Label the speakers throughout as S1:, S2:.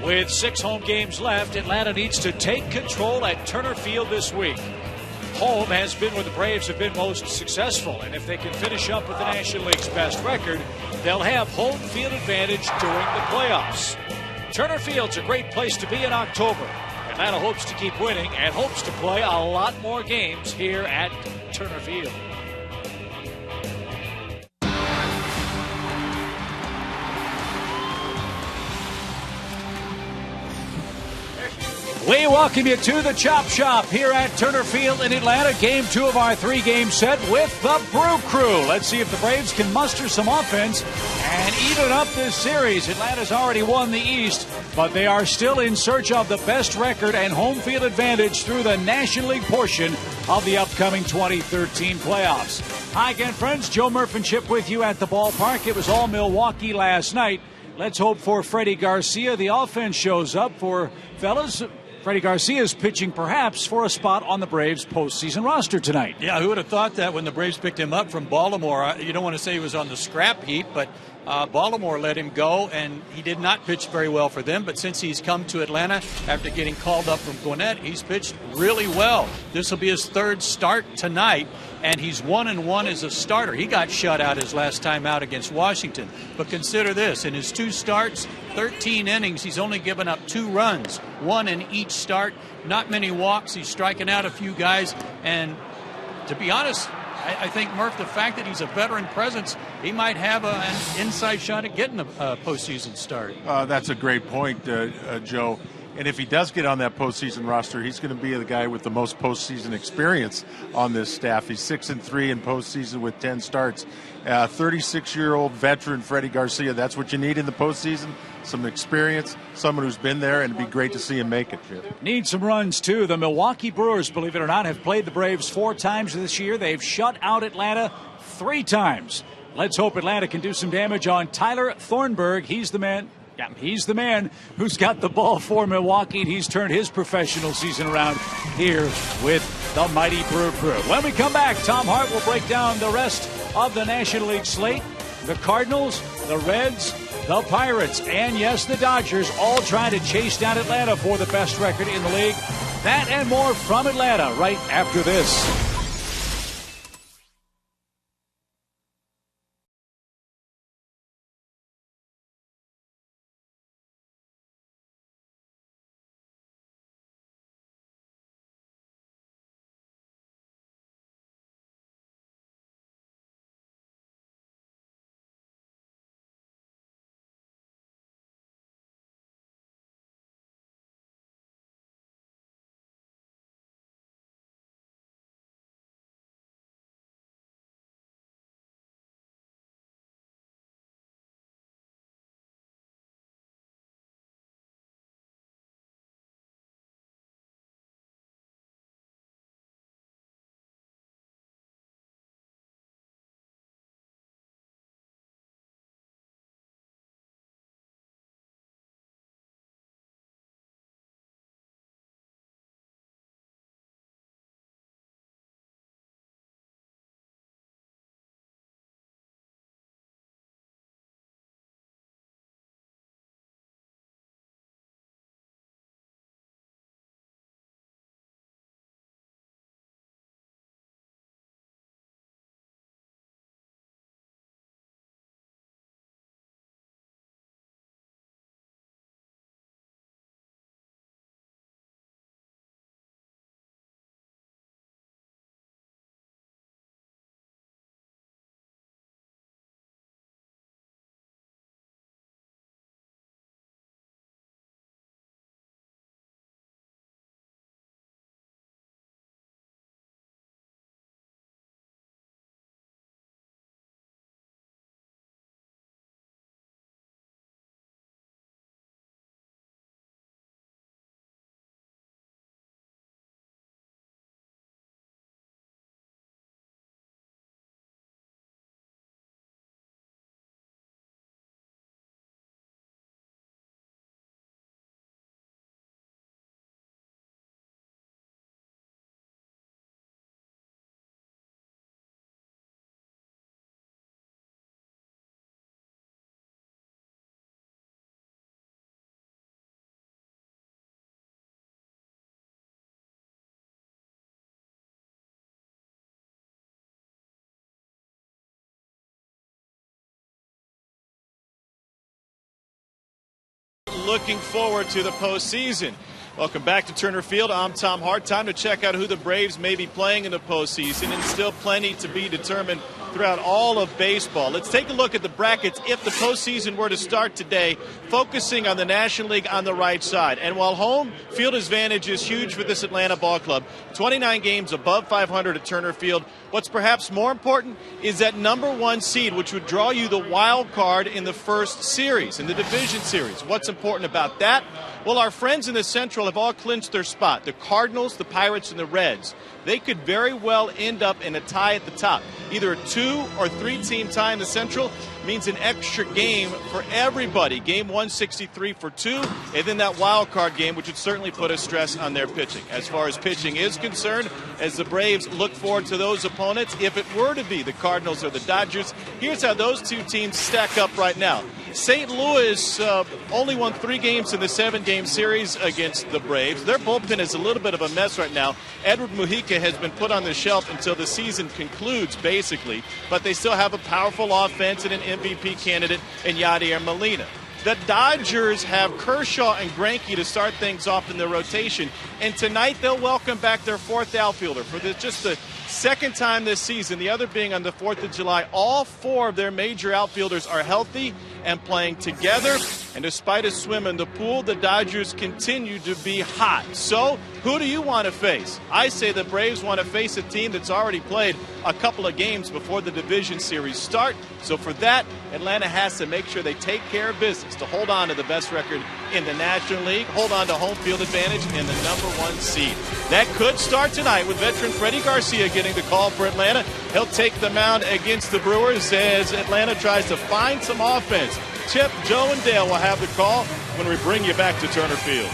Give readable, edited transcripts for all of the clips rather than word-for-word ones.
S1: With 6 home games left, Atlanta needs to take control at Turner Field this week. Home has been where the Braves have been most successful, and if they can finish up with the National League's best record, they'll have home field advantage during the playoffs. Turner Field's a great place to be in October. Atlanta hopes to keep winning and hopes to play a lot more games here at Turner Field. We welcome you to the Chop Shop here at Turner Field in Atlanta. Game 2 of our 3-game set with the Brew Crew. Let's see if the Braves can muster some offense and even up this series. Atlanta's already won the East, but they are still in search of the best record and home field advantage through the National League portion of the upcoming 2013 playoffs. Hi again, friends. Joe Murph and Chip with you at the ballpark. It was all Milwaukee last night. Let's hope for Freddie Garcia. The offense shows up for fellas. Freddie Garcia is pitching perhaps for a spot on the Braves postseason roster tonight.
S2: Yeah, who would have thought that when the Braves picked him up from Baltimore? You don't want to say he was on the scrap heap, but Baltimore let him go, and he did not pitch very well for them. But since he's come to Atlanta after getting called up from Gwinnett, he's pitched really well. This will be his 3rd start tonight, and he's 1-1 as a starter. He got shut out his last time out against Washington. But consider this, in his 2 starts, 13 innings, he's only given up 2 runs, 1 in each start. Not many walks. He's striking out a few guys. And to be honest, I think, Murph, the fact that he's a veteran presence, he might have an inside shot at getting a postseason start.
S3: That's a great point, Joe. And if he does get on that postseason roster, he's going to be the guy with the most postseason experience on this staff. He's 6-3 in postseason with 10 starts. 36-year-old veteran Freddie Garcia, that's what you need in the postseason. Some experience, someone who's been there, and it'd be great to see him make it, Chip.
S1: Need some runs, too. The Milwaukee Brewers, believe it or not, have played the Braves 4 times this year. They've shut out Atlanta 3 times. Let's hope Atlanta can do some damage on Tyler Thornburg. He's the man. Yeah, he's the man who's got the ball for Milwaukee, and he's turned his professional season around here with the mighty Brew Crew. When we come back, Tom Hart will break down the rest of the National League slate. The Cardinals, the Reds, the Pirates, and yes, the Dodgers all trying to chase down Atlanta for the best record in the league. That and more from Atlanta right after this.
S4: looking forward to the postseason. Welcome back to Turner Field. I'm Tom Hart. Time to check out who the Braves may be playing in the postseason, and still plenty to be determined throughout all of baseball. Let's take a look at the brackets if the postseason were to start today, focusing on the National League on the right side. And while home field advantage is huge for this Atlanta ball club, 29 games above 500 at Turner Field, what's perhaps more important is that number one seed, which would draw you the wild card in the first series, in the division series. What's important about that? Well, our friends in the Central have all clinched their spot. The Cardinals, the Pirates, and the Reds. They could very well end up in a tie at the top. Either a 2 or 3 team tie in the Central means an extra game for everybody. Game 163 for 2, and then that wild card game, which would certainly put a stress on their pitching. As far as pitching is concerned, as the Braves look forward to those opponents, if it were to be the Cardinals or the Dodgers, here's how those two teams stack up right now. St. Louis only won 3 games in the 7-game series against the Braves. Their bullpen is a little bit of a mess right now. Edward Mujica has been put on the shelf until the season concludes, basically. But they still have a powerful offense and an MVP candidate in Yadier Molina. The Dodgers have Kershaw and Greinke to start things off in their rotation. And tonight they'll welcome back their 4th outfielder for just the second time this season, the other being on the 4th of July. All 4 of their major outfielders are healthy and playing together. And despite a swim in the pool, the Dodgers continue to be hot. So who do you want to face? I say the Braves want to face a team that's already played a couple of games before the division series start. So for that, Atlanta has to make sure they take care of business to hold on to the best record in the National League, hold on to home field advantage, and the number 1 seed. That could start tonight with veteran Freddie Garcia getting the call for Atlanta. He'll take the mound against the Brewers as Atlanta tries to find some offense. Chip, Joe, and Dale will have the call when we bring you back to Turner Field.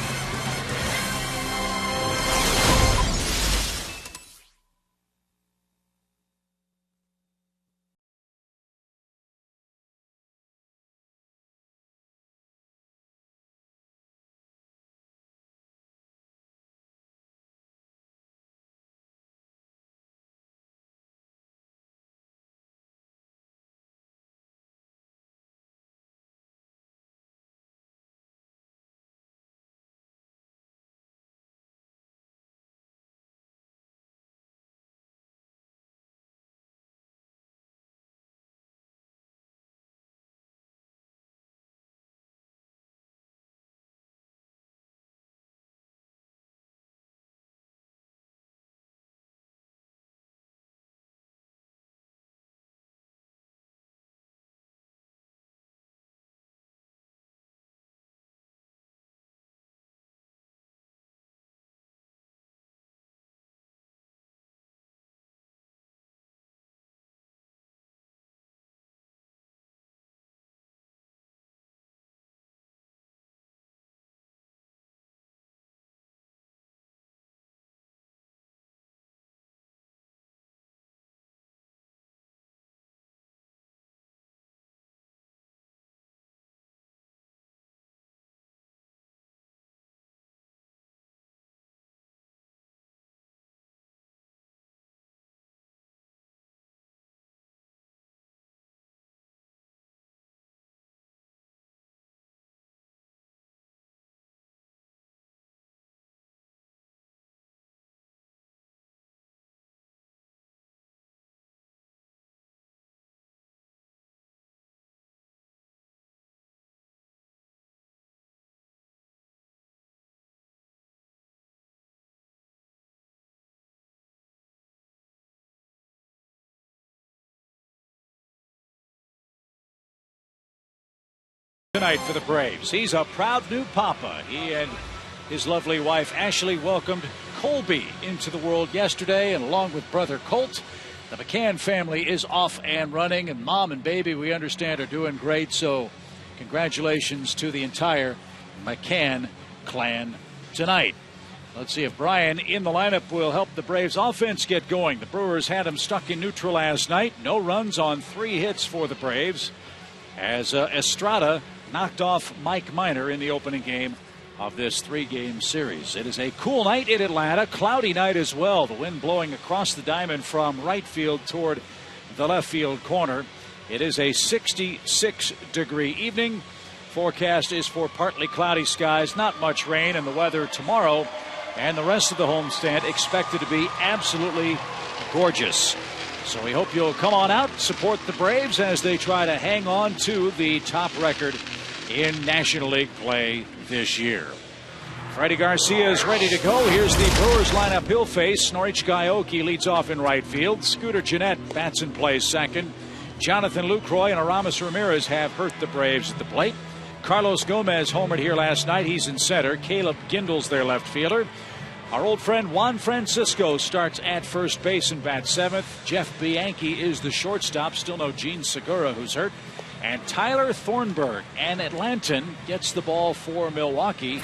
S1: Tonight for the Braves. He's a proud new papa. He and his lovely wife Ashley welcomed Colby into the world yesterday, and along with brother Colt, the McCann family is off and running, and mom and baby, we understand, are doing great. So congratulations to the entire McCann clan tonight. Let's see if Brian in the lineup will help the Braves offense get going. The Brewers had him stuck in neutral last night. No runs on 3 hits for the Braves, as Estrada knocked off Mike Minor in the opening game of this 3-game series. It is a cool night in Atlanta, cloudy night as well. The wind blowing across the diamond from right field toward the left field corner. It is a 66-degree evening forecast is for partly cloudy skies, not much rain, and the weather tomorrow and the rest of the homestand expected to be absolutely gorgeous. So we hope you'll come on out, support the Braves as they try to hang on to the top record in National League play this year. Freddie Garcia is ready to go. Here's the Brewers lineup he'll face. Norichika Aoki leads off in right field. Scooter Gennett bats and plays second. Jonathan Lucroy and Aramis Ramirez have hurt the Braves at the plate. Carlos Gomez homered here last night. He's in center. Caleb Gindle's their left fielder. Our old friend Juan Francisco starts at first base and bats seventh. Jeff Bianchi is the shortstop. Still no Gene Segura, who's hurt. And Tyler Thornburg, an Atlantan, gets the ball for Milwaukee.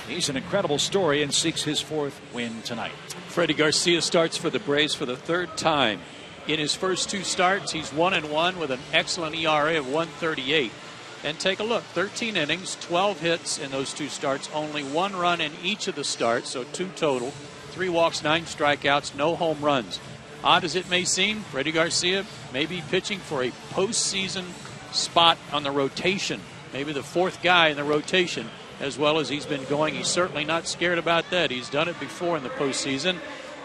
S1: He's an incredible story and seeks his fourth win tonight.
S2: Freddie Garcia starts for the Braves for the third time. In his first two starts, he's 1-1 with an excellent ERA of 1.38. And take a look, 13 innings, 12 hits in those two starts, only 1 run in each of the starts, so 2 total, 3 walks, 9 strikeouts, no home runs. Odd as it may seem, Freddie Garcia may be pitching for a postseason spot on the rotation, maybe the fourth guy in the rotation, as well as he's been going. He's certainly not scared about that. He's done it before in the postseason.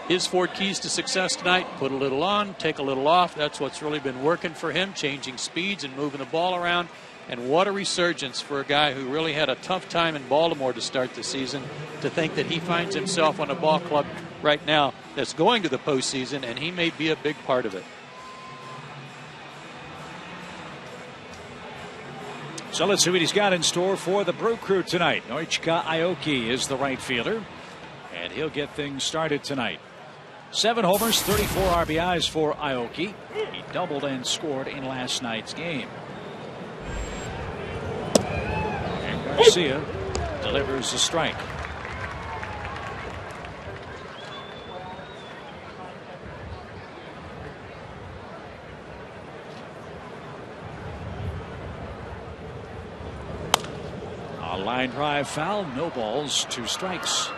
S2: His 4 keys to success tonight: put a little on, take a little off. That's what's really been working for him, changing speeds and moving the ball around. And what a resurgence for a guy who really had a tough time in Baltimore to start the season, to think that he finds himself on a ball club right now that's going to the postseason, and he may be a big part of it.
S1: So let's see what he's got in store for the Brew Crew tonight. Norichika Aoki is the right fielder, and he'll get things started tonight. 7 homers, 34 RBIs for Aoki. He doubled and scored in last night's game. And Garcia delivers a strike. A line drive foul, no balls, 2 strikes.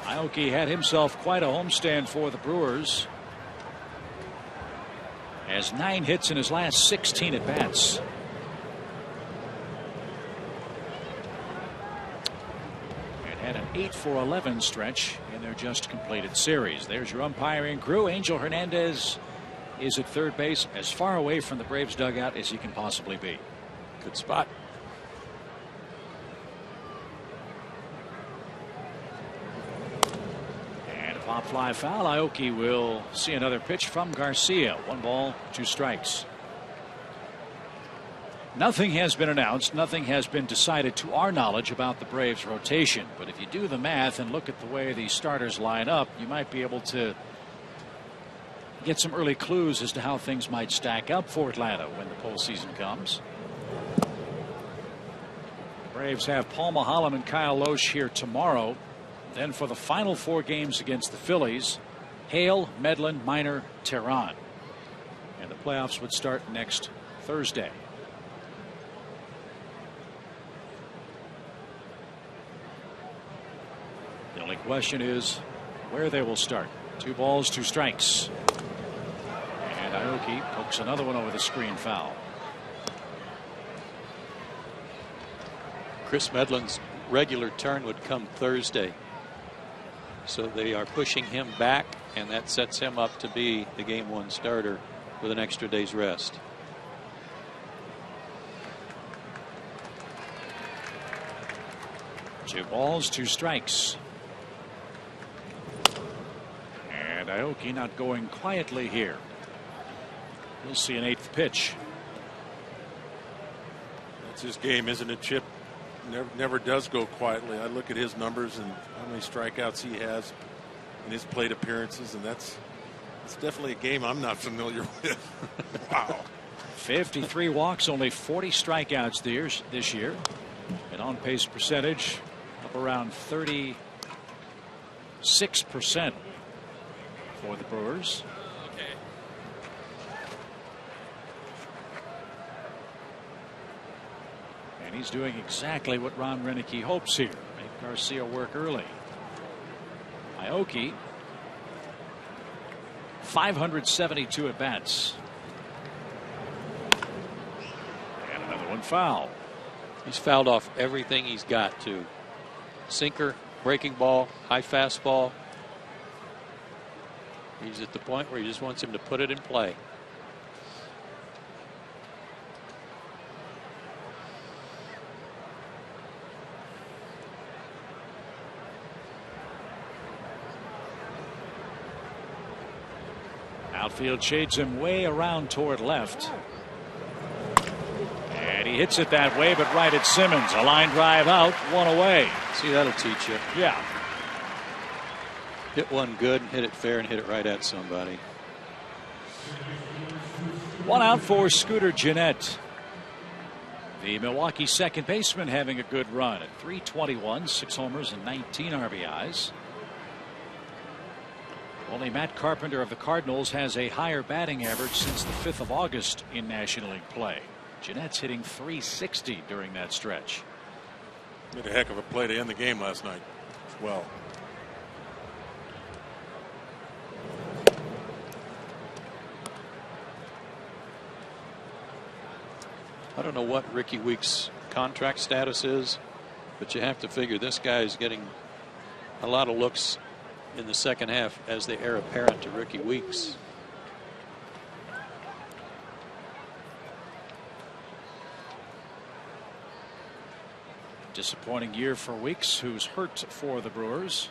S1: Aoki had himself quite a homestand for the Brewers. Has 9 hits in his last 16 at bats. And had an 8-for-11 stretch in their just completed series. There's your umpiring crew. Angel Hernandez is at third base, as far away from the Braves dugout as he can possibly be.
S2: Good spot.
S1: And a pop fly foul. Aoki will see another pitch from Garcia. 1 ball, 2 strikes. Nothing has been announced. Nothing has been decided to our knowledge about the Braves rotation. But if you do the math and look at the way the starters line up, you might be able to get some early clues as to how things might stack up for Atlanta when the postseason comes. The Braves have Paul Maholm and Kyle Loesch here tomorrow. Then for the final 4 games against the Phillies, Hale, Medlin, Minor, Tehran. And the playoffs would start next Thursday. The only question is where they will start. 2 balls, 2 strikes. And Aoki pokes another one over the screen, foul.
S2: Chris Medlin's regular turn would come Thursday. So they are pushing him back, and that sets him up to be the game 1 starter with an extra day's rest.
S1: Two balls, 2 strikes. And Aoki not going quietly here. We'll see an 8th pitch.
S3: That's his game, isn't it, Chip? Never does go quietly. I look at his numbers and how many strikeouts he has in his plate appearances, and it's definitely a game I'm not familiar with. Wow.
S1: 53 walks, only 40 strikeouts this year. An on-pace percentage up around 36% for the Brewers. And he's doing exactly what Ron Renicky hopes here. Make Garcia work early. Aoki 572 at bats. And another one foul.
S2: He's fouled off everything he's got to. Sinker, breaking ball, high fastball. He's at the point where he just wants him to put it in play.
S1: Outfield shades him way around toward left. And he hits it that way, but right at Simmons. A line drive out, one away.
S2: See, that'll teach you.
S1: Yeah.
S2: Hit one good, hit it fair, and hit it right at somebody.
S1: One out for Scooter Gennett. The Milwaukee second baseman having a good run at .321, 6 homers and 19 RBIs. Only Matt Carpenter of the Cardinals has a higher batting average since the 5th of August in National League play. Gennett's hitting .360 during that stretch.
S3: Made a heck of a play to end the game last night as well.
S2: I don't know what Ricky Weeks' contract status is, but you have to figure this guy is getting a lot of looks in the second half as the heir apparent to Ricky Weeks.
S1: Disappointing year for Weeks, who's hurt for the Brewers.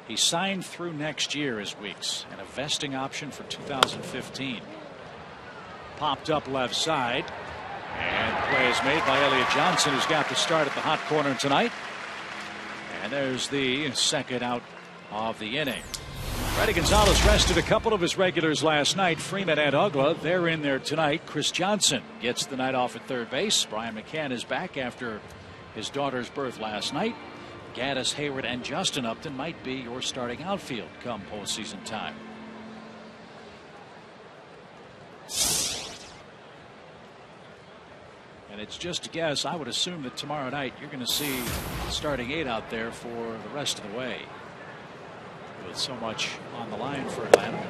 S1: He signed through next year as Weeks, and a vesting option for 2015. Popped up left side, and the play is made by Elliott Johnson, who's got the start at the hot corner tonight. And there's the second out of the inning. Freddie Gonzalez rested a couple of his regulars last night. Freeman and Ugla, they're in there tonight. Chris Johnson gets the night off at third base. Brian McCann is back after his daughter's birth last night. Gaddis, Hayward, and Justin Upton might be your starting outfield come postseason time. And it's just a guess. I would assume that tomorrow night you're going to see the starting 8 out there for the rest of the way. With so much on the line for Atlanta.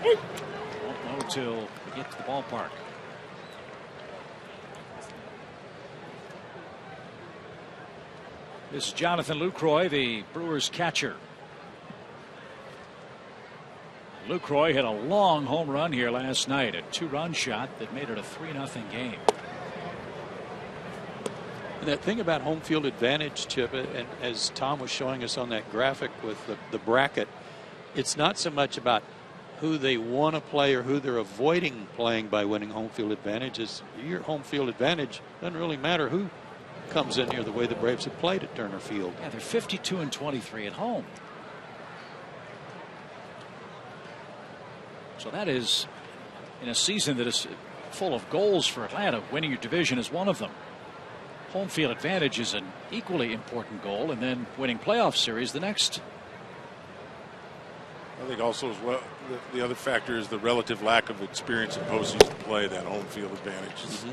S1: Won't know till we get to the ballpark. This is Jonathan Lucroy, the Brewers catcher. Lucroy hit a long home run here last night, a 2-run shot that made it a 3-0 game.
S2: And that thing about home field advantage, Chip, and as Tom was showing us on that graphic with the bracket, it's not so much about who they want to play or who they're avoiding playing by winning home field advantage. Is your home field advantage doesn't really matter who comes in here the way the Braves have played at Turner Field.
S1: Yeah, they're 52-23 at home. So that is in a season that is full of goals for Atlanta. Winning your division is one of them. Home field advantage is an equally important goal, and then winning playoff series the next.
S3: I think also as well the other factor is the relative lack of experience in postseason play. That home field advantage has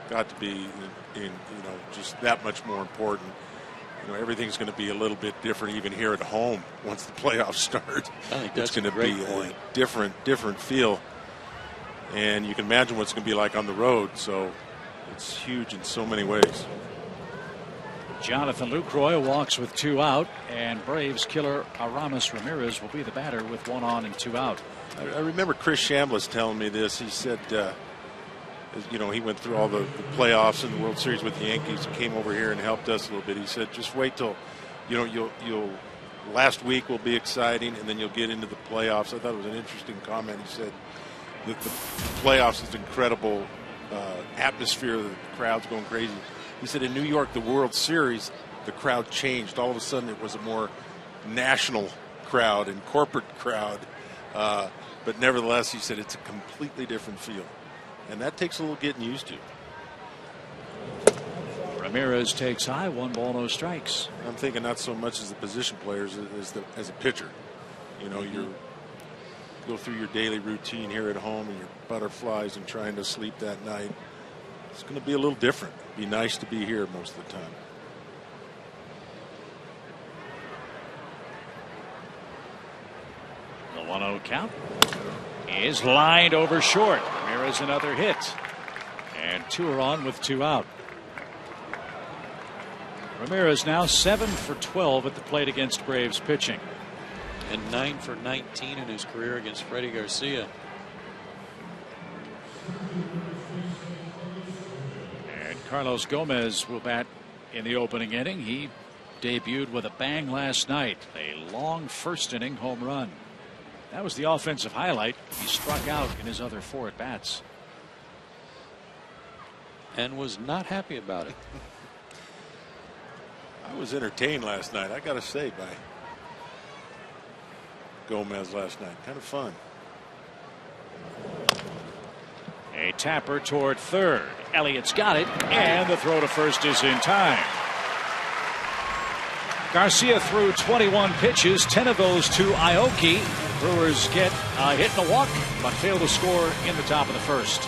S3: got to be in just that much more important. Everything's going to be a little bit different even here at home once the playoffs start.
S2: I think that's
S3: it's going to be a different feel, and you can imagine what it's going to be like on the road. So it's huge in so many ways.
S1: Jonathan Lucroy walks with 2 out, and Braves killer Aramis Ramirez will be the batter with 1 on and 2 out.
S3: I remember Chris Chambliss telling me this. He said, he went through all the playoffs and the World Series with the Yankees and came over here and helped us a little bit. He said, just wait till, you'll last week will be exciting, and then you'll get into the playoffs. I thought it was an interesting comment. He said that the playoffs is incredible atmosphere, the crowd's going crazy. He said in New York, the World Series, the crowd changed. All of a sudden, it was a more national crowd and corporate crowd. But nevertheless, he said it's a completely different feel. And that takes a little getting used to.
S1: Ramirez takes high, 1 ball, no strikes.
S3: I'm thinking not so much as the position players as a pitcher. You go through your daily routine here at home and your butterflies and trying to sleep that night. It's going to be a little different. It'd be nice to be here most of the time.
S1: The 1-0 count. is lined over short. Ramirez another hit. And 2 are on with 2 out. Ramirez now 7 for 12 at the plate against Braves pitching.
S2: And 9 for 19 in his career against Freddie Garcia.
S1: And Carlos Gomez will bat in the opening inning. He debuted with a bang last night. A long first inning home run. That was the offensive highlight. He struck out in his other 4 at bats.
S2: And was not happy about it.
S5: I was entertained last night, I got to say, by Gomez last night. Kind of fun.
S1: A tapper toward third. Elliott's got it, and the throw to first is in time. Garcia threw 21 pitches, 10 of those to Aoki. Brewers get a hit and a walk, but fail to score in the top of the first.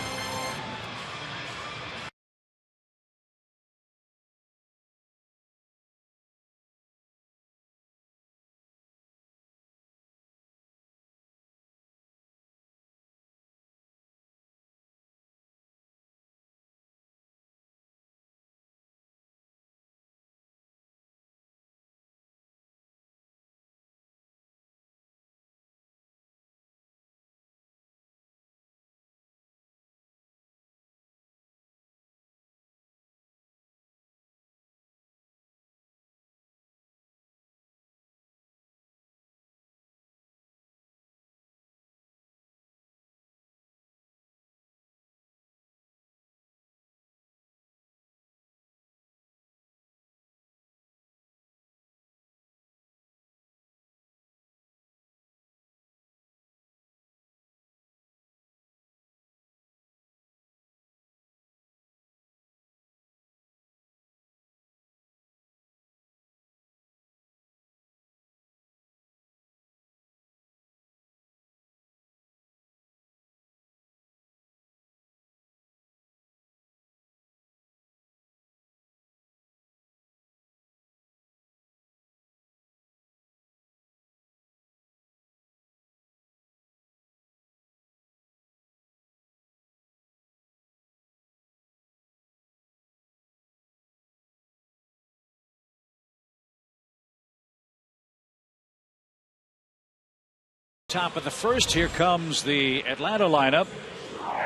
S1: Top of the first, here comes the Atlanta lineup.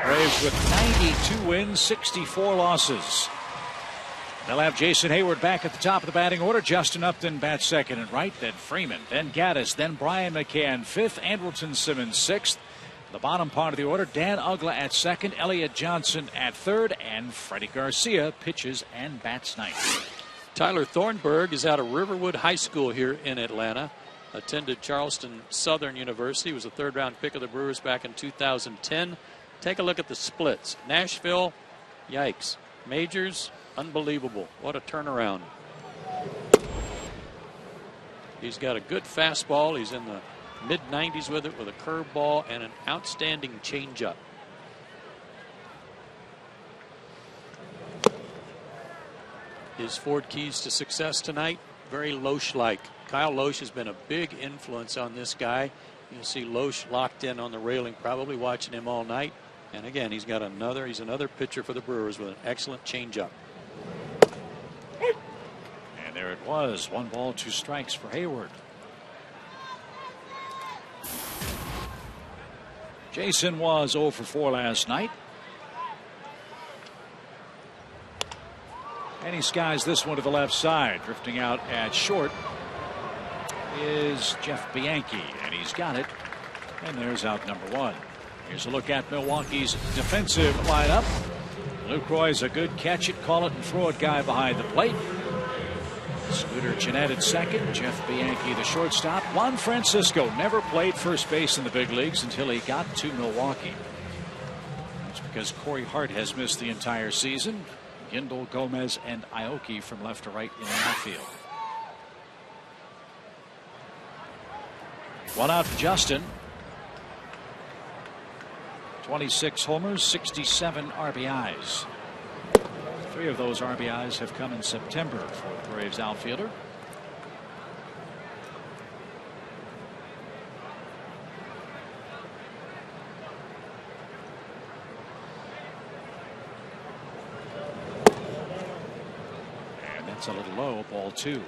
S1: Braves with 92 wins, 64 losses. They'll have Jason Hayward back at the top of the batting order. Justin Upton bats second and right, then Freeman, then Gaddis, then Brian McCann fifth, Andrelton Simmons sixth. The bottom part of the order, Dan Uggla at second, Elliott Johnson at third, and Freddie Garcia pitches and bats ninth.
S2: Tyler Thornburg is out of Riverwood High School here in Atlanta. Attended Charleston Southern University, was a 3rd-round pick of the Brewers back in 2010. Take a look at the splits. Nashville, yikes. Majors, unbelievable. What a turnaround. He's got a good fastball. He's in the mid-90s with it, with a curveball and an outstanding changeup. His 4 keys to success tonight, very Loesch-like. Kyle Loesch has been a big influence on this guy. You'll see Loesch locked in on the railing, probably watching him all night. And again, he's another pitcher for the Brewers with an excellent changeup.
S1: And there it was, 1 ball, 2 strikes for Hayward. Jason was 0 for 4 last night. And he skies this one to the left side. Drifting out at short is Jeff Bianchi, and he's got it. And there's out number 1. Here's a look at Milwaukee's defensive lineup. Lucroy's a good catch it, call it, and throw it guy behind the plate. Scooter Gennett at second. Jeff Bianchi the shortstop. Juan Francisco never played first base in the big leagues until he got to Milwaukee. That's because Corey Hart has missed the entire season. Gindel, Gomez, and Aoki from left to right in the outfield. 1 out for Justin. 26 homers, 67 RBIs. 3 of those RBIs have come in September for the Braves outfielder. It's a little low, ball 2.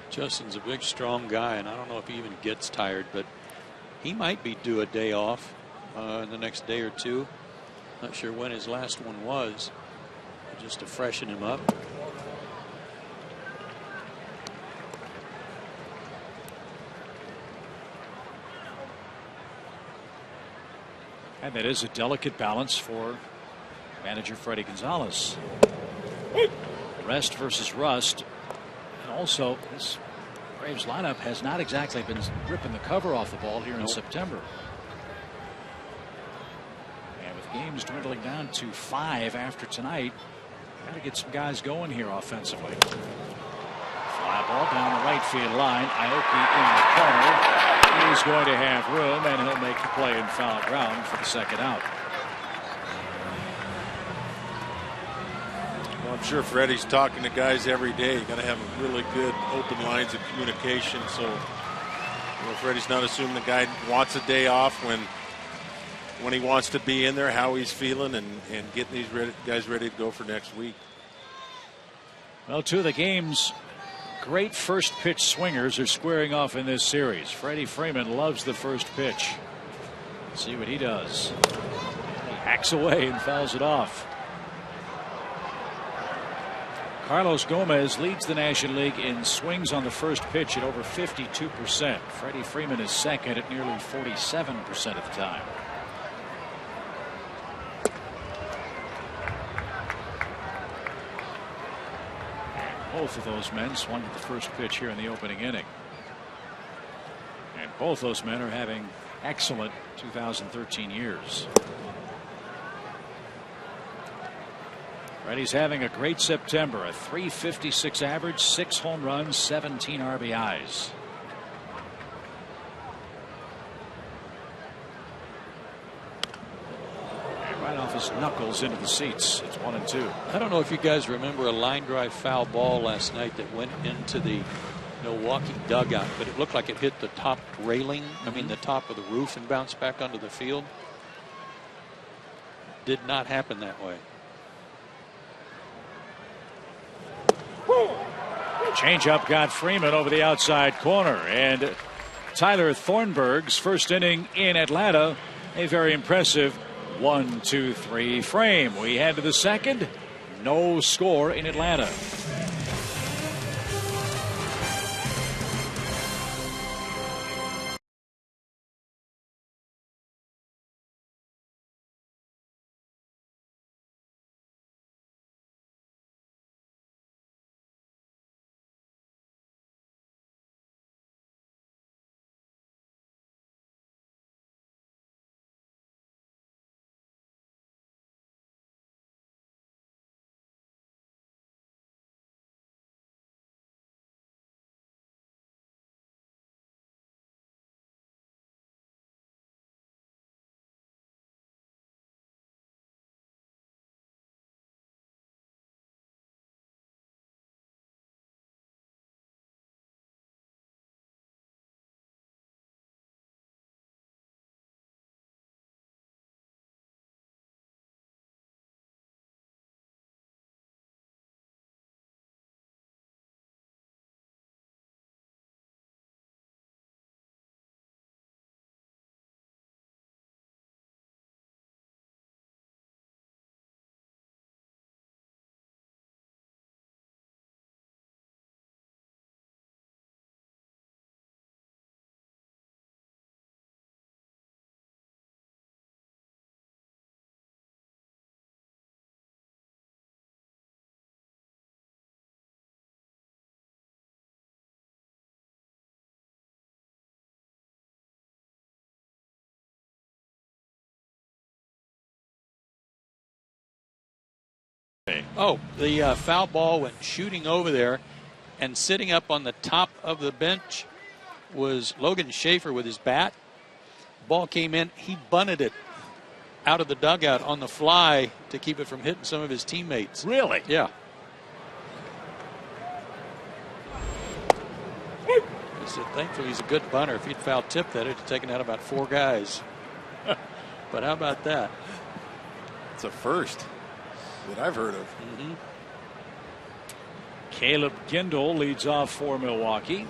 S2: Justin's a big, strong guy, and I don't know if he even gets tired, but he might be due a day off in the next day or two. Not sure when his last one was, just to freshen him up.
S1: And that is a delicate balance for manager Freddie Gonzalez. Rest versus rust. And also, this Braves lineup has not exactly been ripping the cover off the ball here in September. And with games dwindling down to 5 after tonight, got to get some guys going here offensively. Fly ball down the right field line. Aoki in the corner. He's going to have room, and he'll make the play in foul ground for the second out.
S5: Well, I'm sure Freddie's talking to guys every day. You got to have really good open lines of communication. So, Freddie's not assuming the guy wants a day off when he wants to be in there, how he's feeling, and getting these guys ready to go for next week.
S1: Well, 2 of the game's great first pitch swingers are squaring off in this series. Freddie Freeman loves the first pitch. Let's see what he does. He hacks away and fouls it off. Carlos Gomez leads the National League in swings on the first pitch at over 52%. Freddie Freeman is second at nearly 47% of the time. Both of those men swung at the first pitch here in the opening inning. And both those men are having excellent 2013 years. Freddie's having a great September. A .356 average, 6 home runs, 17 RBIs. Right off his knuckles into the seats. It's 1-2.
S2: I don't know if you guys remember a line drive foul ball last night that went into the Milwaukee dugout, but it looked like it hit the top railing, I mean the top of the roof, and bounced back onto the field. Did not happen that way.
S1: Changeup got Freeman over the outside corner, and Tyler Thornburg's first inning in Atlanta, a very impressive 1-2-3 frame. We head to the second. No score in Atlanta.
S2: Oh, the foul ball went shooting over there, and sitting up on the top of the bench was Logan Schaefer with his bat. Ball came in, he bunted it out of the dugout on the fly to keep it from hitting some of his teammates.
S1: Really?
S2: Yeah. I said, thankfully he's a good bunter. If he'd foul tipped that, it'd have taken out about 4 guys. But how about that?
S5: It's a first that I've heard of.
S1: Caleb Kindle leads off for Milwaukee.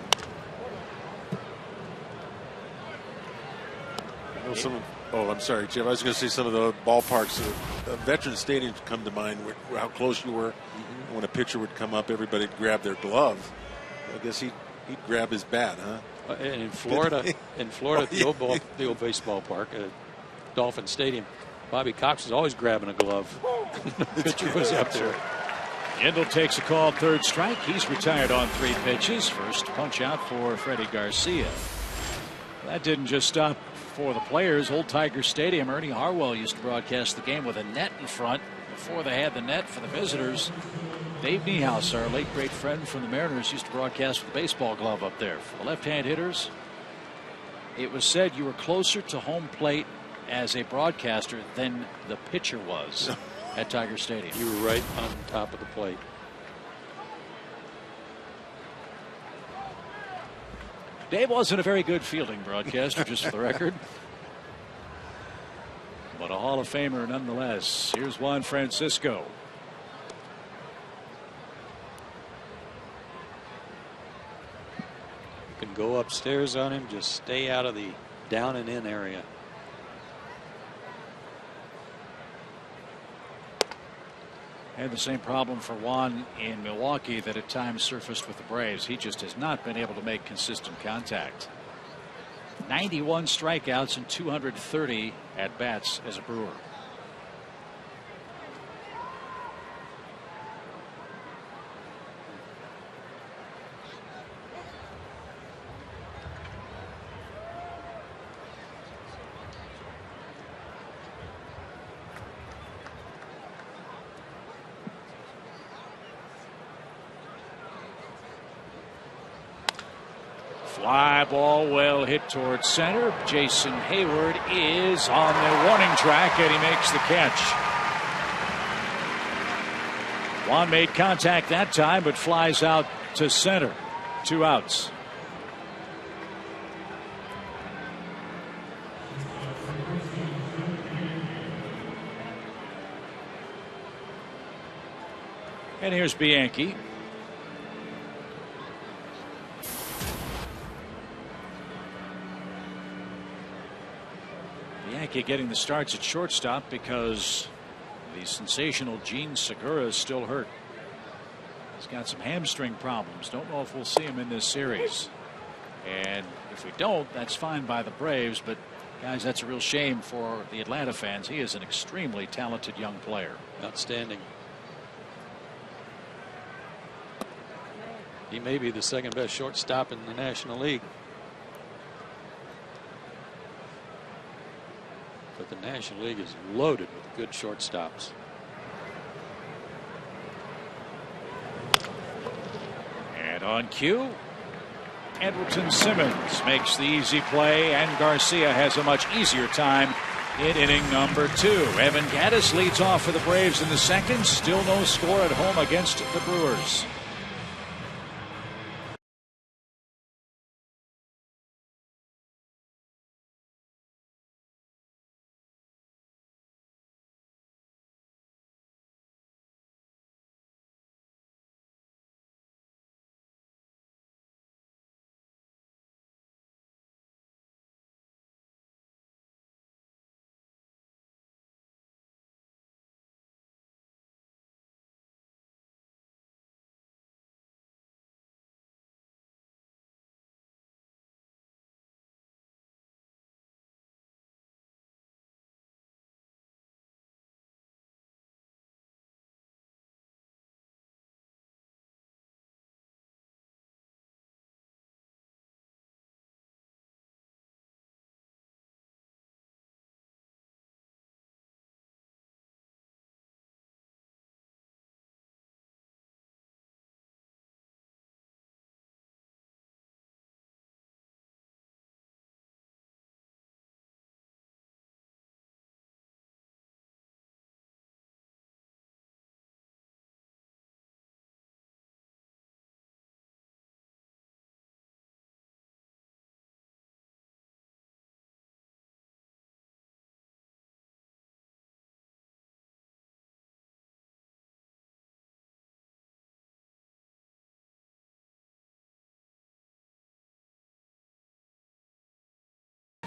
S5: I'm sorry, Jeff. I was going to say some of the ballparks, veteran stadiums come to mind where how close you were. And when a pitcher would come up, everybody would grab their glove. I guess he'd grab his bat, huh?
S2: In Florida, the old baseball park, Dolphin Stadium, Bobby Cox was always grabbing a glove. The pitcher was up there.
S1: Kendall takes a called third strike. He's retired on 3 pitches. First punch out for Freddie Garcia. That didn't just stop for the players. Old Tiger Stadium, Ernie Harwell used to broadcast the game with a net in front. Before they had the net for the visitors, Dave Niehaus, our late great friend from the Mariners, used to broadcast with a baseball glove up there. For the left-hand hitters, it was said you were closer to home plate as a broadcaster than the pitcher was at Tiger Stadium.
S2: You were right on top of the plate.
S1: Dave wasn't a very good fielding broadcaster, just for the record. But a Hall of Famer nonetheless. Here's Juan Francisco.
S2: You can go upstairs on him, just stay out of the down and in area.
S1: Had the same problem for Juan in Milwaukee that at times surfaced with the Braves. He just has not been able to make consistent contact. 91 strikeouts and 230 at bats as a Brewer. Fly ball well hit towards center. Jason Hayward is on the warning track and he makes the catch. Juan made contact that time but flies out to center. 2 outs. And here's Bianchi. Bianchi getting the starts at shortstop because the sensational Gene Segura is still hurt. He's got some hamstring problems. Don't know if we'll see him in this series. And if we don't, that's fine by the Braves. But guys, that's a real shame for the Atlanta fans. He is an extremely talented young player.
S2: Outstanding. He may be the second best shortstop in the National League. But the National League is loaded with good shortstops.
S1: And on cue, Edwin Simmons makes the easy play, and Garcia has a much easier time in inning number 2. Evan Gattis leads off for the Braves in the second. Still no score at home against the Brewers.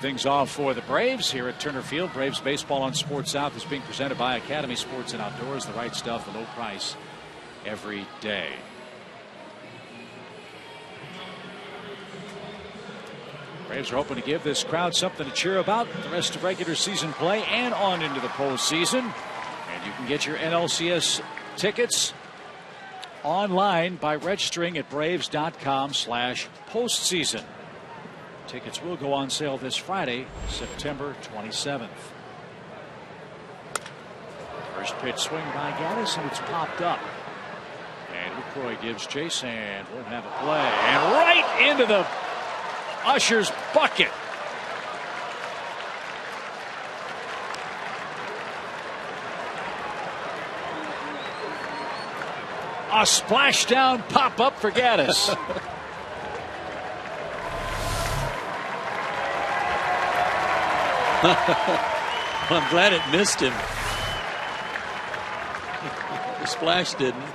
S1: things off for the Braves here at Turner Field. Braves baseball on Sports South is being presented by Academy Sports and Outdoors. The right stuff, a low price every day. Braves are hoping to give this crowd something to cheer about the rest of regular season play and on into the postseason. And you can get your NLCS tickets online by registering at braves.com/postseason. Tickets will go on sale this Friday, September 27th. First pitch swing by Gaddis, and it's popped up. And LaCroix gives chase, and we'll have a play. And right into the Usher's bucket. A splashdown pop-up for Gaddis.
S2: I'm glad it missed him. The splash didn't.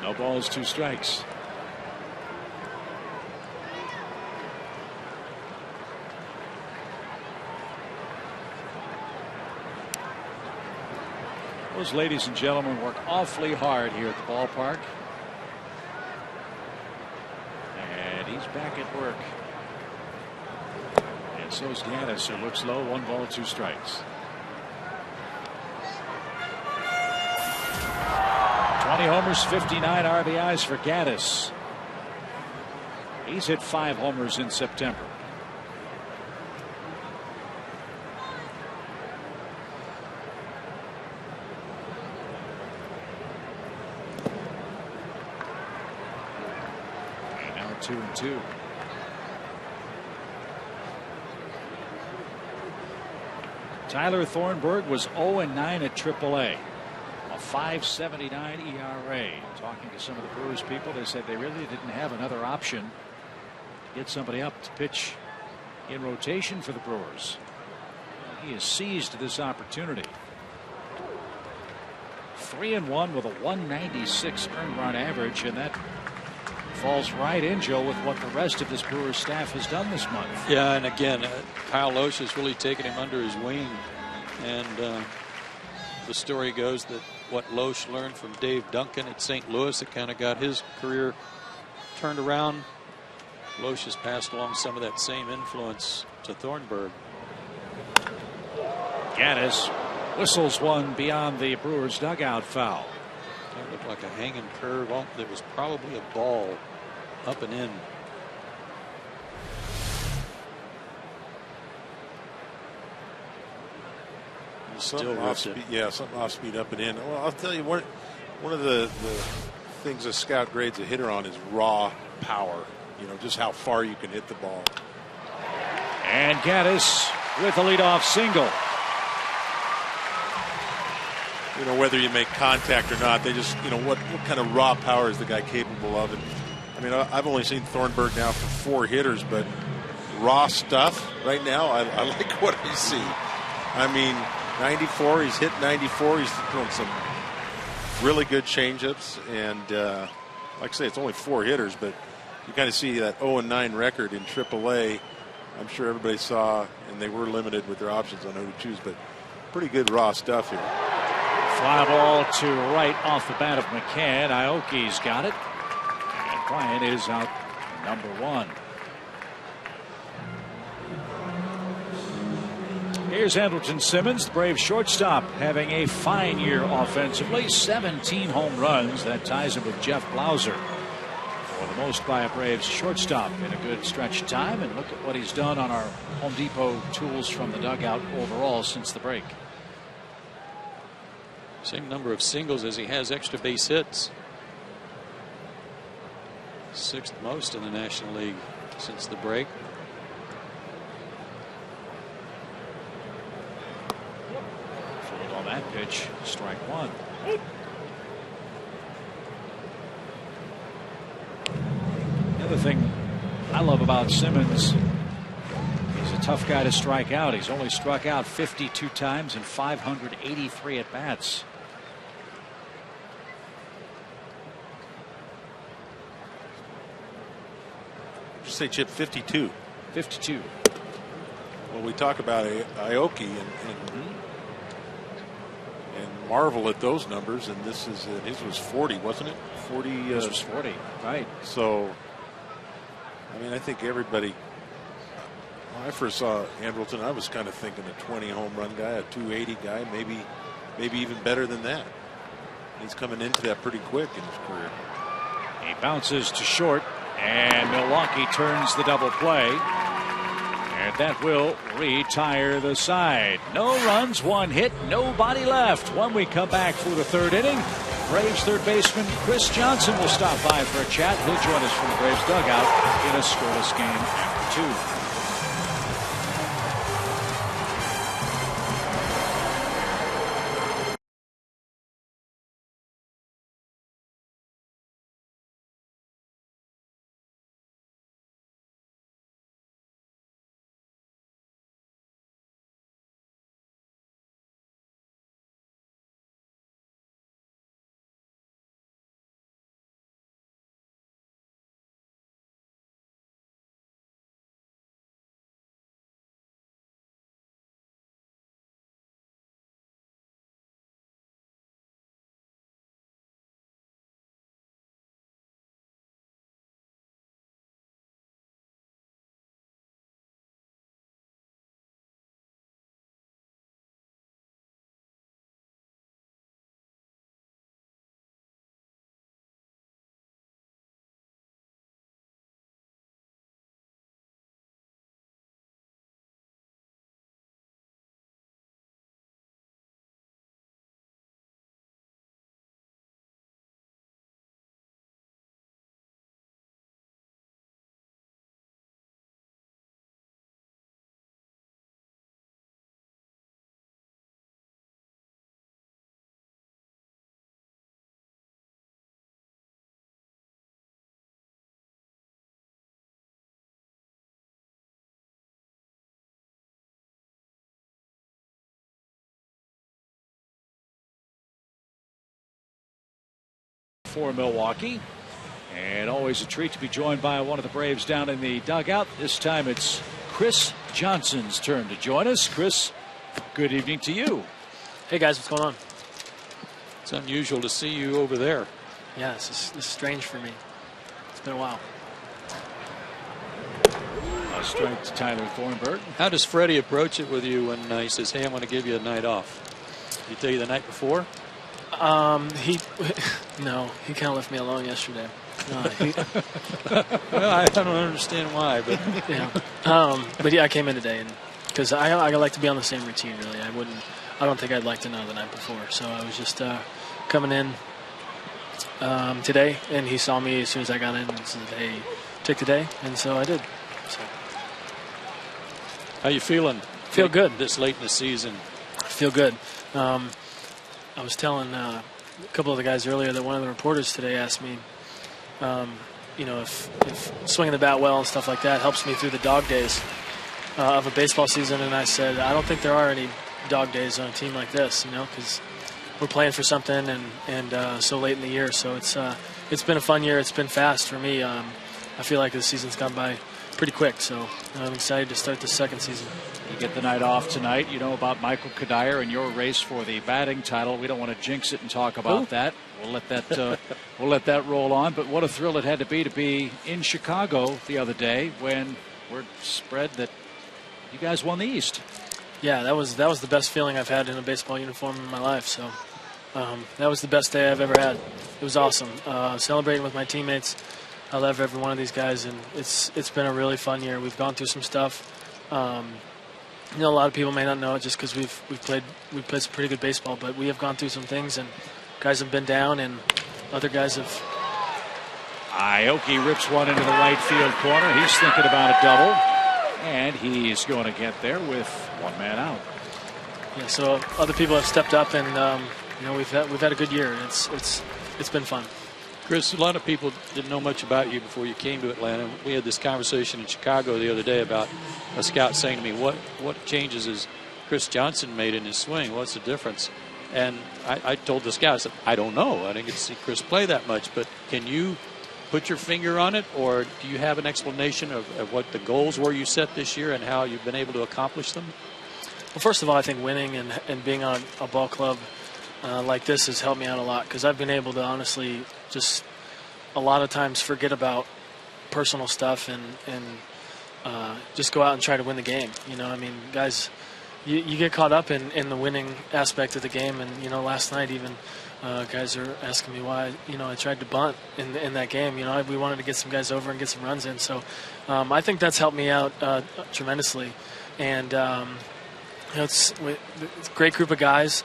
S1: No balls, 2 strikes. Those ladies and gentlemen work awfully hard here at the ballpark. And he's back at work. And so's Gaddis, who looks low. 1 ball, 2 strikes. 20 homers, 59 RBIs for Gaddis. He's hit 5 homers in September. And now 2-2. Tyler Thornburg was 0-9 at AAA. 5.79 ERA. Talking to some of the Brewers people, they said they really didn't have another option to get somebody up to pitch in rotation for the Brewers. He has seized this opportunity. 3-1 with a 196 earned run average, and that falls right in, Joe, with what the rest of this Brewers staff has done this month.
S2: Yeah, and again, Kyle Loesch has really taken him under his wing, and the story goes that what Loesch learned from Dave Duncan at St. Louis, it kind of got his career turned around. Loesch has passed along some of that same influence to Thornburg.
S1: Gaddis whistles one beyond the Brewers dugout foul.
S2: That looked like a hanging curve. That was probably a ball up and in.
S5: Something off speed, yeah, something off speed up and in. Well, I'll tell you, one of the things a scout grades a hitter on is raw power. You know, just how far you can hit the ball.
S1: And Gaddis with a leadoff single.
S5: You know, whether you make contact or not, they just, you know, what kind of raw power is the guy capable of? And I mean, I've only seen Thornburg now for 4 hitters, but raw stuff right now, I like what I see. I mean, 94, he's hit 94. He's thrown some really good changeups, and like I say, it's only 4 hitters, but you kind of see that 0-9 record in AAA. I'm sure everybody saw, and they were limited with their options on who to choose, but pretty good raw stuff here.
S1: Fly ball to right off the bat of McCann. Aoki's got it, and Bryant is out number 1. Here's Andrelton Simmons, the Braves shortstop, having a fine year offensively. 17 home runs. That ties him with Jeff Blauser for the most by a Braves shortstop in a good stretch of time. And look at what he's done on our Home Depot tools from the dugout overall since the break.
S2: Same number of singles as he has extra base hits. 6th most in the National League since the break.
S1: On that pitch, strike 1. The other thing I love about Simmons, he's a tough guy to strike out. He's only struck out 52 times in 583 at bats.
S5: say, Chip, 52.
S1: 52.
S5: Well, we talk about Aoki and marvel at those numbers, and this is his was 40, wasn't it? 40.
S1: This was 40, right?
S5: So, I mean, I think everybody. When I first saw Andrelton, I was kind of thinking a 20 home run guy, a 280 guy, maybe even better than that. He's coming into that pretty quick in his career.
S1: He bounces to short, and Milwaukee turns the double play. And that will retire the side. No runs, one hit, nobody left. When we come back for the third inning, Braves third baseman Chris Johnson will stop by for a chat. He'll join us from the Braves dugout in a scoreless game after 2. For Milwaukee, and always a treat to be joined by one of the Braves down in the dugout. This time it's Chris Johnson's turn to join us. Chris, good evening to you.
S6: Hey guys, what's going on?
S2: It's unusual to see you over there.
S6: Yeah, this is strange for me. It's been a while.
S1: A strike to Tyler Thornburg.
S2: How does Freddie approach it with you when he says, "Hey, I'm going to give you a night off"? Did he tell you the night before?
S6: He kind of left me alone yesterday.
S2: Well, I don't understand why, but
S6: but yeah, I came in today, and because I like to be on the same routine. Really, I don't think I'd like to know the night before. So I was just coming in today, and he saw me as soon as I got in and said, "Hey, take today," and so I did. So.
S2: How you feeling?
S6: Feel good.
S2: This late in the season.
S6: I feel good. I was telling a couple of the guys earlier that one of the reporters today asked me, if swinging the bat well and stuff like that helps me through the dog days of a baseball season. And I said, I don't think there are any dog days on a team like this, because we're playing for something and so late in the year. So it's been a fun year. It's been fast for me. I feel like the season's gone by pretty quick. So I'm excited to start the second season.
S1: You get the night off tonight. You know about Michael Kadire and your race for the batting title. We don't want to jinx it and talk about that. We'll let that roll on. But what a thrill it had to be in Chicago the other day when word spread that you guys won the East.
S6: Yeah, that was the best feeling I've had in a baseball uniform in my life. So that was the best day I've ever had. It was awesome. Celebrating with my teammates. I love every one of these guys, and it's been a really fun year. We've gone through some stuff. A lot of people may not know it just because we've played some pretty good baseball, but we have gone through some things, and guys have been down, and other guys have.
S1: Aoki rips one into the right field corner. He's thinking about a double, and he's going to get there with one man out.
S6: Yeah, so other people have stepped up, and we've had a good year. It's been fun.
S2: Chris, a lot of people didn't know much about you before you came to Atlanta. We had this conversation in Chicago the other day about a scout saying to me, what changes has Chris Johnson made in his swing? What's the difference? And I told the scout, I said, I don't know. I didn't get to see Chris play that much. But can you put your finger on it, or do you have an explanation of what the goals were you set this year and how you've been able to accomplish them?
S6: Well, first of all, I think winning and being on a ball club like this has helped me out a lot, because I've been able to honestly just a lot of times forget about personal stuff and just go out and try to win the game. You know, I mean, guys, you get caught up in the winning aspect of the game, and, you know, last night even guys are asking me why, you know, I tried to bunt in that game. You know, we wanted to get some guys over and get some runs in, so I think that's helped me out tremendously. And you know, it's a great group of guys.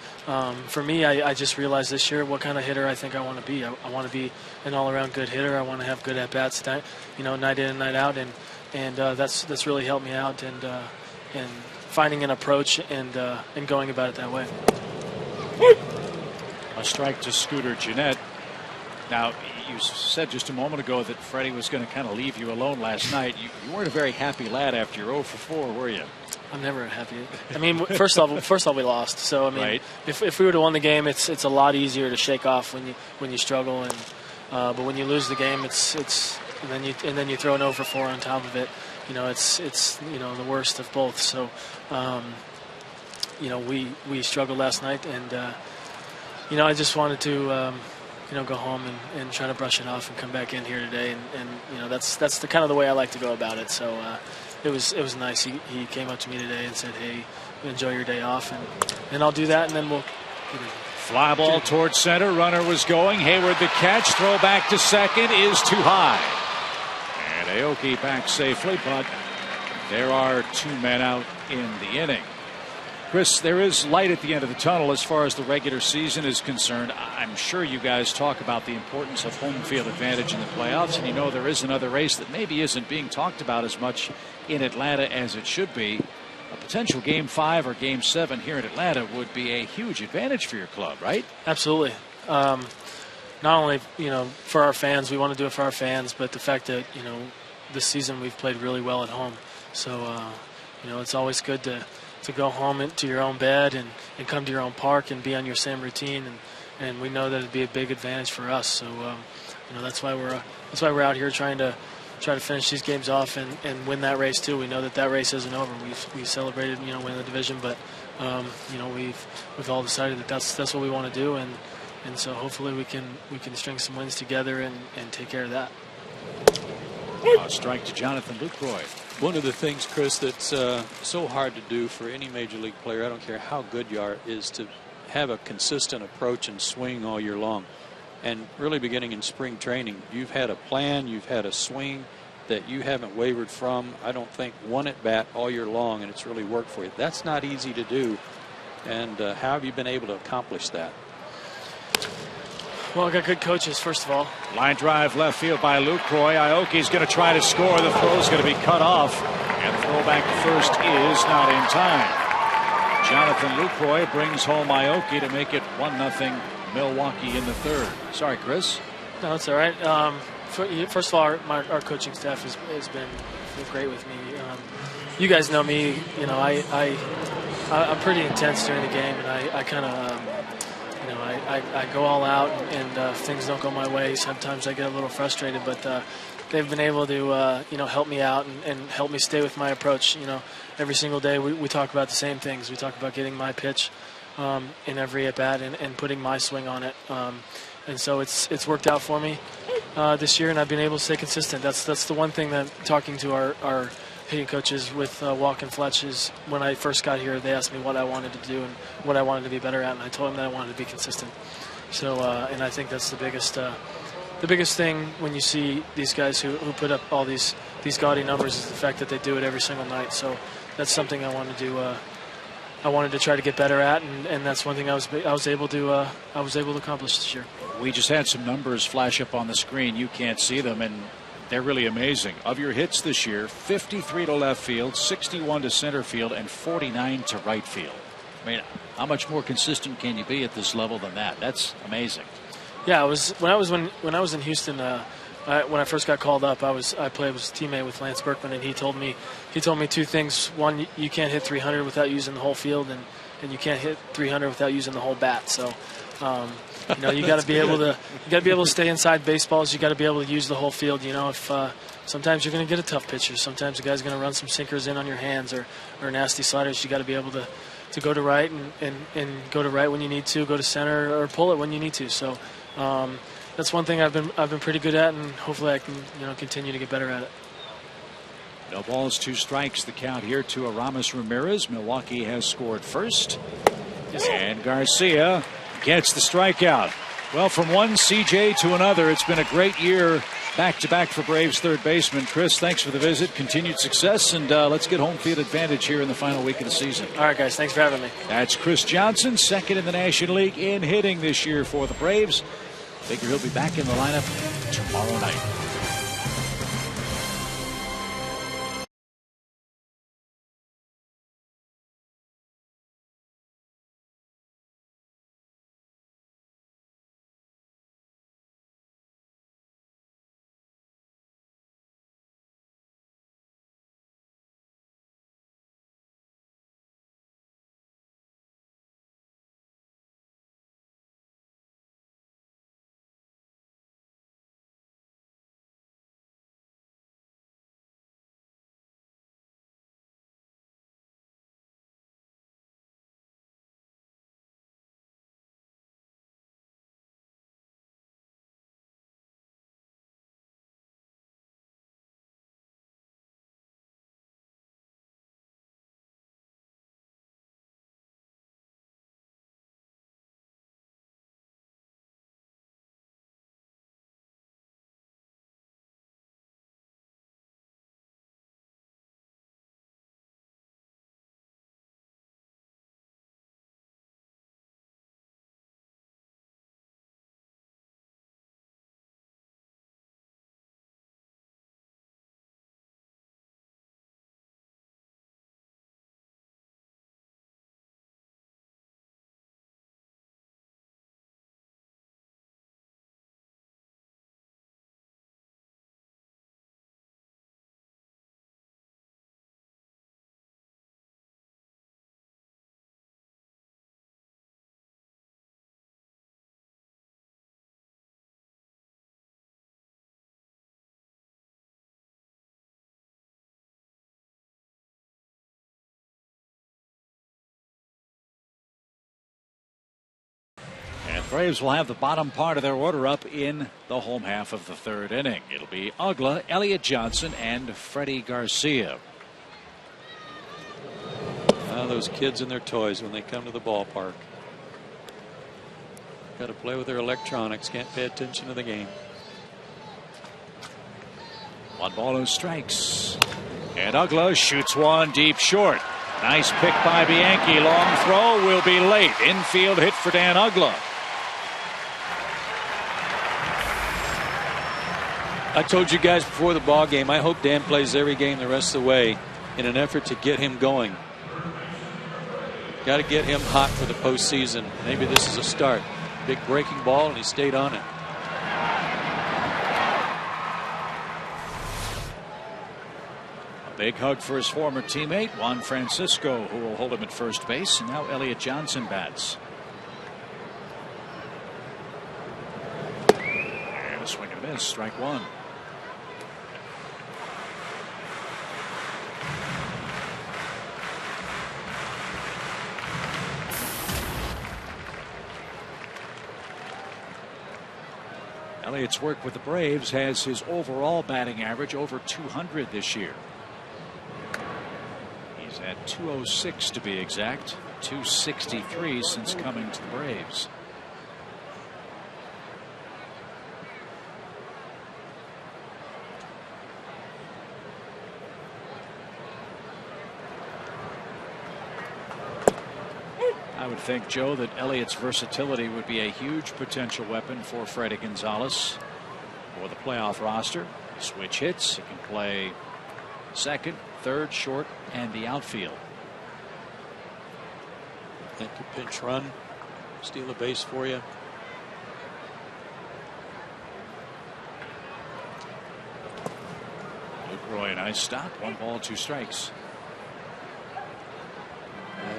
S6: For me, I just realized this year what kind of hitter I think I want to be. I want to be an all-around good hitter. I want to have good at-bats, you know, night in and night out, and that's really helped me out, and finding an approach and going about it that way.
S1: A strike to Scooter Gennett. Now, you said just a moment ago that Freddie was going to kind of leave you alone last night. You weren't a very happy lad after your 0 for 4, were you?
S6: I'm never happy. I mean, first off, we lost. So I mean,
S1: right.
S6: if we would have won the game, it's a lot easier to shake off when you struggle, and but when you lose the game, it's and then you throw an 0 for 4 on top of it. You know, it's you know, the worst of both. So you know, we struggled last night, and you know, I just wanted to you know, go home and try to brush it off and come back in here today, and you know, that's the kind of the way I like to go about it. So it was nice. He came up to me today and said, "Hey, enjoy your day off," and I'll do that, and then we'll get it.
S1: Fly ball towards center. Runner was going. Hayward the catch. Throw back to second is too high. And Aoki back safely, but there are 2 men out in the inning. Chris, there is light at the end of the tunnel as far as the regular season is concerned. I'm sure you guys talk about the importance of home field advantage in the playoffs, and you know there is another race that maybe isn't being talked about as much in Atlanta as it should be. A potential Game 5 or Game 7 here in Atlanta would be a huge advantage for your club, right?
S6: Absolutely. Not only, you know, for our fans, we want to do it for our fans, but the fact that, you know, this season we've played really well at home. So, you know, it's always good to go home into your own bed and come to your own park and be on your same routine, and we know that it'd be a big advantage for us. So you know, that's why we're out here trying to finish these games off and win that race too. We know that race isn't over. We celebrated, you know, winning the division, but you know, we've all decided that that's what we want to do, and so hopefully we can string some wins together and take care of that.
S1: Strike to Jonathan Lucroy.
S2: One of the things, Chris, that's so hard to do for any major league player, I don't care how good you are, is to have a consistent approach and swing all year long. And really beginning in spring training, you've had a plan, you've had a swing that you haven't wavered from, I don't think, one at bat all year long, and it's really worked for you. That's not easy to do. And how have you been able to accomplish that?
S6: Well, I got good coaches, first of all.
S1: Line drive left field by Lucroy. Aoki's going to try to score. The throw's going to be cut off, and the throw back to first is not in time. Jonathan Lucroy brings home Aoki to make it 1-0 Milwaukee in the third. Sorry, Chris.
S6: No, it's all right. First of all, our coaching staff has been great with me. You guys know me. You know, I'm pretty intense during the game, and I kind of. You know, I go all out, and if things don't go my way, sometimes I get a little frustrated. But they've been able to, you know, help me out and help me stay with my approach. You know, every single day we talk about the same things. We talk about getting my pitch in every at bat and putting my swing on it. And so it's worked out for me this year, and I've been able to stay consistent. That's the one thing that talking to our hitting coaches with Walk and Fletch is when I first got here, they asked me what I wanted to do and what I wanted to be better at, and I told them that I wanted to be consistent. So, and I think that's the biggest thing when you see these guys who put up all these gaudy numbers is the fact that they do it every single night. So that's something I wanted to do. I wanted to try to get better at, and that's one thing I was able to accomplish this year.
S1: We just had some numbers flash up on the screen. You can't see them, and they're really amazing. Of your hits this year, 53 to left field, 61 to center field, and 49 to right field. I mean, how much more consistent can you be at this level than that? That's amazing.
S6: Yeah, when I was in Houston. When I first got called up, I was a teammate with Lance Berkman, and he told me 2 things. One, you can't hit 300 without using the whole field, and you can't hit 300 without using the whole bat. So You know, you got to be able to stay inside baseballs. You got to be able to use the whole field. You know, if sometimes you're going to get a tough pitcher. Sometimes the guy's going to run some sinkers in on your hands or nasty sliders. You got to be able to go to right and go to right when you need to, go to center or pull it when you need to. So that's one thing I've been pretty good at, and hopefully I can continue to get better at it.
S1: No balls, 2 strikes. The count here to Aramis Ramirez. Milwaukee has scored first. And Garcia gets the strikeout. Well, from one CJ to another, it's been a great year back-to-back for Braves third baseman. Chris, thanks for the visit. Continued success, and let's get home field advantage here in the final week of the season.
S6: All right, guys. Thanks for having me.
S1: That's Chris Johnson, second in the National League in hitting this year for the Braves. Figure he'll be back in the lineup tomorrow night. And Braves will have the bottom part of their order up in the home half of the third inning. It'll be Ugla, Elliott Johnson, and Freddie Garcia.
S2: Those kids and their toys when they come to the ballpark. Got to play with their electronics. Can't pay attention to the game.
S1: 1 ball, 2 strikes. And Ugla shoots one deep short. Nice pick by Bianchi. Long throw will be late. Infield hit for Dan Ugla.
S2: I told you guys before the ball game, I hope Dan plays every game the rest of the way in an effort to get him going. Got to get him hot for the postseason. Maybe this is a start. Big breaking ball, and he stayed on it.
S1: A big hug for his former teammate, Juan Francisco, who will hold him at first base. And now Elliott Johnson bats. And a swing and a miss, strike 1. Elliott's work with the Braves has his overall batting average over 200 this year. He's at 206 to be exact, 263 since coming to the Braves. I would think, Joe, that Elliott's versatility would be a huge potential weapon for Freddie Gonzalez for the playoff roster. Switch hits. He can play second, third, short, and the outfield.
S2: That could pinch run, steal a base for you.
S1: Luke Roy, a nice stop. 1 ball, 2 strikes.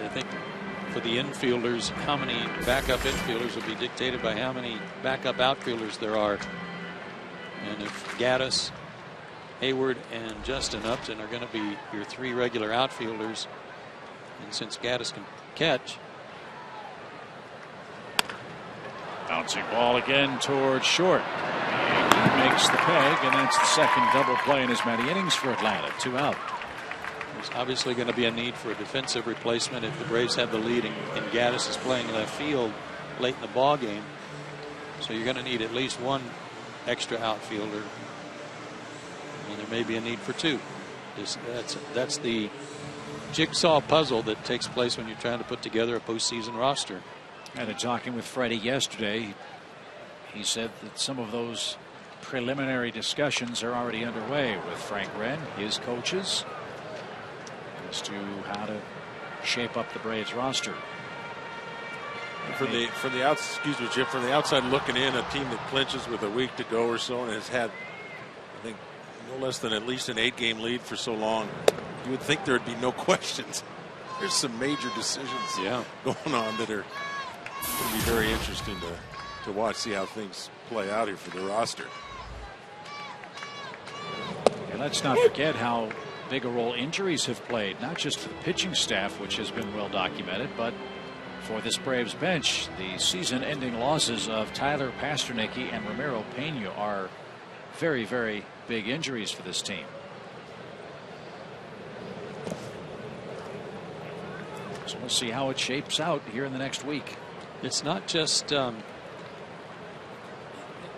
S2: I think for the infielders, how many backup infielders will be dictated by how many backup outfielders there are. And if Gaddis, Hayward, and Justin Upton are going to be your 3 regular outfielders, and since Gaddis can catch.
S1: Bouncing ball again towards short. And he makes the peg, and that's the second double play in as many innings for Atlanta. 2 out.
S2: There's obviously going to be a need for a defensive replacement if the Braves have the lead and Gaddis is playing left field late in the ball game. So you're going to need at least 1 extra outfielder, and there may be a need for 2. That's the jigsaw puzzle that takes place when you're trying to put together a postseason roster.
S1: And in talking with Freddie yesterday, he said that some of those preliminary discussions are already underway with Frank Wren, his coaches, as to how to shape up the Braves roster.
S5: For the excuse me, Jim, from the outside looking in, a team that clinches with a week to go or so and has had, I think, no less than at least an 8-game lead for so long, you would think there'd be no questions. There's some major decisions going on that are going to be very interesting to watch, see how things play out here for the roster.
S1: And let's not forget how big a role injuries have played, not just for the pitching staff, which has been well documented, but for this Braves bench. The season-ending losses of Tyler Pasternaky and Ramiro Pena are very, very big injuries for this team. So we'll see how it shapes out here in the next week.
S2: It's not just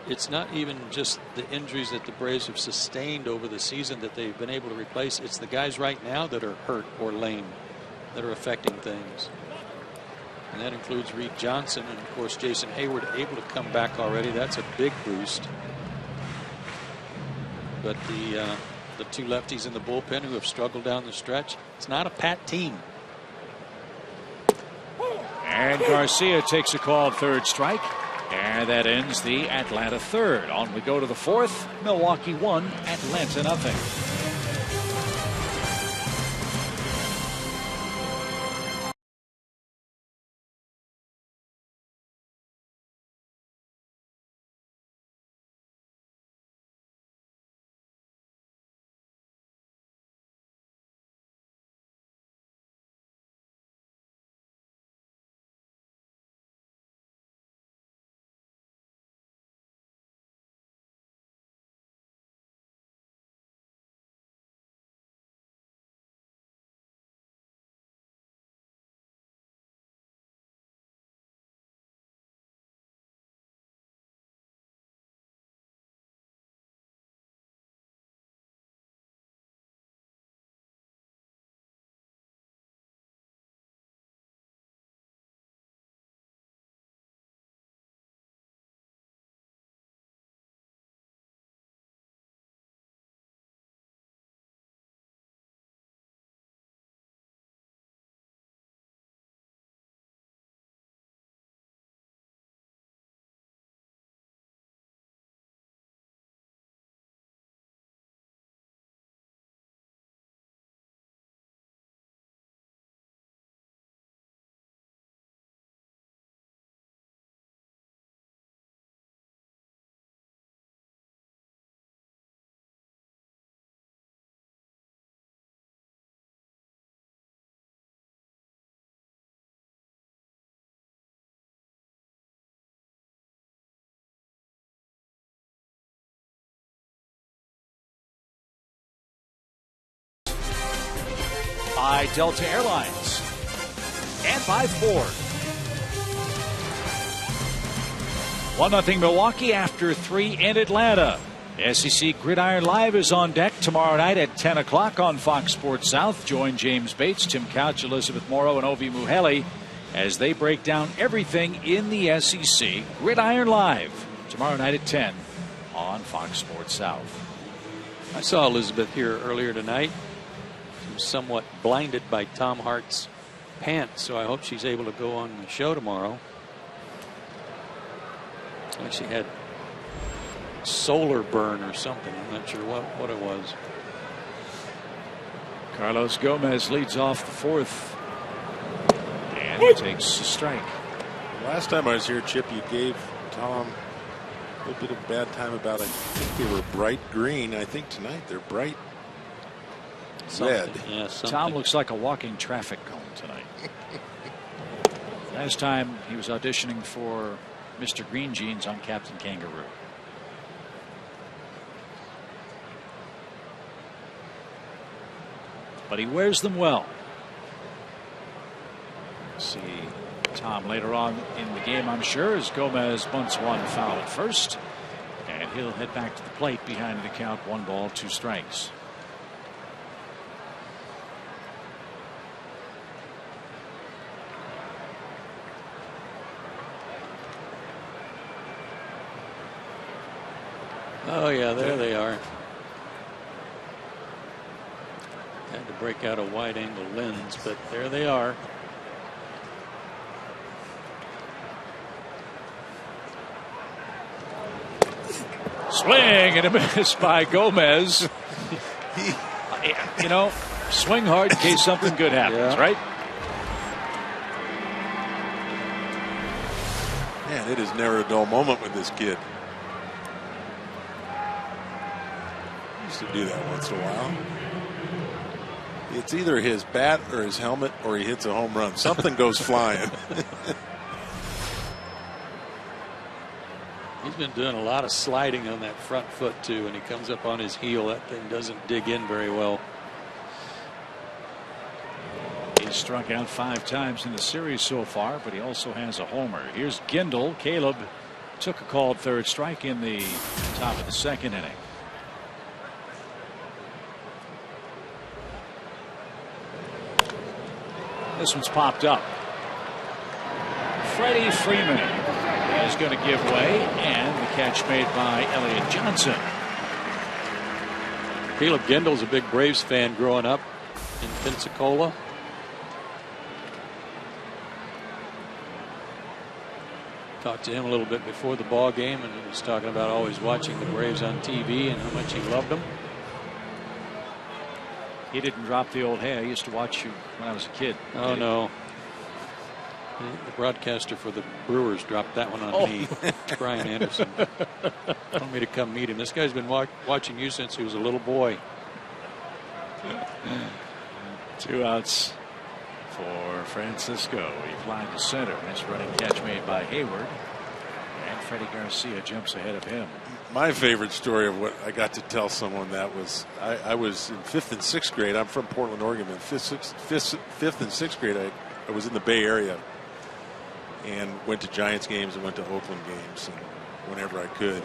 S2: it's not even just the injuries that the Braves have sustained over the season that they've been able to replace. It's the guys right now that are hurt or lame that are affecting things. And that includes Reed Johnson and, of course, Jason Hayward able to come back already. That's a big boost. But the 2 lefties in the bullpen who have struggled down the stretch, it's not a pat team.
S1: And Garcia takes a called 3rd strike. And that ends the Atlanta 3rd. On we go to the 4th. Milwaukee 1, Atlanta nothing. By Delta Airlines and by Ford. 1-0 Milwaukee after 3 in Atlanta. SEC Gridiron Live is on deck tomorrow night at 10 o'clock on Fox Sports South. Join James Bates, Tim Couch, Elizabeth Morrow, and Ovi Muheli as they break down everything in the SEC. Gridiron Live tomorrow night at 10 on Fox Sports South.
S2: I saw Elizabeth here earlier tonight. Somewhat blinded by Tom Hart's pants, so I hope she's able to go on the show tomorrow. Like she had solar burn or something. I'm not sure what it was.
S1: Carlos Gomez leads off the 4th. And And he takes a strike.
S5: Last time I was here, Chip, you gave Tom a little bit of bad time about, I think they were bright green. I think tonight they're bright red.
S7: Yeah,
S1: Tom looks like a walking traffic cone tonight. Last time he was auditioning for Mr. Green Jeans on Captain Kangaroo. But he wears them well. See Tom later on in the game, I'm sure, as Gomez bunts one foul at first. And he'll head back to the plate behind the count, 1 ball, 2 strikes.
S7: Oh, yeah, there they are. Had to break out a wide angle lens, but there they are.
S1: Swing and a miss by Gomez. You know, swing hard in case something good happens, right?
S5: Man, it is never a dull moment with this kid. Used to do that once in a while. It's either his bat or his helmet or he hits a home run. Something goes flying.
S7: He's been doing a lot of sliding on that front foot too, and he comes up on his heel. That thing doesn't dig in very well.
S1: He's struck out 5 times in the series so far, but he also has a homer. Here's Gindel. Caleb took a called 3rd strike in the top of the 2nd inning. This one's popped up. Freddie Freeman is going to give way, and the catch made by Elliott Johnson.
S7: Caleb Gindel's a big Braves fan growing up in Pensacola. Talked to him a little bit before the ball game, and he was talking about always watching the Braves on TV and how much he loved them.
S1: He didn't drop the old hey, I used to watch you when I was a kid.
S7: Oh, no. The broadcaster for the Brewers dropped that one on me. Brian Anderson. Told me to come meet him. This guy's been watching you since he was a little boy.
S1: 2 outs for Francisco. He flies to center. Nice running catch made by Hayward. And Freddie Garcia jumps ahead of him.
S5: My favorite story of what I got to tell someone that was I was in 5th and 6th grade. I'm from Portland, Oregon. In 5th and 6th grade, I was in the Bay Area and went to Giants games and went to Oakland games and whenever I could.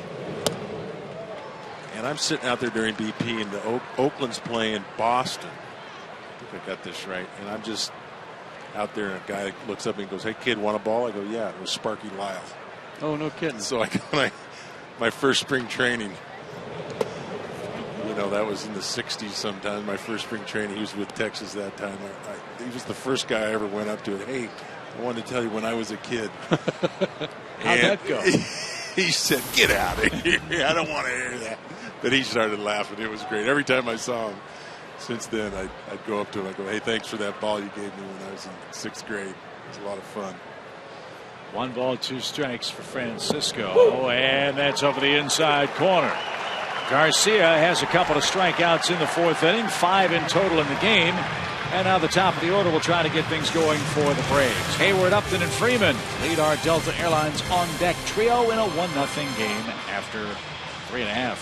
S5: And I'm sitting out there during BP, and the Oakland's playing Boston. I think I got this right. And I'm just out there, and a guy looks up and goes, "Hey, kid, want a ball?" I go, "Yeah." It was Sparky Lyle.
S7: Oh, no kidding.
S5: So I go, my first spring training, you know, that was in the 60s sometimes. My first spring training, he was with Texas that time. He was the first guy I ever went up to. And, "Hey, I wanted to tell you when I was a kid."
S1: How'd that go?
S5: He said, "Get out of here. I don't want to hear that." But he started laughing. It was great. Every time I saw him since then, I'd go up to him. I go, "Hey, thanks for that ball you gave me when I was in 6th grade. It was a lot of fun."
S1: 1 ball, 2 strikes for Francisco, and that's over the inside corner. Garcia has a couple of strikeouts in the 4th inning, 5 in total in the game. And now the top of the order will try to get things going for the Braves. Hayward, Upton, and Freeman lead our Delta Airlines on-deck trio in a 1-0 game after 3.5.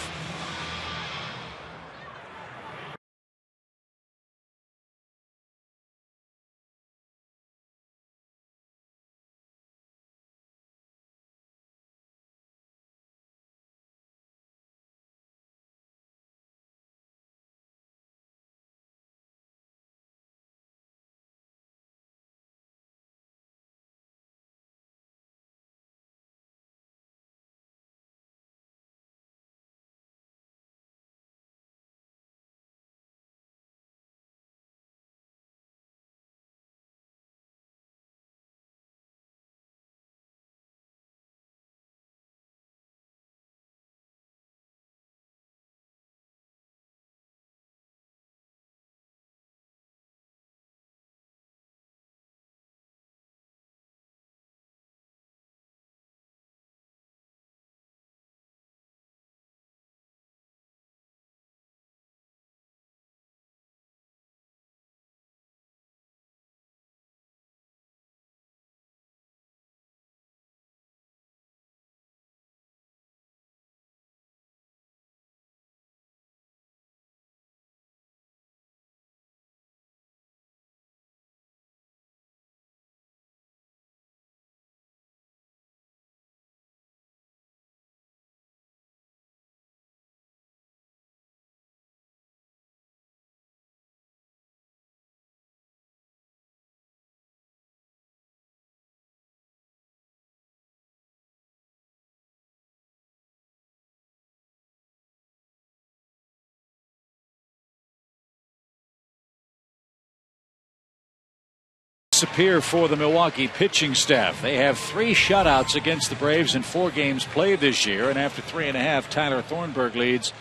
S1: disappear for the Milwaukee pitching staff. They have 3 shutouts against the Braves in 4 games played this year, and after 3.5, Tyler Thornburg leads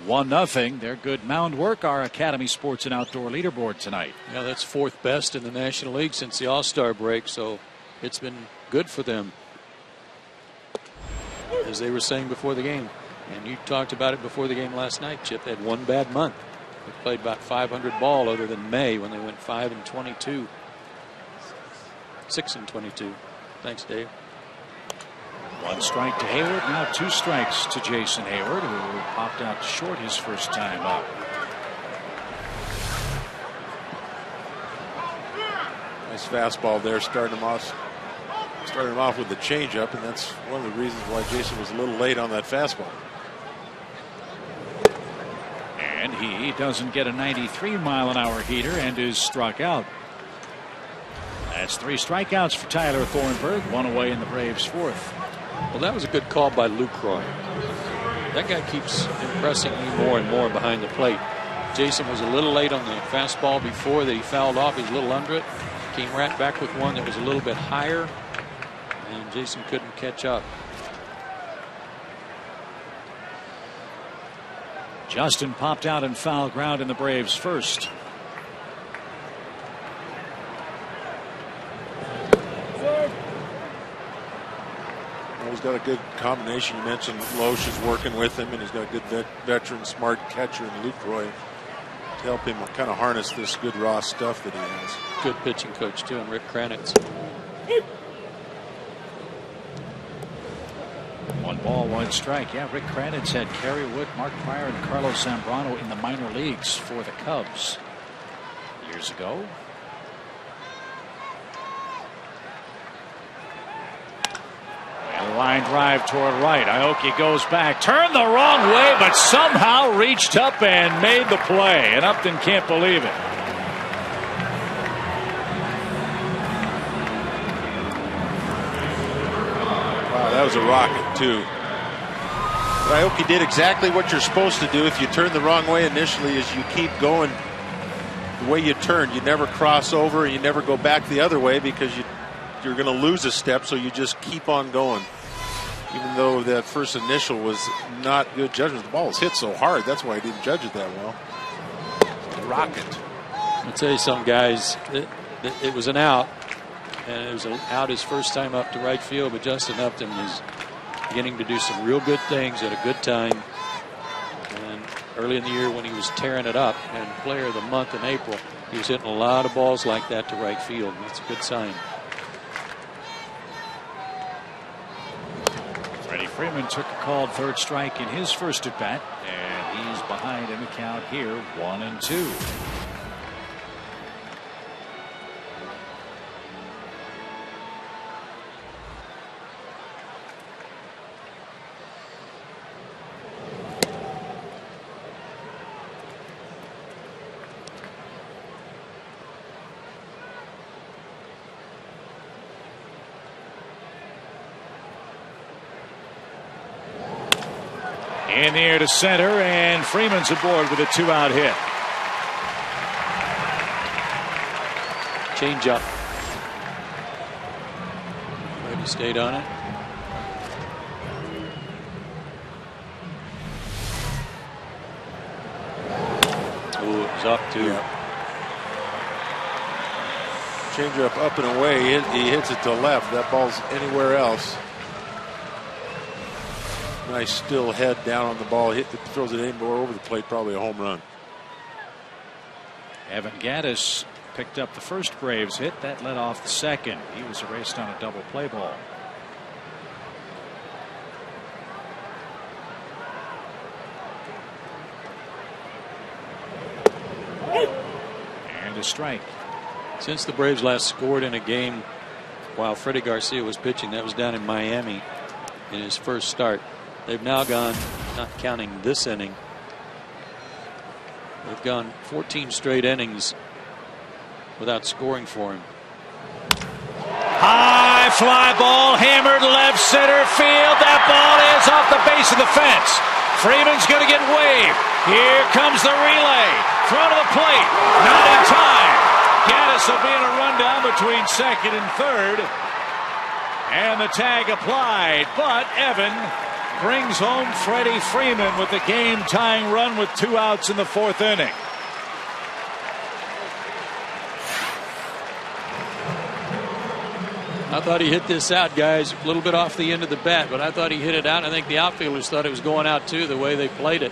S1: 1-0. Their good mound work, our Academy Sports and Outdoor leaderboard tonight.
S7: Yeah, that's 4th best in the National League since the All-Star break, so it's been good for them, as they were saying before the game. And you talked about it before the game last night, Chip. They had 1 bad month. They played about 500 ball other than May when they went 5-22. 6-22. Thanks, Dave.
S1: 1 strike to Hayward. Now 2 strikes to Jason Hayward, who popped out short his first time up.
S5: Nice fastball there, starting him off with the changeup, and that's one of the reasons why Jason was a little late on that fastball.
S1: And he doesn't get a 93-mile-an-hour heater and is struck out. That's 3 strikeouts for Tyler Thornburg, 1 away in the Braves' 4th.
S7: Well, that was a good call by Lucroy. That guy keeps impressing me more and more behind the plate. Jason was a little late on the fastball before that he fouled off. He's a little under it. Came right back with one that was a little bit higher, and Jason couldn't catch up.
S1: Justin popped out in foul ground in the Braves' 1st.
S5: He's got a good combination. You mentioned Loesch is working with him, and he's got a good veteran, smart catcher in Lucroy to help him kind of harness this good raw stuff that he has.
S7: Good pitching coach, too, and Rick Kranitz.
S1: 1 ball, 1 strike. Yeah, Rick Kranitz had Kerry Wood, Mark Pryor, and Carlos Zambrano in the minor leagues for the Cubs years ago. And a line drive toward right. Aoki goes back, turned the wrong way, but somehow reached up and made the play. And Upton can't believe it.
S5: That was a rocket, too. Aoki did exactly what you're supposed to do if you turn the wrong way initially, is you keep going the way you turn. You never cross over, and you never go back the other way, because you're going to lose a step, so you just keep on going. Even though that first initial was not good judgment. The ball was hit so hard, that's why I didn't judge it that well. Rocket.
S7: I'll tell you something, guys. It was an out. And it was out his first time up to right field, but Justin Upton is beginning to do some real good things at a good time. And early in the year when he was tearing it up and player of the month in April, he was hitting a lot of balls like that to right field. That's a good sign.
S1: Freddie Freeman took a called 3rd strike in his first at bat, and he's behind in the count here, 1-2. In the air to center, and Freeman's aboard with a 2-out hit.
S7: Change up. Maybe stayed on it. Oh, it was up too.
S5: Yeah. Change up and away. He hits it to left. That ball's anywhere else. Nice still head down on the ball. Throws it anywhere over the plate. Probably a home run.
S1: Evan Gattis picked up the first Braves hit. That led off the second. He was erased on a double play ball. And a strike.
S7: Since the Braves last scored in a game while Freddie Garcia was pitching, that was down in Miami in his first start. They've now gone, not counting this inning, they've gone 14 straight innings without scoring for him.
S1: High fly ball hammered left center field. That ball is off the base of the fence. Freeman's going to get waved. Here comes the relay. Throw to the plate. Not in time. Gaddis will be in a rundown between second and third. And the tag applied, but Evan brings home Freddie Freeman with the game-tying run with 2 outs in the 4th inning.
S7: I thought he hit this out, guys, a little bit off the end of the bat, but I thought he hit it out. I think the outfielders thought it was going out, too, the way they played it.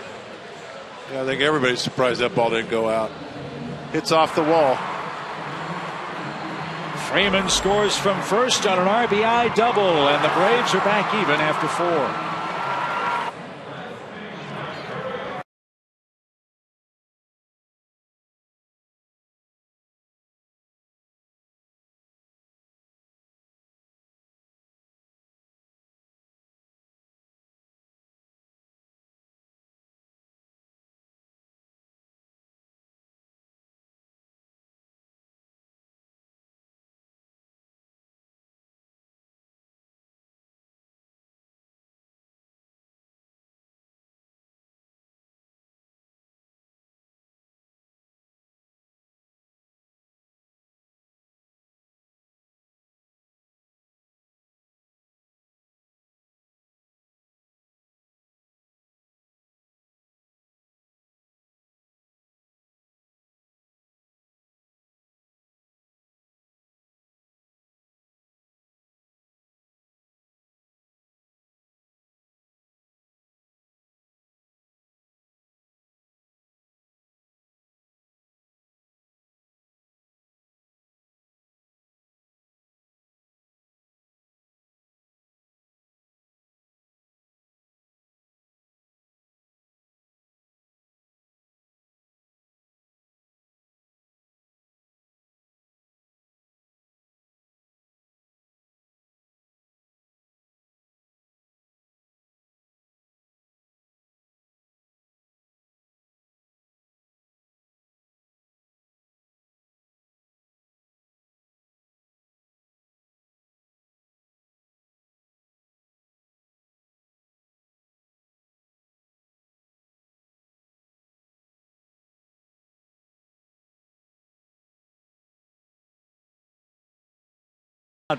S5: Yeah, I think everybody's surprised that ball didn't go out. Hits off the wall.
S1: Freeman scores from first on an RBI double, and the Braves are back even after 4.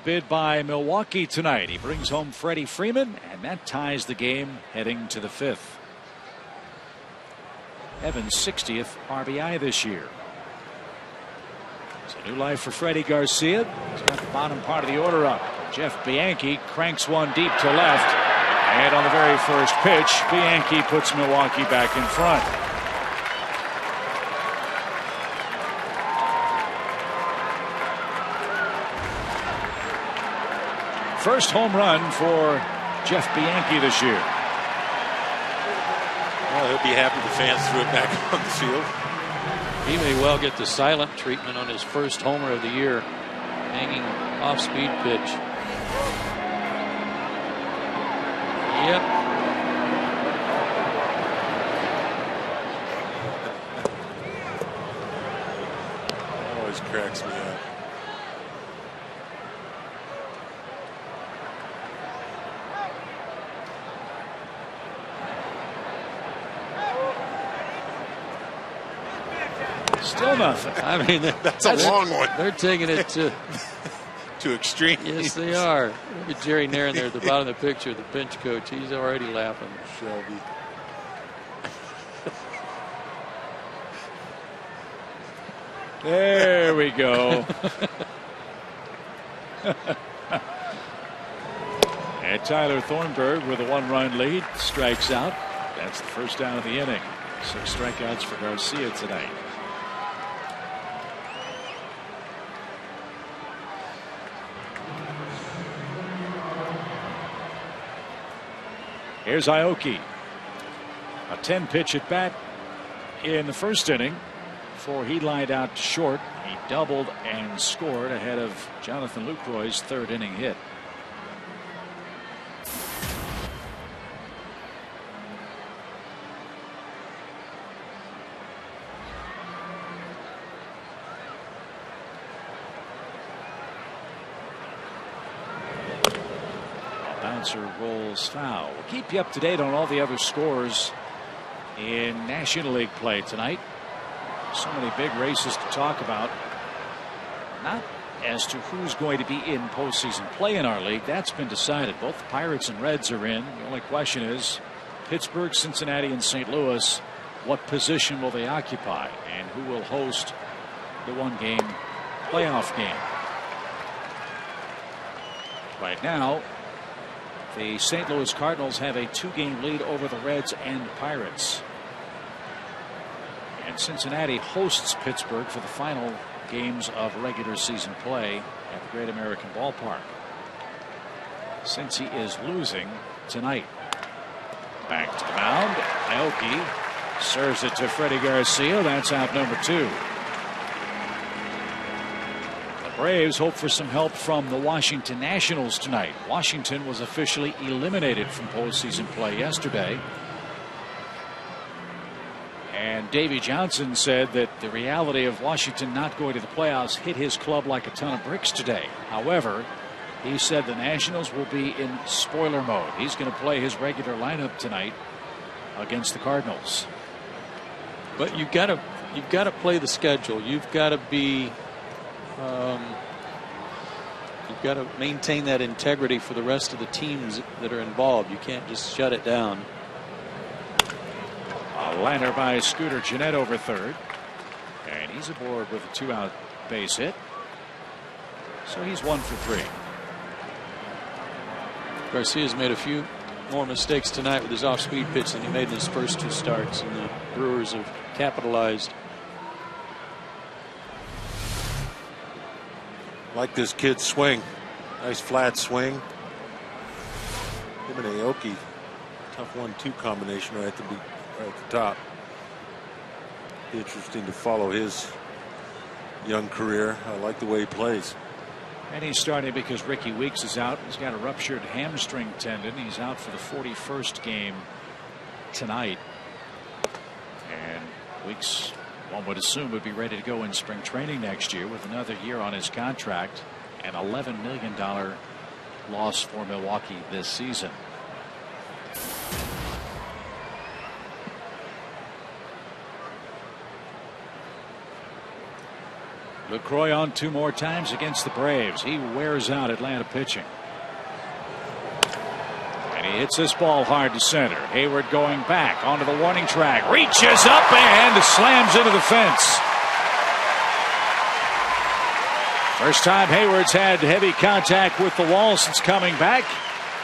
S1: Bid by Milwaukee tonight. He brings home Freddie Freeman, and that ties the game heading to the 5th. Evan's 60th RBI this year. It's a new life for Freddie Garcia. He's got the bottom part of the order up. Jeff Bianchi cranks one deep to left, and on the very first pitch, Bianchi puts Milwaukee back in front. First home run for Jeff Bianchi this year.
S5: Well, he'll be happy the fans threw it back on the field.
S7: He may well get the silent treatment on his first homer of the year. Hanging off-speed pitch. Yep.
S5: That always cracks me up.
S1: Still nothing.
S7: I mean,
S5: that's a long one.
S7: They're taking it to
S5: extreme.
S7: Yes, they are. Look at Jerry Nairn there at the bottom of the picture, the bench coach. He's already laughing.
S5: Shelby.
S1: There we go. And Tyler Thornburg with a 1-run lead strikes out. That's the first down of the inning. 6 strikeouts for Garcia tonight. Here's Aoki. A 10-pitch at bat in the first inning before he lined out short. He doubled and scored ahead of Jonathan Lucroy's 3rd inning hit. Bouncer rolls foul. We'll keep you up to date on all the other scores in National League play tonight. So many big races to talk about. not as to who's going to be in postseason play in our league. That's been decided. Both the Pirates and Reds are in. The only question is Pittsburgh, Cincinnati, and St. Louis. What position will they occupy, and who will host the one-game playoff game? Right now, the St. Louis Cardinals have a 2-game lead over the Reds and Pirates. And Cincinnati hosts Pittsburgh for the final games of regular season play at the Great American Ballpark. Cincy is losing tonight. Back to the mound. Aoki serves it to Freddie Garcia. That's out number 2. Braves hope for some help from the Washington Nationals tonight. Washington was officially eliminated from postseason play yesterday. And Davey Johnson said that the reality of Washington not going to the playoffs hit his club like a ton of bricks today. However, he said the Nationals will be in spoiler mode. He's going to play his regular lineup tonight against the Cardinals.
S7: But you've got to play the schedule. You've got to be you've got to maintain that integrity for the rest of the teams that are involved. You can't just shut it down.
S1: A liner by Scooter Gennett over third, and he's aboard with a 2-out base hit. So he's 1 for 3.
S7: Garcia's made a few more mistakes tonight with his off-speed pitch than he made in his first 2 starts, and the Brewers have capitalized.
S5: Like this kid's swing. Nice flat swing. Him and Aoki. Tough 1-2 combination right at the top. Be interesting to follow his young career. I like the way he plays.
S1: And he's starting because Ricky Weeks is out. He's got a ruptured hamstring tendon. He's out for the 41st game tonight. And Weeks, one would assume, would be ready to go in spring training next year with another year on his contract. An $11 million loss for Milwaukee this season. LaCroix on 2 more times against the Braves. He wears out Atlanta pitching. And he hits this ball hard to center. Hayward going back onto the warning track. Reaches up and slams into the fence. First time Hayward's had heavy contact with the wall since coming back.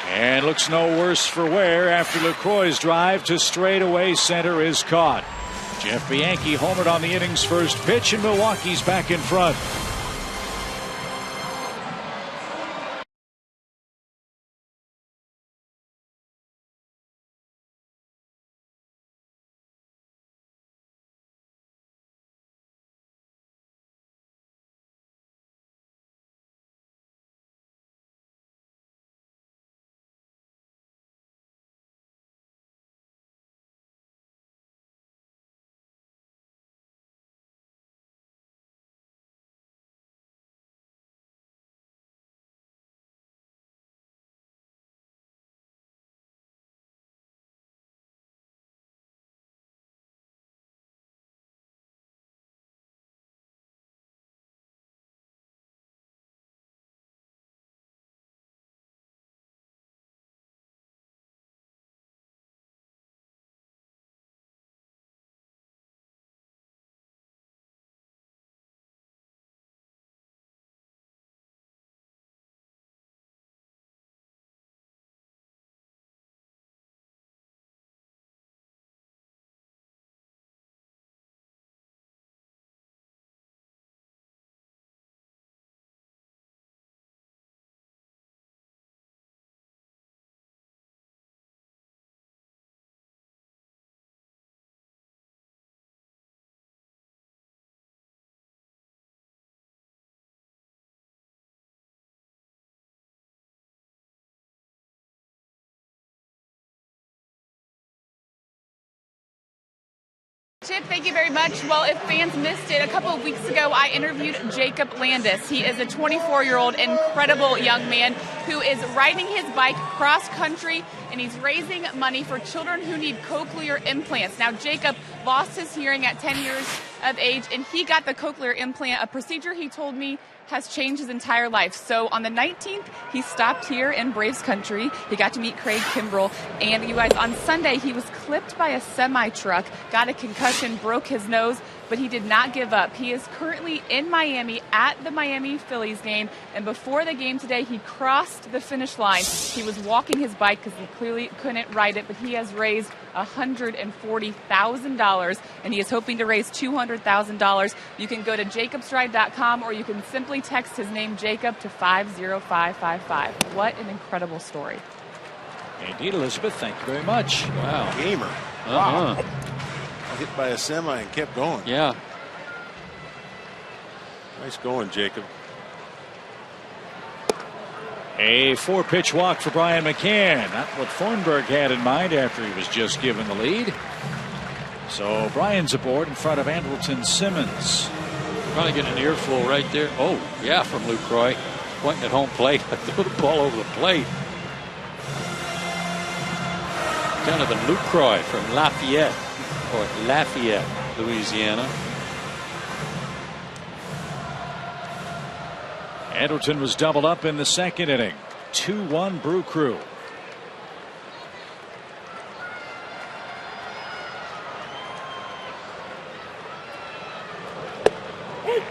S1: And looks no worse for wear after LaCroix's drive to straightaway center is caught. Jeff Bianchi homered on the inning's first pitch, and Milwaukee's back in front.
S8: Chip, thank you very much. Well, if fans missed it, a couple of weeks ago, I interviewed Jacob Landis. He is a 24-year-old incredible young man who is riding his bike cross-country, and he's raising money for children who need cochlear implants. Now, Jacob lost his hearing at 10 years of age, and he got the cochlear implant, a procedure he told me has changed his entire life. So on the 19th, he stopped here in Braves country. He got to meet Craig Kimbrell. And you guys, on Sunday, he was clipped by a semi-truck, got a concussion, broke his nose, but he did not give up. He is currently in Miami at the Miami Phillies game. And before the game today, he crossed the finish line. He was walking his bike because he clearly couldn't ride it, but he has raised $140,000, and he is hoping to raise $200,000. You can go to jacobstride.com, or you can simply text his name, Jacob, to 50555. What an incredible story.
S1: Indeed, Elizabeth, thank you very much.
S7: Wow.
S5: Gamer. Wow. Hit by a semi and kept going.
S7: Yeah.
S5: Nice going, Jacob.
S1: A 4-pitch walk for Brian McCann. Not what Thornburg had in mind after he was just given the lead. So Brian's aboard in front of Andrelton Simmons.
S7: Probably getting an earful right there. Oh, yeah, from Luke Croy. Pointing at home plate. Threw the ball over the plate. Jonathan Luke Croy from Lafayette, Louisiana.
S1: Andrelton was doubled up in the second inning. 2-1 Brew Crew.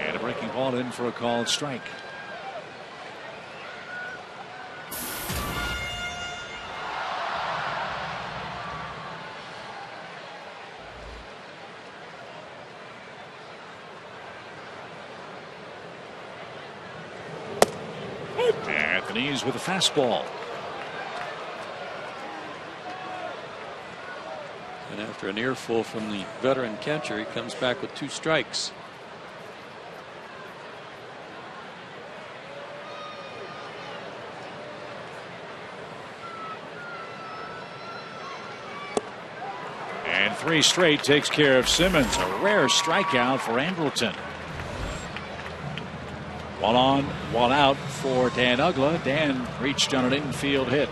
S1: And a breaking ball in for a called strike. At the knees with a fastball.
S7: And after an earful from the veteran catcher, he comes back with 2 strikes.
S1: And 3 straight takes care of Simmons. A rare strikeout for Andrelton. 1 on, 1 out for Dan Uggla. Dan reached on an infield hit.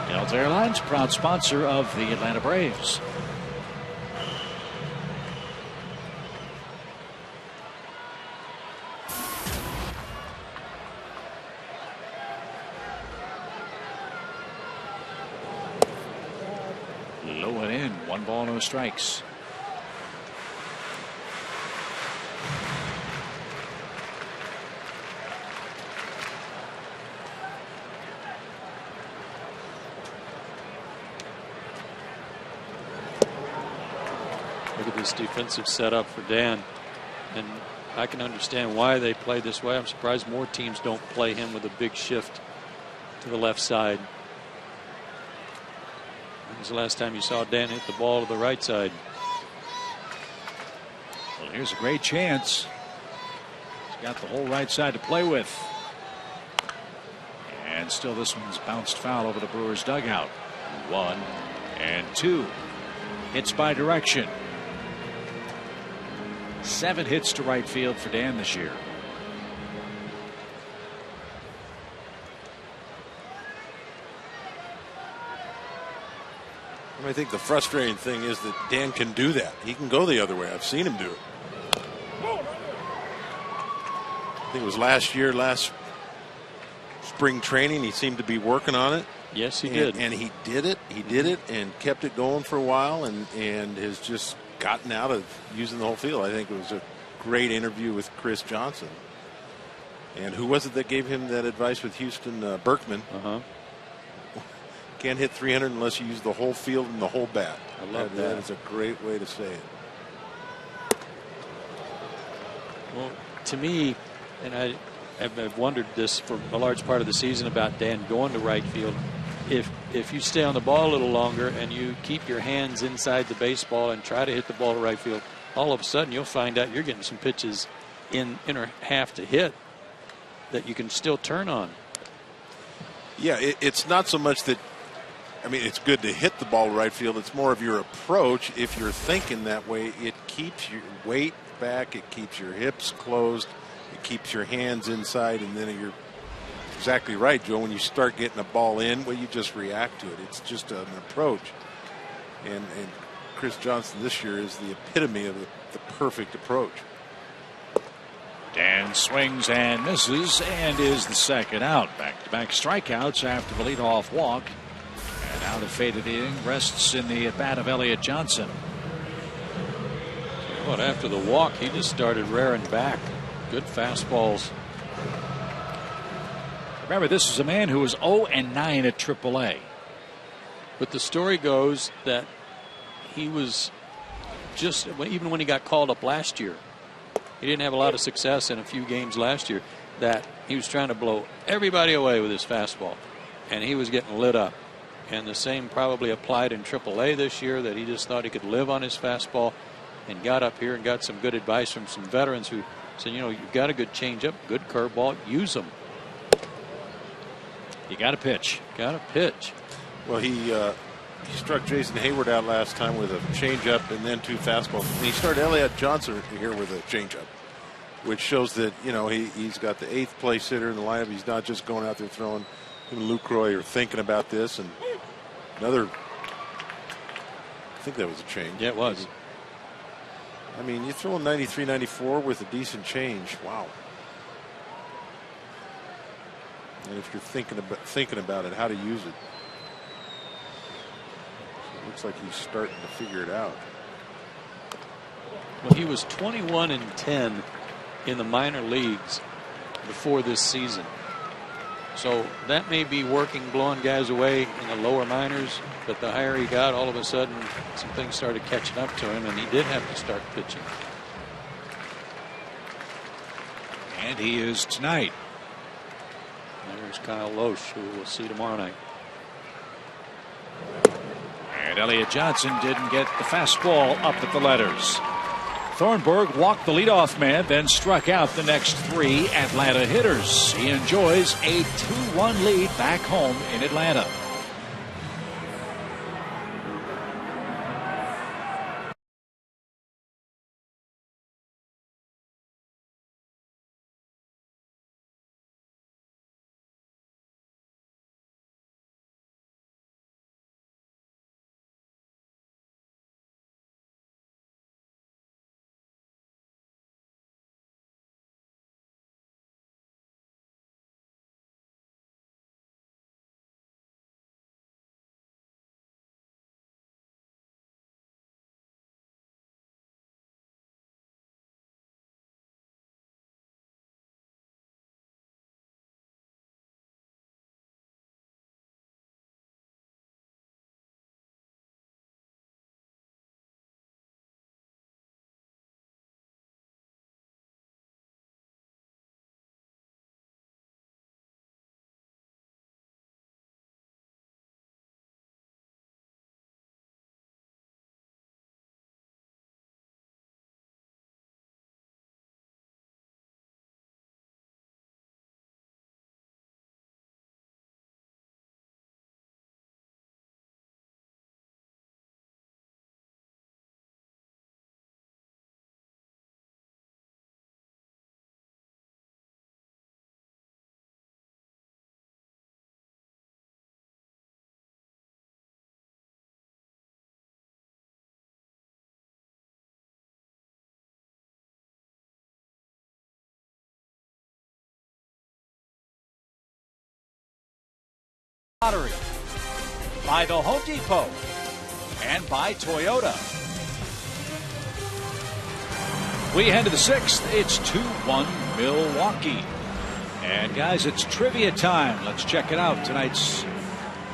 S1: Delta Airlines, proud sponsor of the Atlanta Braves. Low and in, 1 ball, no strikes.
S7: Look at this defensive setup for Dan. And I can understand why they play this way. I'm surprised more teams don't play him with a big shift to the left side. When was the last time you saw Dan hit the ball to the right side?
S1: Well, here's a great chance. He's got the whole right side to play with. And still this one's bounced foul over the Brewers dugout. 1 and 2. Hits by direction. 7 hits to right field for Dan this year.
S5: I think the frustrating thing is that Dan can do that. He can go the other way. I've seen him do it. I think it was last spring training. He seemed to be working on it.
S7: Yes, he did.
S5: And he did it. He did it and kept it going for a while and has just gotten out of using the whole field. I think it was a great interview with Chris Johnson. And who was it that gave him that advice with Houston? Berkman. Can't hit 300 unless you use the whole field and the whole bat.
S7: I love that.
S5: That is a great way to say it.
S7: Well, to me, and I've wondered this for a large part of the season about Dan going to right field. If you stay on the ball a little longer and you keep your hands inside the baseball and try to hit the ball to right field, all of a sudden you'll find out you're getting some pitches in inner half to hit that you can still turn on.
S5: Yeah, it's not so much that, I mean, it's good to hit the ball to right field. It's more of your approach. If you're thinking that way, it keeps your weight back. It keeps your hips closed. It keeps your hands inside. And then you're exactly right, Joe. When you start getting a ball in, well, you just react to it. It's just an approach. And Chris Johnson this year is the epitome of the perfect approach.
S1: Dan swings and misses and is the second out. Back-to-back strikeouts after the leadoff walk. And now the faded inning rests in the at-bat of Elliott Johnson.
S7: But after the walk, he just started rearing back. Good fastballs.
S1: Remember, this is a man who was 0-9 at AAA.
S7: But the story goes that he was just, even when he got called up last year, he didn't have a lot of success in a few games last year, that he was trying to blow everybody away with his fastball. And he was getting lit up. And the same probably applied in AAA this year, that he just thought he could live on his fastball, and got up here and got some good advice from some veterans who said, you know, you've got a good changeup, good curveball, use them.
S1: You got to pitch.
S7: Got to pitch.
S5: Well, he struck Jason Hayward out last time with a changeup and then 2 fastballs. And he started Elliott Johnson here with a changeup, which shows that, you know, he's got the 8th place hitter in the lineup. He's not just going out there throwing. Him and Lucroy are thinking about this. And another, I think that was a change.
S7: Yeah, it was.
S5: I mean, you're throwing 93, 94 with a decent change. Wow. And if you're thinking about it, how to use it. It looks like he's starting to figure it out.
S7: Well, he was 21-10 in the minor leagues before this season. So that may be working, blowing guys away in the lower minors, but the higher he got, all of a sudden some things started catching up to him, and he did have to start pitching.
S1: And he is tonight.
S7: There's Kyle Loesch, who we'll see tomorrow night.
S1: And Elliott Johnson didn't get the fastball up at the letters. Thornburg walked the leadoff man, then struck out the next 3 Atlanta hitters. He enjoys a 2-1 lead back home in Atlanta. Lottery by the Home Depot and by Toyota. We head to the 6th. It's 2-1 Milwaukee. And guys, it's trivia time. Let's check it out. Tonight's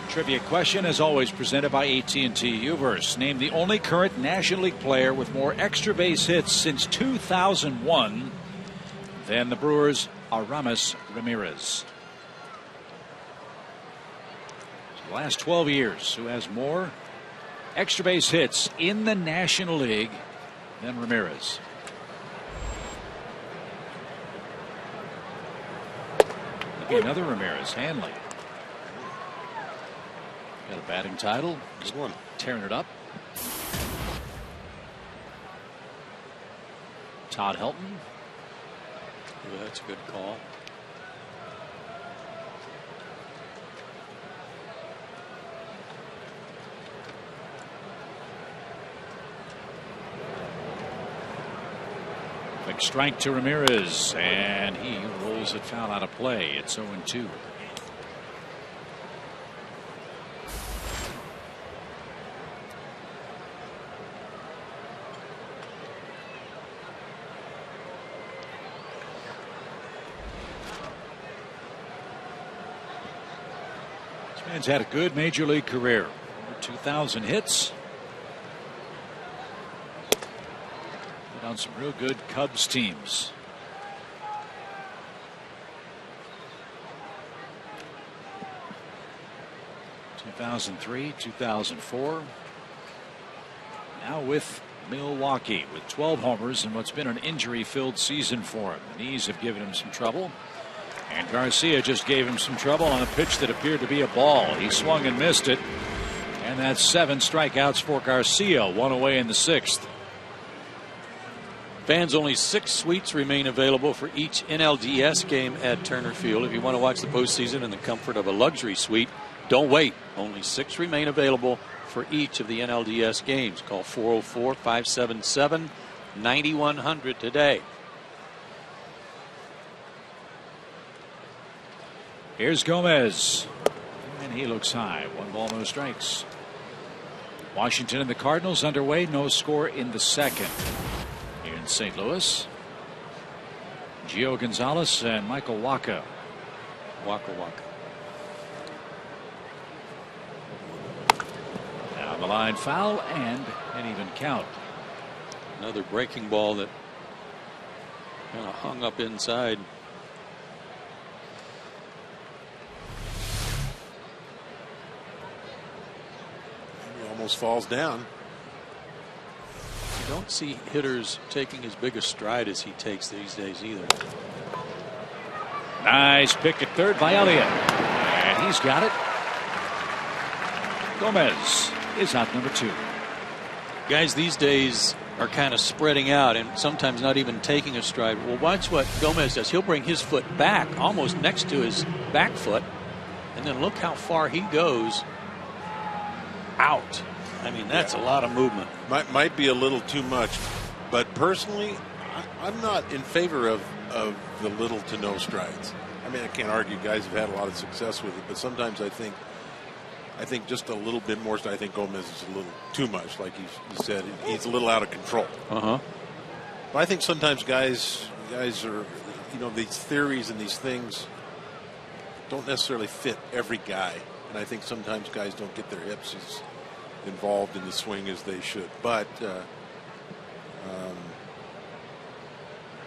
S1: trivia question, as always, presented by AT Uverse. Name the only current National League player with more extra base hits since 2001 than the Brewers' Aramis Ramirez. The last 12 years, who has more extra base hits in the National League than Ramirez? Okay, another Ramirez, Hanley. Got a batting title.
S5: Good one.
S1: Tearing it up. Todd Helton.
S7: Ooh, that's a good call.
S1: Quick strike to Ramirez, and he rolls it foul out of play. It's 0-2. This man's had a good major league career. Over 2,000 hits. On some real good Cubs teams. (2003, 2004). Now with Milwaukee with 12 homers in what's been an injury-filled season for him. The knees have given him some trouble. And Garcia just gave him some trouble on a pitch that appeared to be a ball. He swung and missed it. And that's 7 strikeouts for Garcia, 1 away in the 6th.
S7: Fans, only 6 suites remain available for each NLDS game at Turner Field. If you want to watch the postseason in the comfort of a luxury suite, don't wait. Only 6 remain available for each of the NLDS games. Call 404-577-9100 today.
S1: Here's Gomez. And he looks high. 1 ball, no strikes. Washington and the Cardinals underway. No score in the 2nd. Here in St. Louis. Gio Gonzalez and Michael Wacha.
S7: Waka.
S1: Down the line, foul and an even count.
S7: Another breaking ball that kind of hung up inside.
S5: He almost falls down.
S7: You don't see hitters taking as big a stride as he takes these days either.
S1: Nice pick at third by Elliott. And he's got it. Gomez is out number 2.
S7: Guys these days are kind of spreading out and sometimes not even taking a stride. Well, watch what Gomez does. He'll bring his foot back almost next to his back foot, and then look how far he goes out. I mean, that's a lot of movement.
S5: Might be a little too much, but personally, I'm not in favor of the little to no strides. I mean, I can't argue guys have had a lot of success with it, but sometimes I think just a little bit more. I think Gomez is a little too much. Like you said, he's a little out of control.
S7: But
S5: I think sometimes guys are, these theories and these things don't necessarily fit every guy, and I think sometimes guys don't get their hips as involved in the swing as they should. But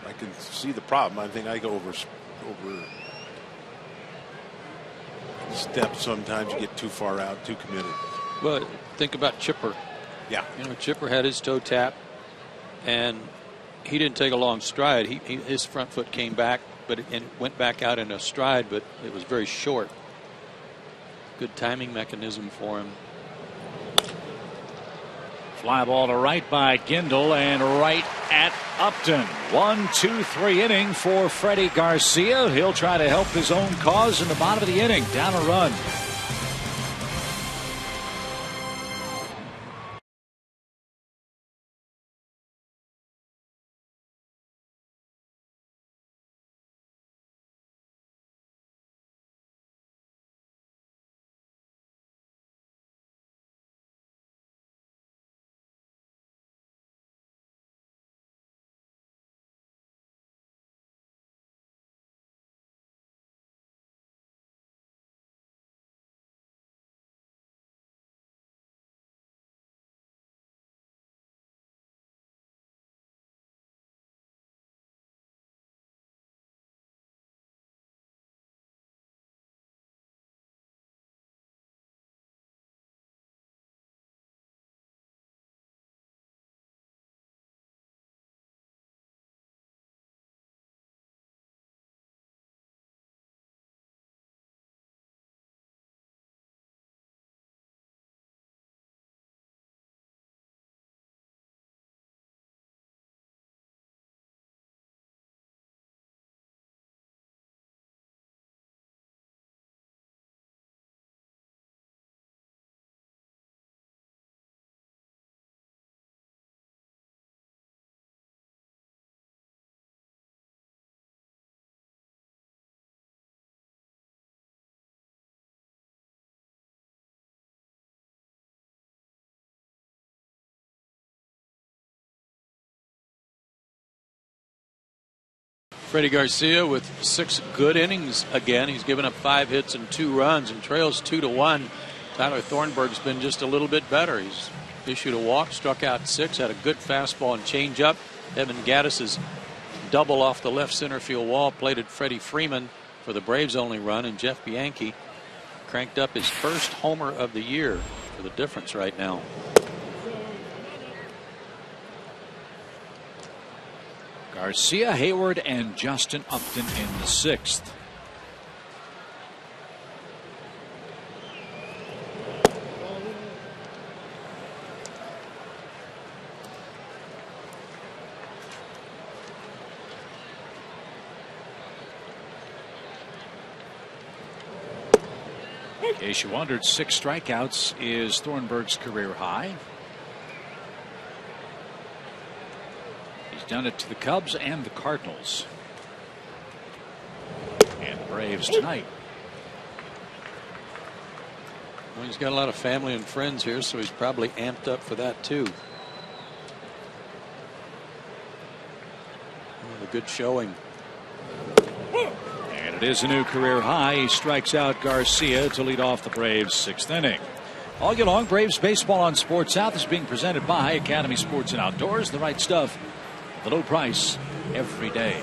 S5: I can see the problem. I think I go over steps sometimes. You get too far out, too committed.
S7: Well, think about Chipper.
S5: Yeah.
S7: Chipper had his toe tapped, and he didn't take a long stride. His front foot came back, but it went back out in a stride, but it was very short. Good timing mechanism for him.
S1: Fly ball to right by Gindel and right at Upton. 1, 2, 3 inning for Freddie Garcia. He'll try to help his own cause in the bottom of the inning. Down a run.
S7: Freddie Garcia with 6 good innings again. He's given up 5 hits and 2 runs and trails 2-1. Tyler Thornburg's been just a little bit better. He's issued a walk, struck out 6, had a good fastball and changeup. Evan Gaddis's double off the left center field wall plated Freddie Freeman for the Braves' only run, and Jeff Bianchi cranked up his first homer of the year for the difference right now.
S1: Garcia, Hayward, and Justin Upton in the 6th. In case you wondered, 6 strikeouts is Thornburg's career high. He's done it to the Cubs and the Cardinals. And the Braves tonight.
S7: Well, he's got a lot of family and friends here, so he's probably amped up for that too. A good showing.
S1: And it is a new career high. He strikes out Garcia to lead off the Braves' 6th inning. All year long, Braves baseball on Sports South is being presented by Academy Sports and Outdoors. The right stuff, the low price, every day.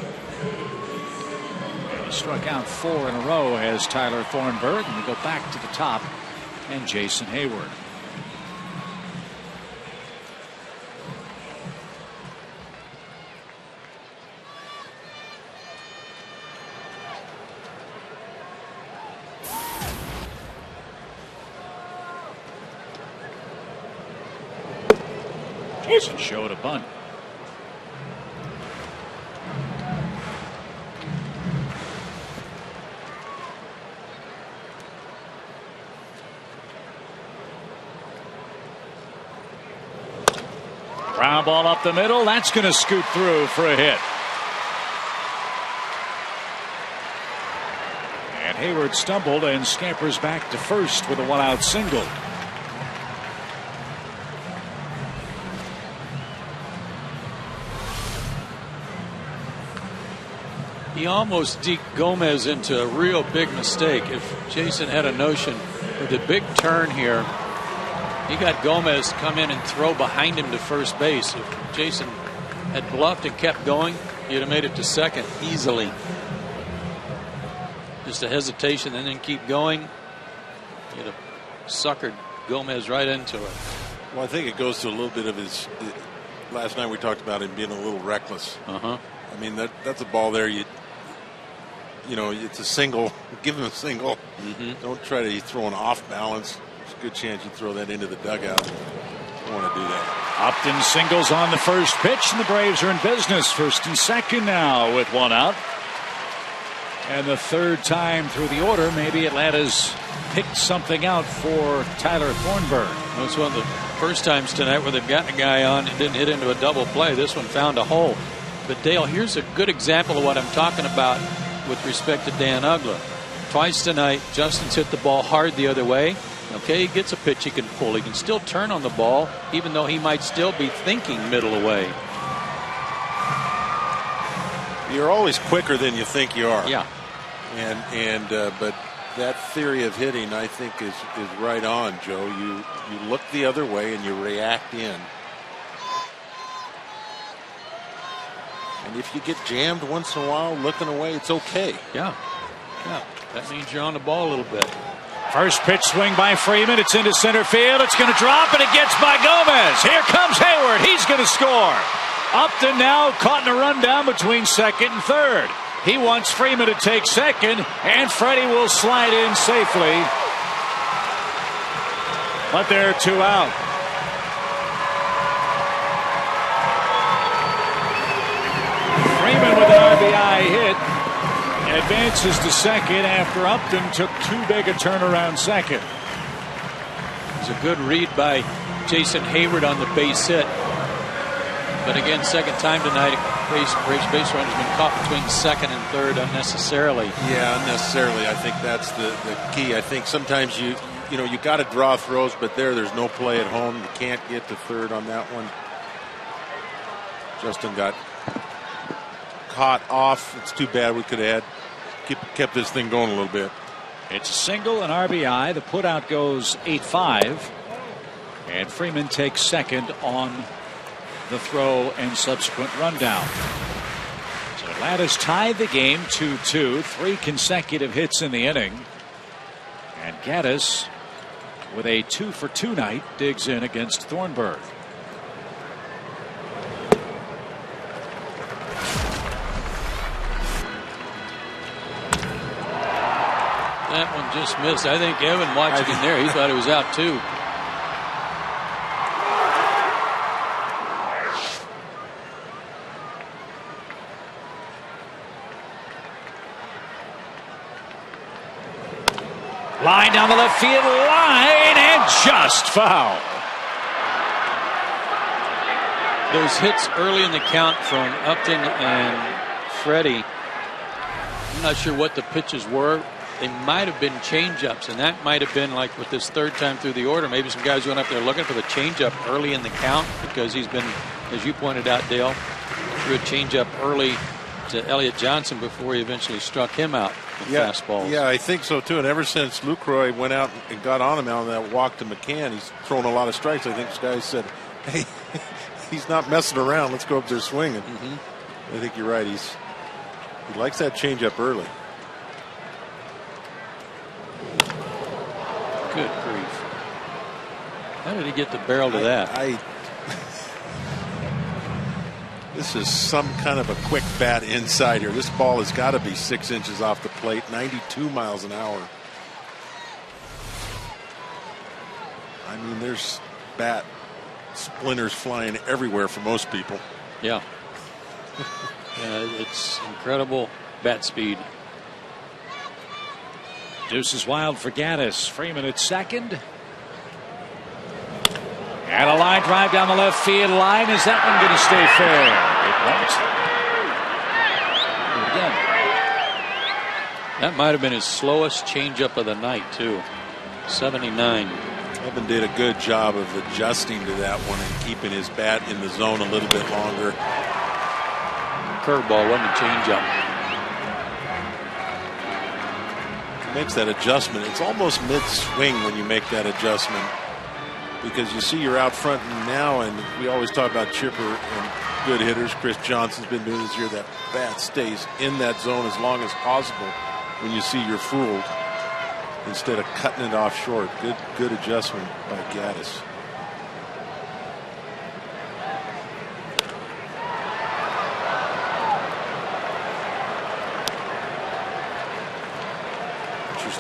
S1: And he struck out 4 in a row as Tyler Thornburg. And we go back to the top and Jason Hayward. Jason showed a bunt. Ground ball up the middle. That's going to scoot through for a hit. And Hayward stumbled and scampers back to first with a 1-out single.
S7: He almost deked Gomez into a real big mistake. If Jason had a notion with a big turn here, he got Gomez come in and throw behind him to first base. If Jason had bluffed and kept going, he'd have made it to second easily. Just a hesitation and then keep going. He'd have suckered Gomez right into it.
S5: Well, I think it goes to a little bit of his. Last night we talked about him being a little reckless.
S7: I
S5: mean, that's a ball there. You know, it's a single. Give him a single. Don't try to throw an off balance. There's a good chance you throw that into the dugout. You don't want to do that.
S1: Upton singles on the first pitch, and the Braves are in business. 1st and 2nd now with 1 out. And the 3rd time through the order, maybe Atlanta's picked something out for Tyler Thornburg.
S7: Well, it's one of the first times tonight where they've gotten a guy on and didn't hit into a double play. This one found a hole. But Dale, here's a good example of what I'm talking about with respect to Dan Uggla. Twice tonight, Justin's hit the ball hard the other way. Okay, he gets a pitch he can pull. He can still turn on the ball, even though he might still be thinking middle away.
S5: You're always quicker than you think you are.
S7: Yeah.
S5: But that theory of hitting, I think, is right on, Joe. You look the other way and you react in. And if you get jammed once in a while looking away, it's okay.
S7: Yeah. That means you're on the ball a little bit.
S1: First pitch swing by Freeman. It's into center field. It's going to drop, and it gets by Gomez. Here comes Hayward. He's going to score. Upton now caught in a rundown between 2nd and 3rd. He wants Freeman to take 2nd, and Freddie will slide in safely. But there are 2 out. Freeman with an RBI hit advances to 2nd after Upton took too big a turnaround 2nd.
S7: It was a good read by Jason Hayward on the base hit. But again, 2nd time tonight, Braves base runner has been caught between 2nd and 3rd unnecessarily.
S5: Yeah, unnecessarily. I think that's the key. I think sometimes you got to draw throws, but there's no play at home. You can't get to 3rd on that one. Justin got caught off. It's too bad. We could have kept this thing going a little bit.
S1: It's a single, an RBI. The putout goes 8-5. And Freeman takes second on the throw and subsequent rundown. So Atlanta's tied the game 2-2. 3 consecutive hits in the inning. And Gaddis, with a 2-for-2 night, digs in against Thornburg.
S7: That one just missed. I think Evan watching it there, he thought it was out too.
S1: Line down the left field line and just foul.
S7: Those hits early in the count from Upton and Freddie, I'm not sure what the pitches were. They might have been changeups, and that might have been like with this third time through the order. Maybe some guys went up there looking for the changeup early in the count because he's been, as you pointed out, Dale, threw a changeup early to Elliott Johnson before he eventually struck him out with fastballs.
S5: Yeah, I think so too. And ever since Lucroy went out and got on him on that walk to McCann, he's thrown a lot of strikes. I think this guy said, "Hey, he's not messing around. Let's go up there swinging." I think you're right. He likes that changeup early.
S7: Good grief. How did he get the barrel to that?
S5: This is some kind of a quick bat inside here. This ball has got to be 6 inches off the plate, 92 miles an hour. I mean, there's bat splinters flying everywhere for most people.
S7: Yeah. It's incredible bat speed.
S1: Deuce is wild for Gaddis. Freeman at second. And a line drive down the left field line. Is that one going to stay fair? It won't.
S7: That might have been his slowest changeup of the night, too. 79.
S5: Evan did a good job of adjusting to that one and keeping his bat in the zone a little bit longer.
S7: Curveball wasn't a changeup.
S5: Makes that adjustment. It's almost mid-swing when you make that adjustment because you see you're out front now, and we always talk about chipper and good hitters. Chris Johnson's been doing this year. That bat stays in that zone as long as possible when you see you're fooled instead of cutting it off short. Good adjustment by Gaddis.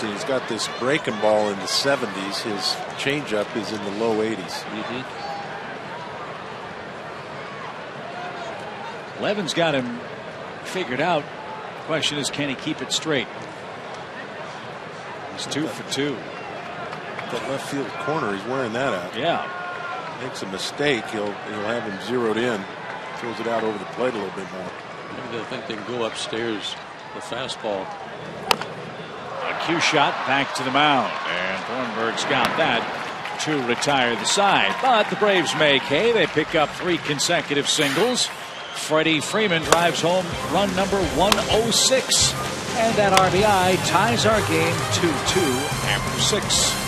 S5: He's got this breaking ball in the 70s. His changeup is in the low 80s.
S1: Levin's got him figured out. Question is, can he keep it straight? He's 2 for 2.
S5: That left field corner, he's wearing that out.
S1: Yeah.
S5: Makes a mistake, he'll have him zeroed in. Throws it out over the plate a little bit more.
S7: Maybe they think they can go upstairs. The fastball.
S1: A cue shot back to the mound, and Thornburg's got that to retire the side. But the Braves make hay. They pick up 3 consecutive singles. Freddie Freeman drives home run number 106, and that RBI ties our game 2-2 after 6.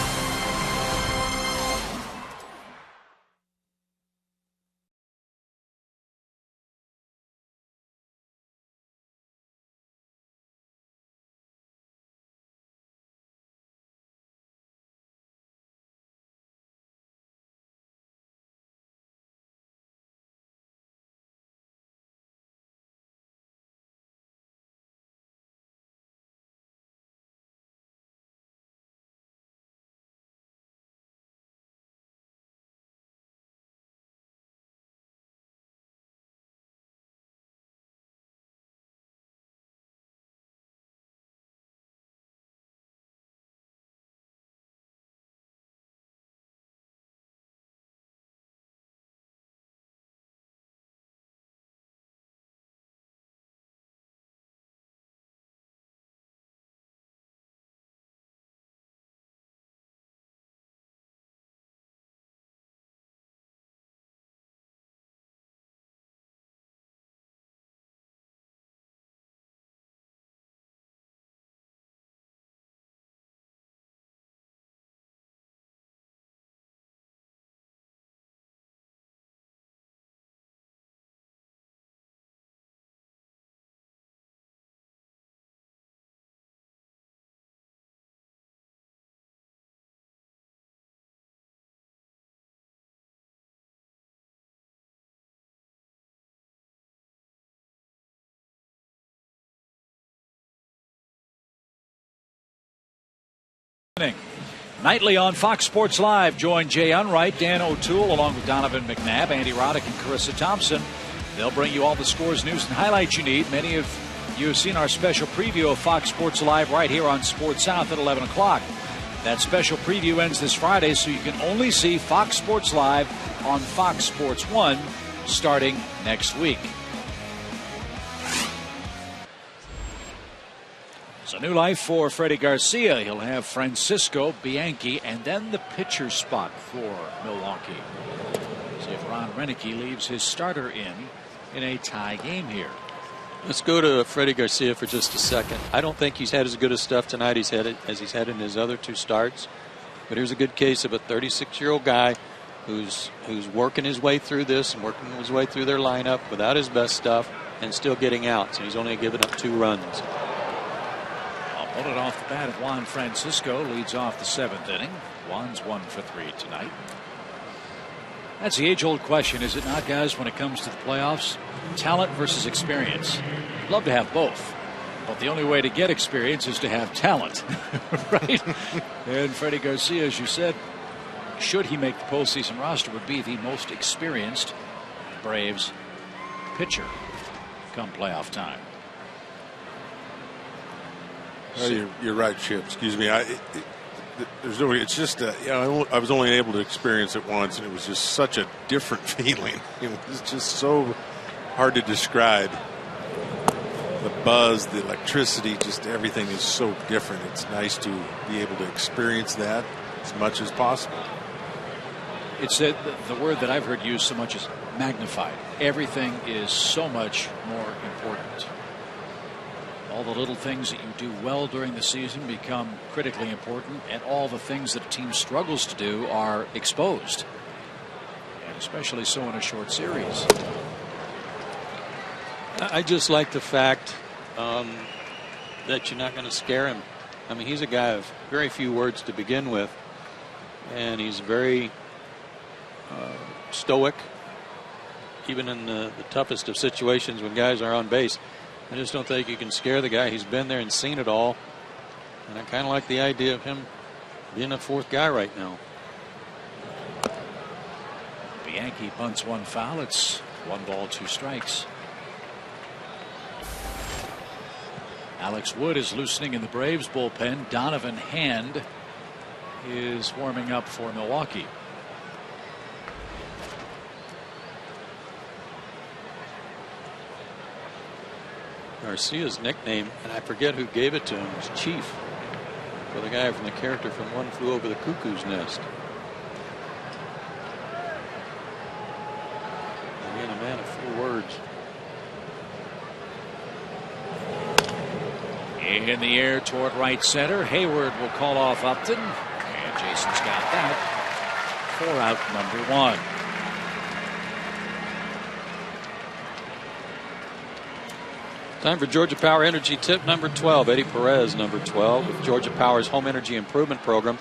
S1: Inning. Nightly on Fox Sports Live, join Jay Unright, Dan O'Toole, along with Donovan McNabb, Andy Roddick, and Carissa Thompson. They'll bring you all the scores, news, and highlights you need. Many of you have seen our special preview of Fox Sports Live right here on Sports South at 11 o'clock. That special preview ends this Friday, so you can only see Fox Sports Live on Fox Sports 1 starting next week. It's a new life for Freddie Garcia. He'll have Francisco Bianchi and then the pitcher spot for Milwaukee. See if Ron Renicky leaves his starter in a tie game here.
S7: Let's go to Freddie Garcia for just a second. I don't think he's had as good a stuff tonight as he's had in his other two starts. But here's a good case of a 36-year-old guy who's working his way through this and working his way through their lineup without his best stuff and still getting out. So he's only given up 2 runs.
S1: Hold it off the bat of Juan Francisco, leads off the 7th inning. Juan's 1 for 3 tonight. That's the age-old question, is it not, guys, when it comes to the playoffs? Talent versus experience. I'd love to have both, but the only way to get experience is to have talent, right? And Freddie Garcia, as you said, should he make the postseason roster, would be the most experienced Braves pitcher come playoff time.
S5: Well, you're right, Chip. Excuse me. There's no. It's just I was only able to experience it once, and it was just such a different feeling. It was just so hard to describe. The buzz, the electricity, just everything is so different. It's nice to be able to experience that as much as possible.
S1: It's the word that I've heard used so much is magnified. Everything is so much more important. All the little things that you do well during the season become critically important, and all the things that a team struggles to do are exposed, and especially so in a short series.
S7: I just like the fact that you're not going to scare him. I mean, he's a guy of very few words to begin with, and he's very stoic, even in the toughest of situations when guys are on base. I just don't think you can scare the guy. He's been there and seen it all. And I kind of like the idea of him being a 4th guy right now.
S1: Bianchi bunts 1 foul. It's 1 ball, 2 strikes. Alex Wood is loosening in the Braves bullpen. Donovan Hand is warming up for Milwaukee.
S7: Garcia's nickname, and I forget who gave it to him, was Chief, for the guy from the character from One Flew Over the Cuckoo's Nest. Being a man of few words.
S1: In the air toward right center. Hayward will call off Upton, and Jason's got that for out number 1.
S7: Time for Georgia Power Energy tip number 12. Eddie Perez, number 12. With Georgia Power's Home Energy Improvement Program,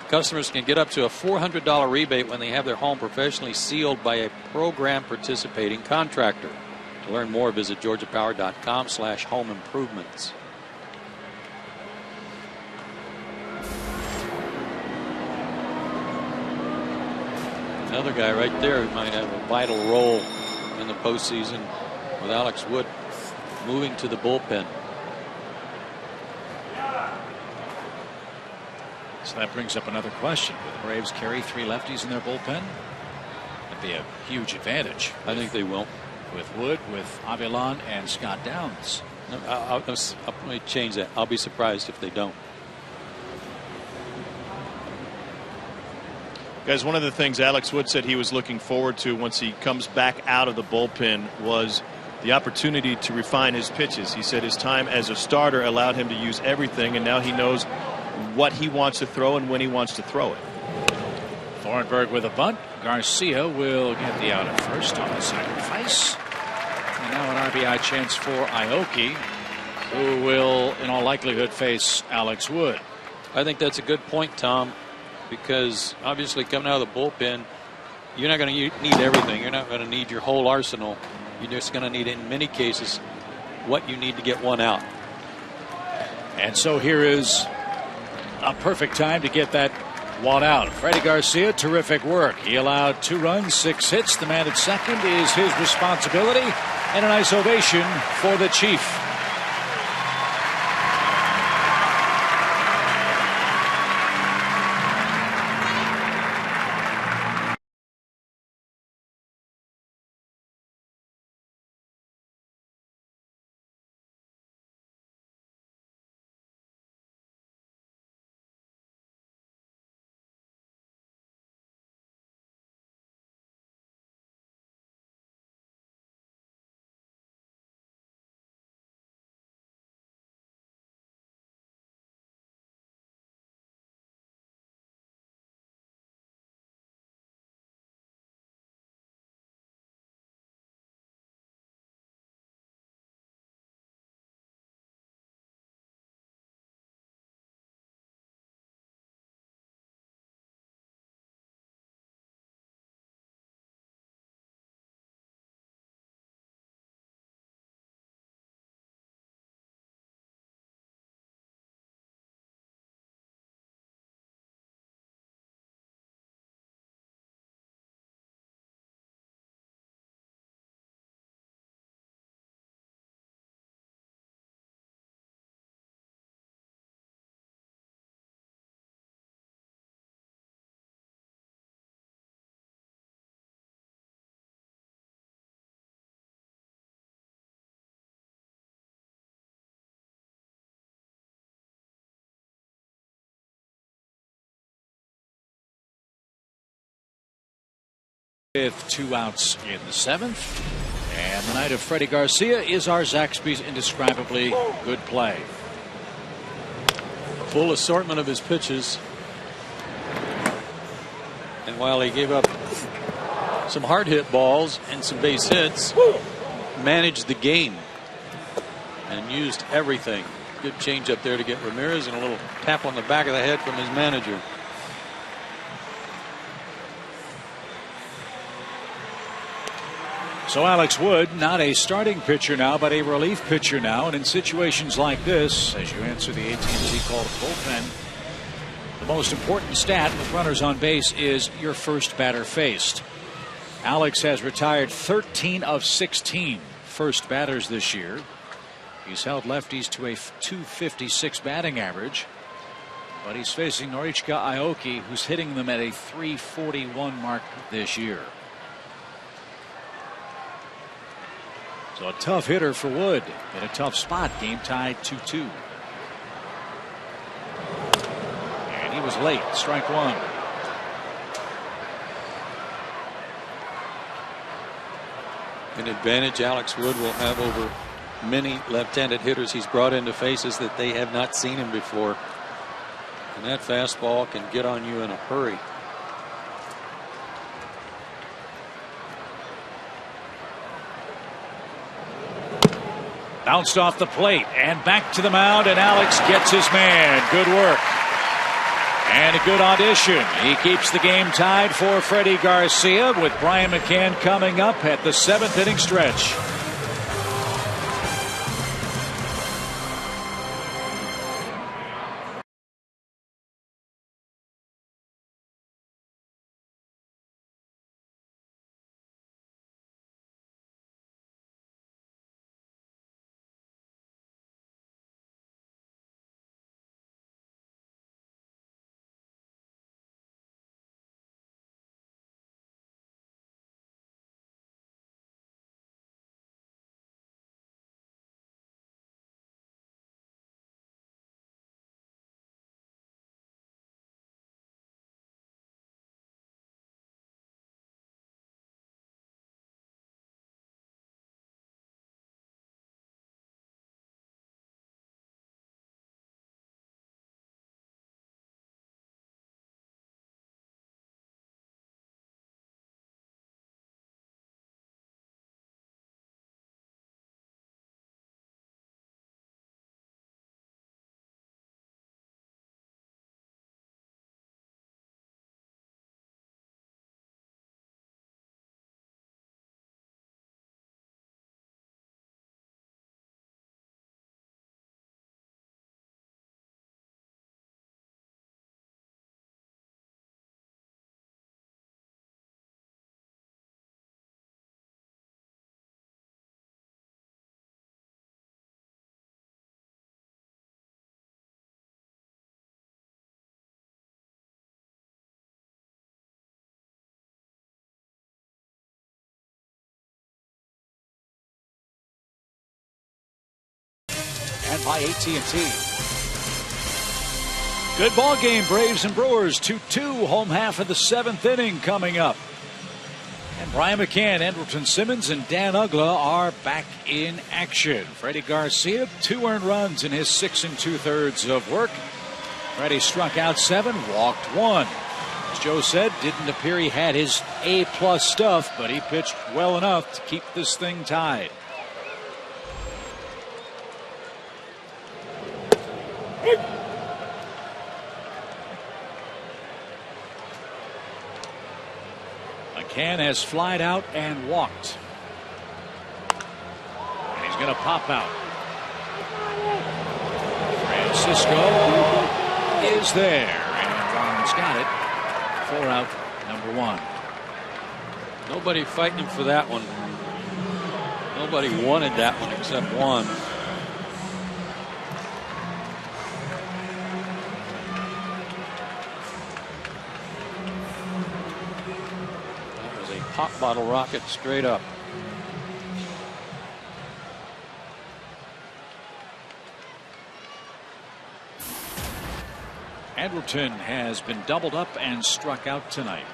S7: customers can get up to a $400 rebate when they have their home professionally sealed by a program participating contractor. To learn more, visit georgiapower.com/home improvements. Another guy right there who might have a vital role in the postseason with Alex Wood moving to the bullpen.
S1: So that brings up another question. Will the Braves carry 3 lefties in their bullpen? That'd be a huge advantage.
S7: I think they will.
S1: With Wood, with Avilan, and Scott Downs.
S7: Let me change that. I'll be surprised if they don't.
S4: Guys, one of the things Alex Wood said he was looking forward to once he comes back out of the bullpen was the opportunity to refine his pitches. He said his time as a starter allowed him to use everything, and now he knows what he wants to throw and when he wants to throw it.
S1: Thornburg with a bunt. Garcia will get the out at first on the sacrifice. And now an RBI chance for Aoki, who will in all likelihood face Alex Wood.
S7: I think that's a good point, Tom, because obviously coming out of the bullpen, you're not going to need everything. You're not going to need your whole arsenal. You're just going to need, in many cases, what you need to get one out.
S1: And so here is A perfect time to get that one out. Freddie Garcia, terrific work. He allowed 2 runs, 6 hits. The man at second is his responsibility, and a nice ovation for the Chief. With 2 outs in the 7th. And the night of Freddie Garcia is our Zaxby's indescribably good play.
S7: Full assortment of his pitches. And while he gave up some hard hit balls and some base hits, managed the game and used everything. Good change up there to get Ramirez and a little tap on the back of the head from his manager.
S1: So Alex Wood, not a starting pitcher now, but a relief pitcher now. And in situations like this, as you answer the AT call to bullpen, the most important stat with runners on base is your first batter faced. Alex has retired 13 of 16 first batters this year. He's held lefties to a .256 batting average. But he's facing Norichika Aoki, who's hitting them at a .341 mark this year. So a tough hitter for Wood in a tough spot. Game tied 2-2. And he was late. Strike 1.
S7: An advantage Alex Wood will have over many left-handed hitters he's brought into faces that they have not seen him before. And that fastball can get on you in a hurry.
S1: Bounced off the plate and back to the mound, and Alex gets his man. Good work. And a good audition. He keeps the game tied for Freddie Garcia with Brian McCann coming up at the 7th inning stretch. and by AT&T. Good ball game, Braves and Brewers, 2-2, home half of the 7th inning coming up. And Brian McCann, Andrelton Simmons, and Dan Uggla are back in action. Freddie Garcia, 2 earned runs in his 6 2/3 of work. Freddie struck out 7, walked 1. As Joe said, didn't appear he had his A+ stuff, but he pitched well enough to keep this thing tied. McCann has flied out and walked. And he's going to pop out. Francisco is there. And Ron's got it. 4 out, number 1.
S7: Nobody fighting him for that one. Nobody wanted that one except one. Pop bottle rocket straight up.
S1: Andrelton has been doubled up and struck out tonight.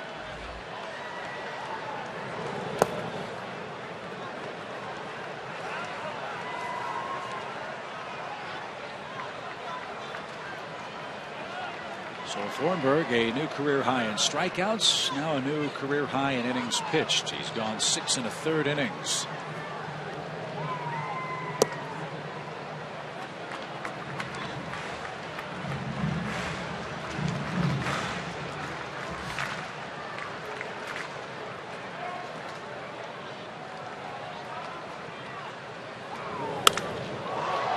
S1: So Thornburg, a new career high in strikeouts, now a new career high in innings pitched. He's gone 6 1/3 innings.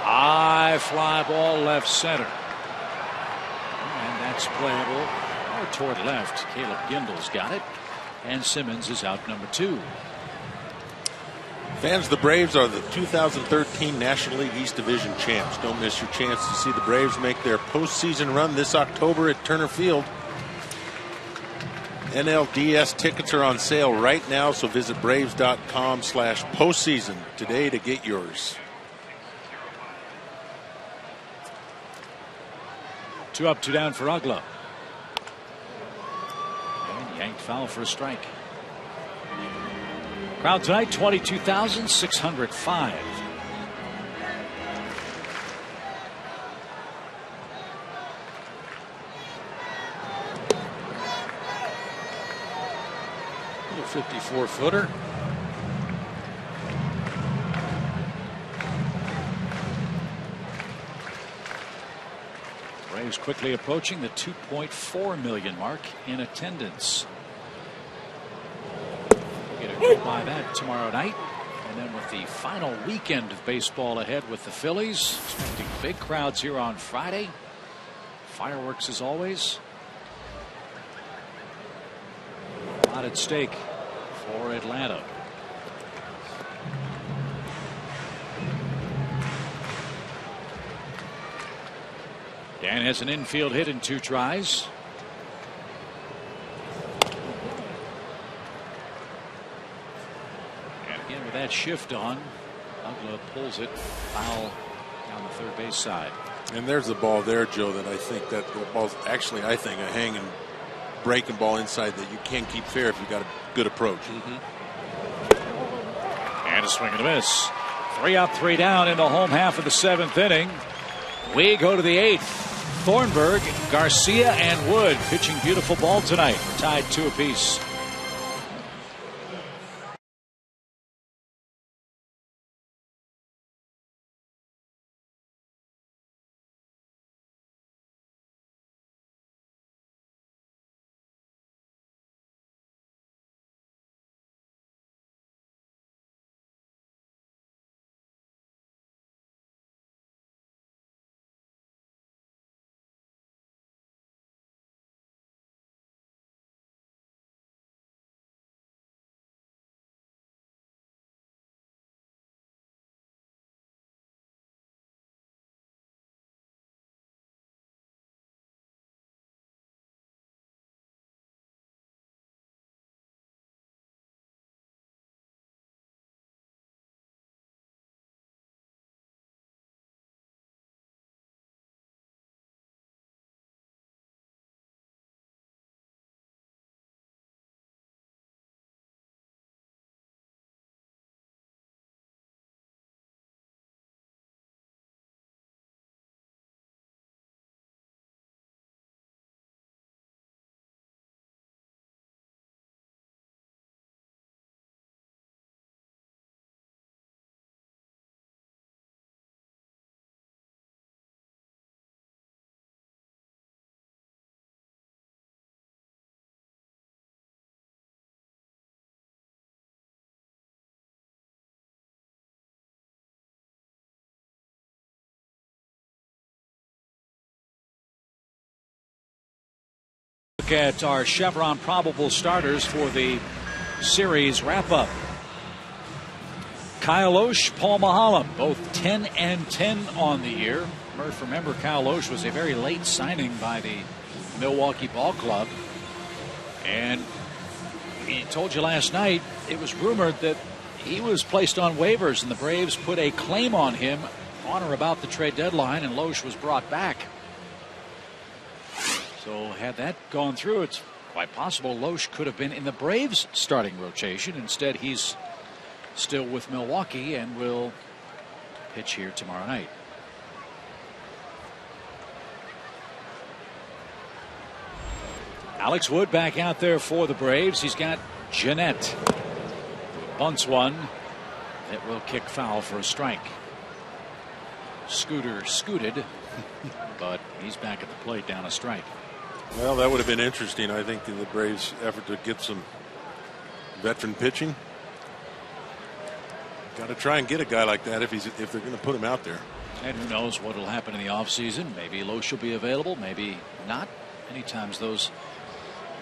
S1: High fly ball left center. It's playable or toward left. Caleb Gindle's got it, and Simmons is out number 2.
S5: Fans of the Braves are the 2013 National League East Division champs. Don't miss your chance to see the Braves make their postseason run this October at Turner Field. NLDS tickets are on sale right now, so visit braves.com/postseason today to get yours.
S1: 2 up, 2 down for Uggla. And yanked foul for a strike. Crowd tonight, 22,605.
S7: Little 54-footer.
S1: Braves quickly approaching the 2.4 million mark in attendance. We'll get a go by that tomorrow night. And then with the final weekend of baseball ahead with the Phillies, expecting big crowds here on Friday. Fireworks as always. A lot at stake for Atlanta. Dan has an infield hit in 2 tries. And again with that shift on, Uggla pulls it foul down the third base side.
S5: And there's the ball there, Joe, that I think that the ball's actually, I think, a hanging breaking ball inside that you can't keep fair if you've got a good approach.
S1: And a swing and a miss. 3 up, 3 down in the home half of the 7th inning. We go to the 8th. Thornburg, Garcia, and Wood pitching beautiful ball tonight. We're tied 2 apiece. look at our Chevron probable starters for the series wrap-up. Kyle Oesch, Paul Mahalam, both 10-10 on the year. Murph, remember, Kyle Oesch was a very late signing by the Milwaukee Ball Club. And he told you last night, it was rumored that he was placed on waivers, and the Braves put a claim on him on or about the trade deadline, and Loesch was brought back. So had that gone through, it's quite possible Loesch could have been in the Braves starting rotation. Instead, he's still with Milwaukee and will pitch here tomorrow night. Alex Wood back out there for the Braves. He's got Jeanette. Bunts one. It will kick foul for a strike. Scooter scooted, but he's back at the plate down a strike.
S5: Well, that would have been interesting, I think, in the Braves' effort to get some veteran pitching. Got to try and get a guy like that if they're going to put him out there.
S1: And who knows what will happen in the offseason. Maybe Loesch will be available, maybe not. Many times those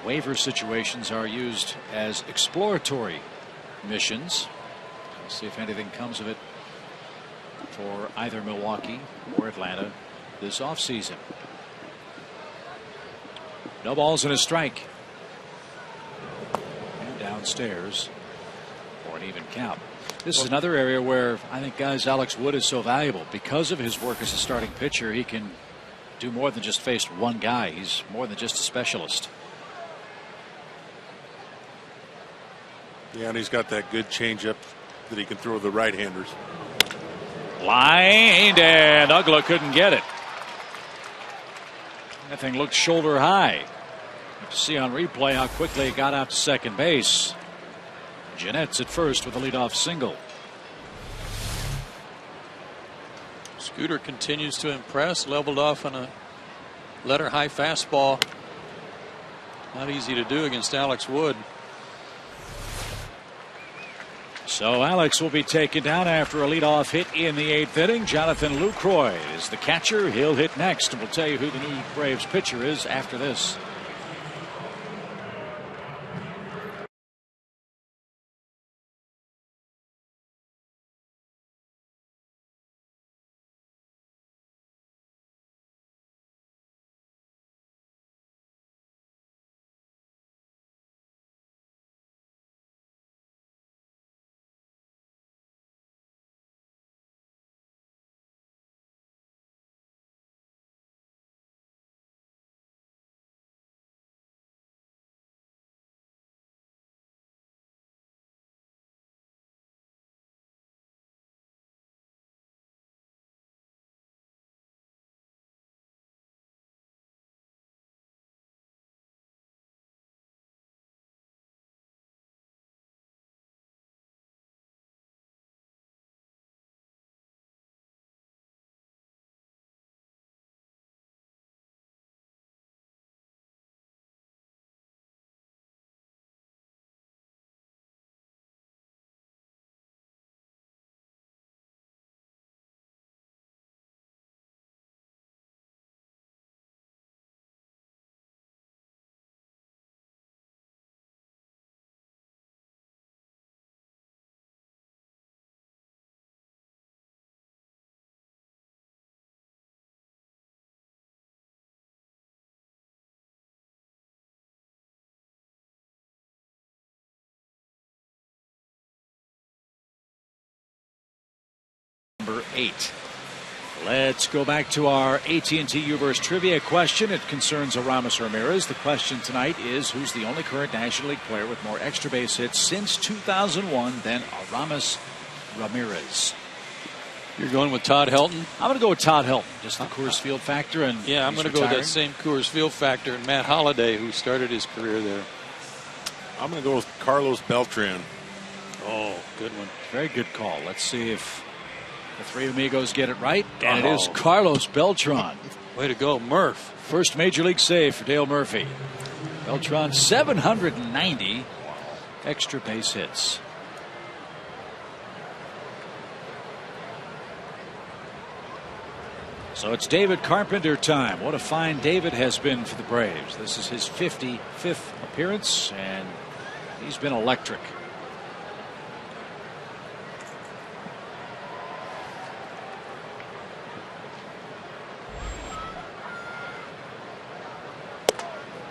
S1: waiver situations are used as exploratory missions. We'll see if anything comes of it for either Milwaukee or Atlanta this offseason. No balls and a strike. And downstairs for an even count. This is another area where I think guys Alex Wood is so valuable because of his work as a starting pitcher. He can do more than just face one guy. He's more than just a specialist.
S5: Yeah, and he's got that good changeup that he can throw to the right-handers.
S1: Lined, and Ugla couldn't get it. That thing looked shoulder high. You have to see on replay how quickly it got out to second base. Jeanette's at first with a leadoff single.
S7: Scooter continues to impress. Leveled off on a letter high fastball. Not easy to do against Alex Wood.
S1: So Alex will be taken down after a leadoff hit in the 8th inning. Jonathan Lucroy is the catcher. He'll hit next, and we'll tell you who the new Braves pitcher is after this. Number 8. Let's go back to our AT&T U-verse trivia question. It concerns Aramis Ramirez. The question tonight is, who's the only current National League player with more extra base hits since 2001 than Aramis Ramirez?
S7: You're going with Todd Helton?
S1: I'm going to go with Todd Helton. Just the Coors Field factor. And
S7: yeah, I'm going to go with that same Coors Field factor and Matt Holliday, who started his career there.
S5: I'm going to go with Carlos Beltran.
S7: Oh, good one.
S1: Very good call. Let's see if the three amigos get it right. And it is Carlos Beltran.
S7: Way to go, Murph.
S1: First major league save for Dale Murphy. Beltran, 790 extra base hits. So it's David Carpenter time. What a find David has been for the Braves. This is his 55th appearance, and he's been electric.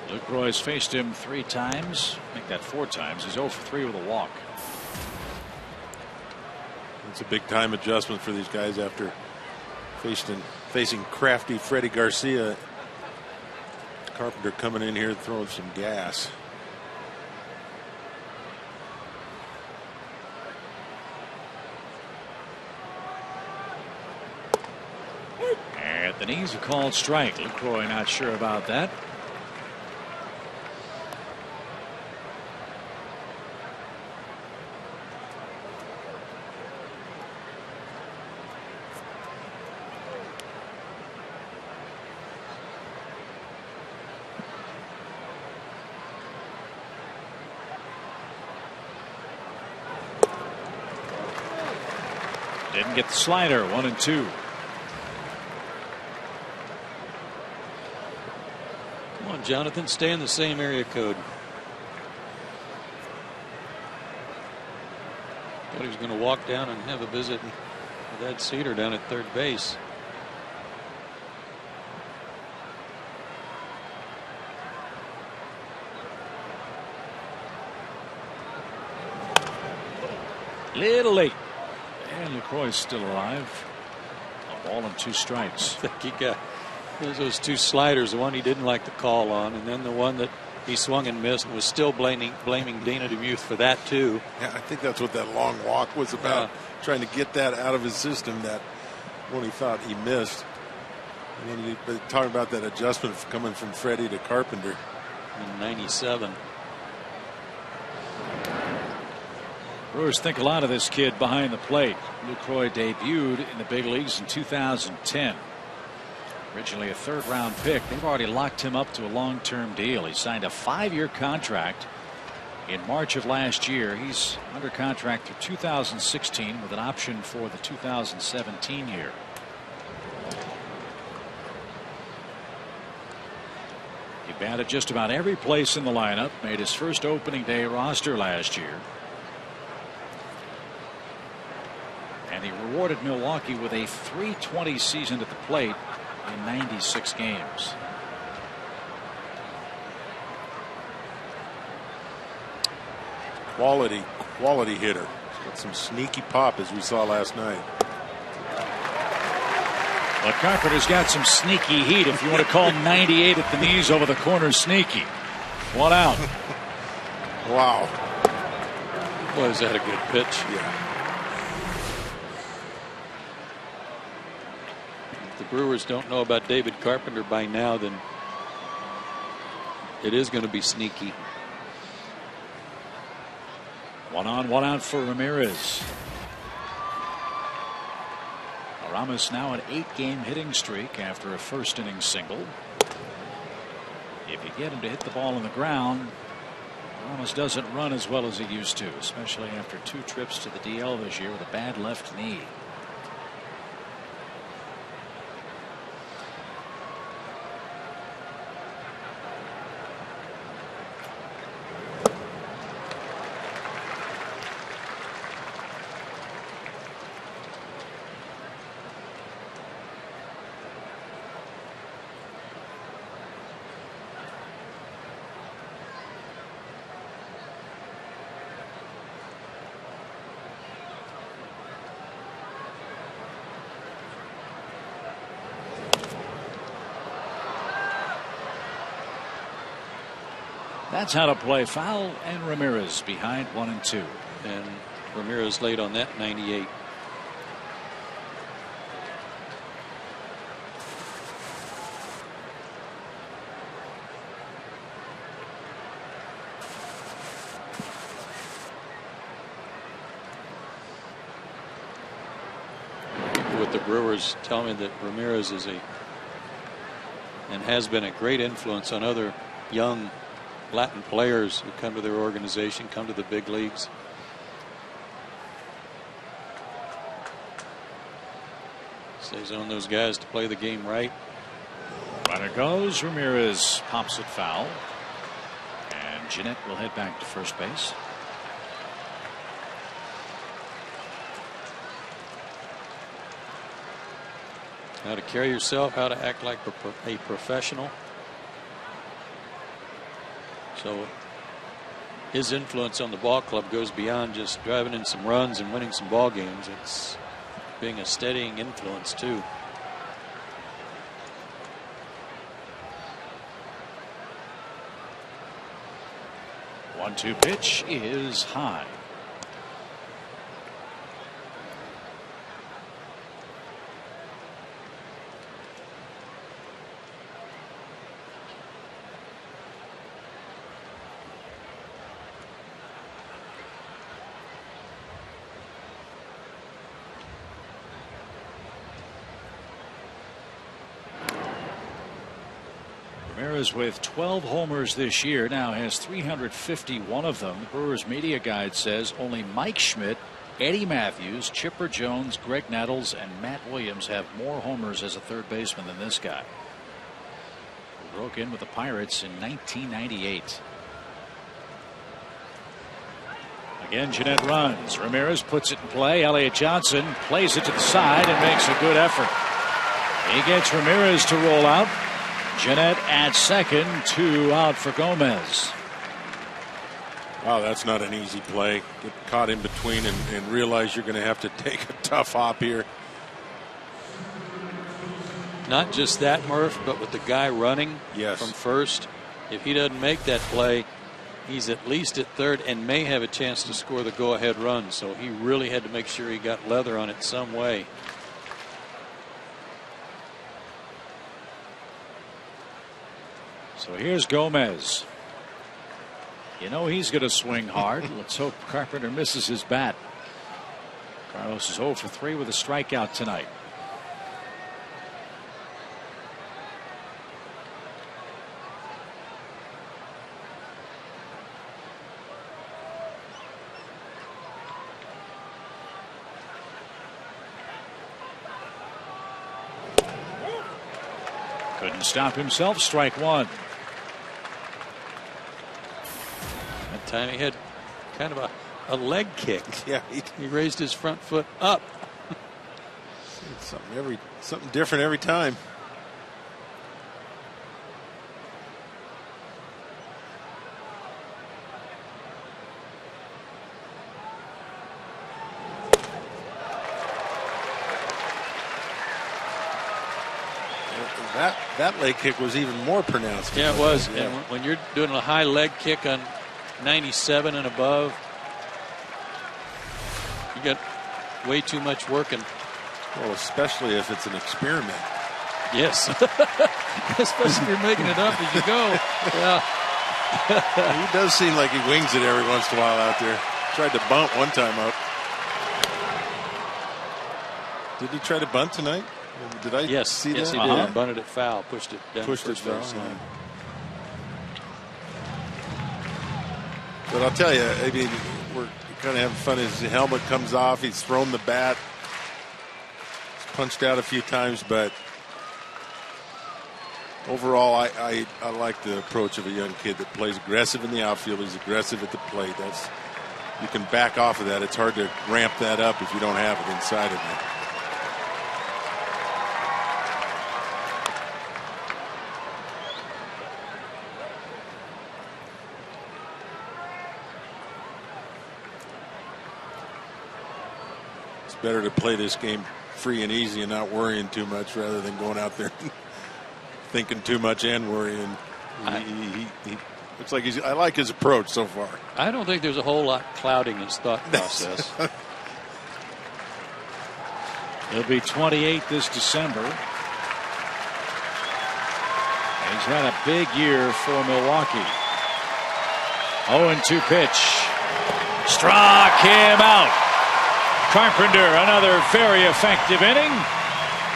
S1: Lucroy's faced him 3 times. Make that 4 times. He's 0 for 3 with a walk.
S5: It's a big time adjustment for these guys after facing crafty Freddie Garcia. Carpenter coming in here throwing some gas.
S1: At the knees, a called strike. Lucroy not sure about that. Didn't get the slider. 1-2.
S7: Come on, Jonathan, stay in the same area code. Thought he was going to walk down and have a visit with Ed Cedar down at third base.
S1: Little late. And Lucroy's still alive. A ball and 2 strikes.
S7: I think he got those 2 sliders, the one he didn't like the call on, and then the one that he swung and missed, and was still blaming Dana DeMuth for that too.
S5: Yeah, I think that's what that long walk was about. Trying to get that out of his system, that one he thought he missed. And then he talking about that adjustment coming from Freddie to Carpenter
S7: in '97.
S1: Brewers think a lot of this kid behind the plate. Lucroy debuted in the big leagues in 2010. Originally a 3rd-round pick. They've already locked him up to a long-term deal. He signed a 5-year contract in March of last year. He's under contract through 2016 with an option for the 2017 year. He batted just about every place in the lineup. Made his first opening day roster last year. And he rewarded Milwaukee with a .320 season at the plate in 96 games.
S5: Quality hitter. Got some sneaky pop, as we saw last night.
S1: But Carpenter's got some sneaky heat, if you want to call 98 at the knees over the corner sneaky. 1 out.
S5: Wow.
S7: Boy, is that a good pitch.
S5: Yeah.
S7: If the Brewers don't know about David Carpenter by now, then it is going to be sneaky.
S1: 1 on, 1 out for Ramirez. Ramos now an 8-game hitting streak after a first-inning single. If you get him to hit the ball on the ground, Ramos doesn't run as well as he used to, especially after 2 trips to the DL this year with a bad left knee. That's how to play foul, and Ramirez behind 1 and 2.
S7: And Ramirez late on that 98. People with the Brewers tell me that Ramirez is and has been a great influence on other young Latin players who come to their organization, come to the big leagues. Stays on those guys to play the game right.
S1: Runner goes. Ramirez pops it foul. And Jeanette will head back to first base.
S7: How to carry yourself, how to act like a professional. So his influence on the ball club goes beyond just driving in some runs and winning some ball games. It's being a steadying influence too.
S1: One-two pitch is high. Ramirez with 12 homers this year now has 351 of them. Brewers media guide says only Mike Schmidt, Eddie Matthews, Chipper Jones, Greg Nettles, and Matt Williams have more homers as a third baseman than this guy. He broke in with the Pirates in 1998. Again, Jeanette runs. Ramirez puts it in play. Elliott Johnson plays it to the side and makes a good effort. He gets Ramirez to roll out. Jeanette at second, 2 out for Gomez.
S5: Wow, that's not an easy play. Get caught in between and realize you're going to have to take a tough hop here.
S7: Not just that, Murph, but with the guy running from first. If he doesn't make that play, he's at least at third and may have a chance to score the go-ahead run. So he really had to make sure he got leather on it some way.
S1: So here's Gomez. You know he's going to swing hard. Let's hope Carpenter misses his bat. Carlos is 0 for 3 with a strikeout tonight. Couldn't stop himself. Strike one.
S7: That time he had kind of a leg kick.
S5: Yeah,
S7: he raised his front foot up.
S5: Something different every time. That leg kick was even more pronounced.
S7: Yeah, it was. Yeah. And when you're doing a high leg kick on 97 and above, you got way too much working.
S5: Well, especially if it's an experiment.
S7: Yes. Especially if you're making it up as you go. Yeah.
S5: He does seem like he wings it every once in a while out there. Tried to bunt one time out. Did he try to bunt tonight? Did I see that?
S7: Yes, he did. Bunted it foul. Pushed it down.
S5: Pushed it foul. But I'll tell you, I mean, we're kind of having fun. His helmet comes off. He's thrown the bat. He's punched out a few times, but overall, I like the approach of a young kid that plays aggressive in the outfield. He's aggressive at the plate. You can back off of that. It's hard to ramp that up if you don't have it inside of you. Better to play this game free and easy and not worrying too much rather than going out there thinking too much and worrying. He looks like I like his approach so far.
S7: I don't think there's a whole lot clouding his thought process.
S1: He'll be 28 this December. He's had a big year for Milwaukee. 0-2 pitch. Struck him out. Carpenter, another very effective inning.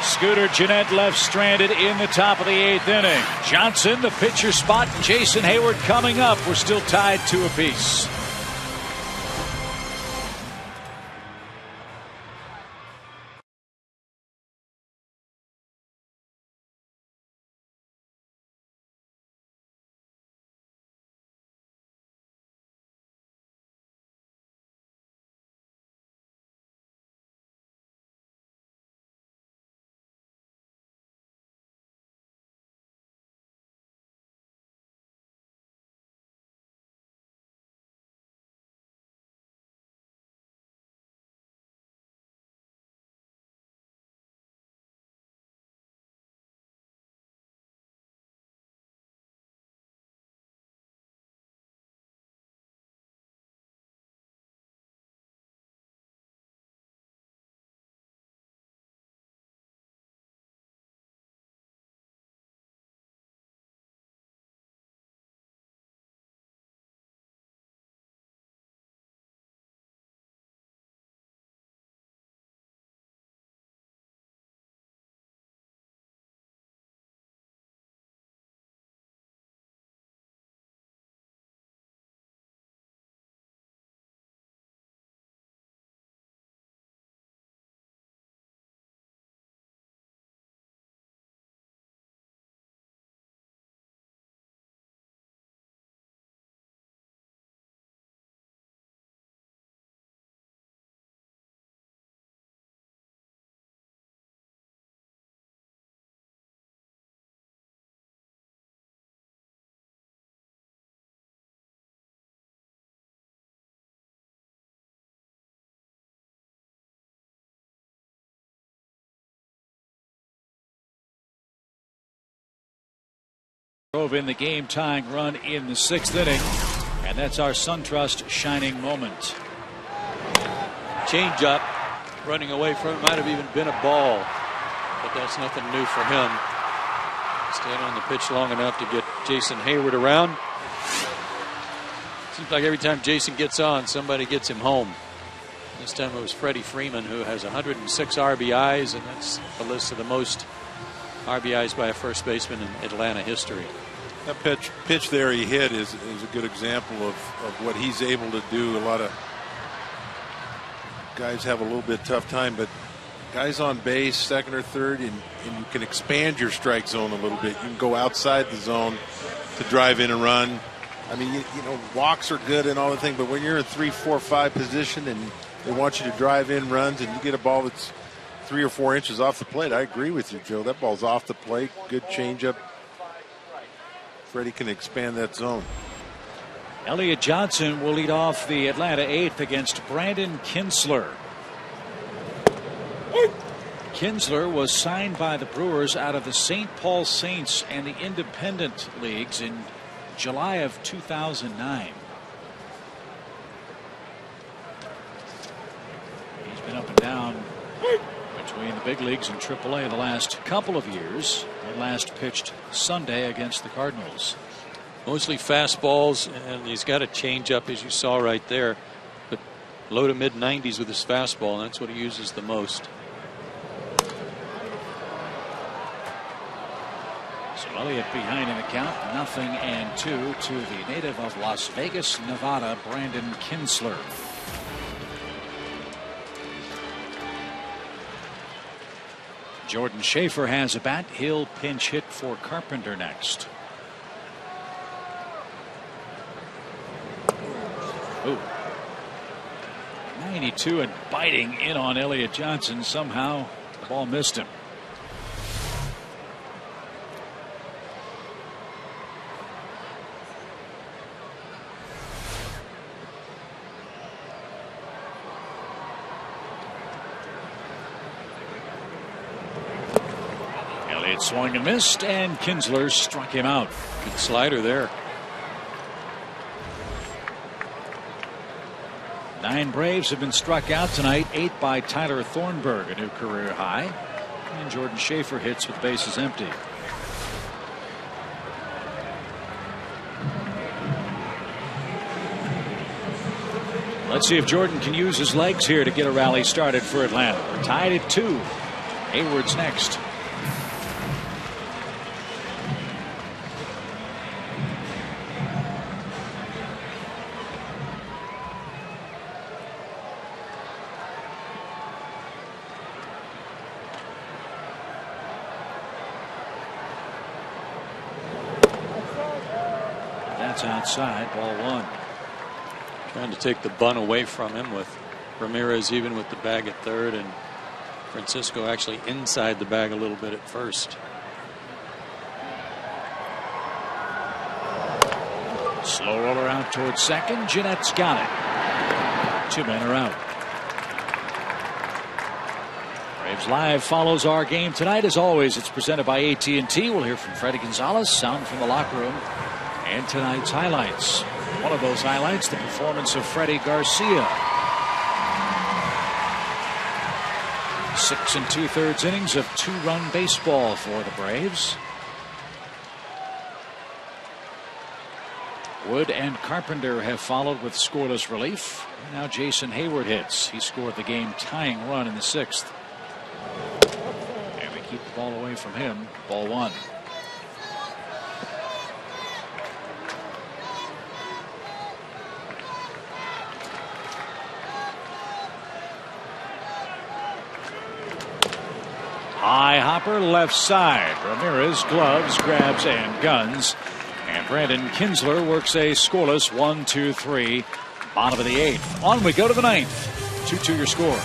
S1: Scooter Jeanette left stranded in the top of the 8th inning. Johnson, the pitcher spot. Jason Hayward coming up. We're still tied 2 apiece. drove in the game-tying run in the 6th inning. And that's our SunTrust shining moment.
S7: Change up, running away from it, might have even been a ball, but that's nothing new for him. Staying on the pitch long enough to get Jason Hayward around. Seems like every time Jason gets on, somebody gets him home. This time it was Freddie Freeman, who has 106 RBIs, and that's a list of the most RBIs by a first baseman in Atlanta history.
S5: That pitch there he hit is a good example of what he's able to do. A lot of guys have a little bit tough time, but guys on base, second or third, and you can expand your strike zone a little bit. You can go outside the zone to drive in a run. I mean, you know, walks are good and all the thing, but when you're in 3, 4, 5 position and they want you to drive in runs and you get a ball that's 3 or 4 inches off the plate, I agree with you, Joe. That ball's off the plate. Good changeup. Freddie can expand that zone.
S1: Elliott Johnson will lead off the Atlanta 8th against Brandon Kinsler. Kinsler was signed by the Brewers out of the St. Paul Saints and the Independent Leagues in July of 2009. He's been up and down between the big leagues and AAA the last couple of years. He last pitched Sunday against the Cardinals.
S7: Mostly fastballs, and he's got a changeup, as you saw right there, but low to mid 90s with his fastball, and that's what he uses the most.
S1: So Elliott behind in the count, 0-2 to the native of Las Vegas, Nevada, Brandon Kinsler. Jordan Schaefer has a bat. He'll pinch hit for Carpenter next. Ooh. 92 and biting in on Elliott Johnson. Somehow the ball missed him. Elliott swung and missed, and Kinsler struck him out.
S7: Good slider there.
S1: 9 Braves have been struck out tonight, 8 by Tyler Thornburg, a new career high. And Jordan Schaefer hits with bases empty. Let's see if Jordan can use his legs here to get a rally started for Atlanta. We're tied at 2. Hayward's next. That's outside, ball 1.
S7: Trying to take the bunt away from him with Ramirez even with the bag at third, and Francisco actually inside the bag a little bit at first.
S1: Slow roller out towards second. Jeanette's got it. 2 men are out. Braves Live follows our game tonight. As always, it's presented by AT&T. We'll hear from Freddie Gonzalez, sound from the locker room, and tonight's highlights. One of those highlights, the performance of Freddie Garcia. 6 2/3 innings of 2-run baseball for the Braves. Wood and Carpenter have followed with scoreless relief. And now Jason Hayward hits. He scored the game-tying run in the 6th. And they keep the ball away from him. Ball 1. High hopper left side. Ramirez gloves, grabs, and guns. And Brandon Kinsler works a scoreless 1-2-3. Bottom of the 8th. On we go to the 9th. 2-2 your score.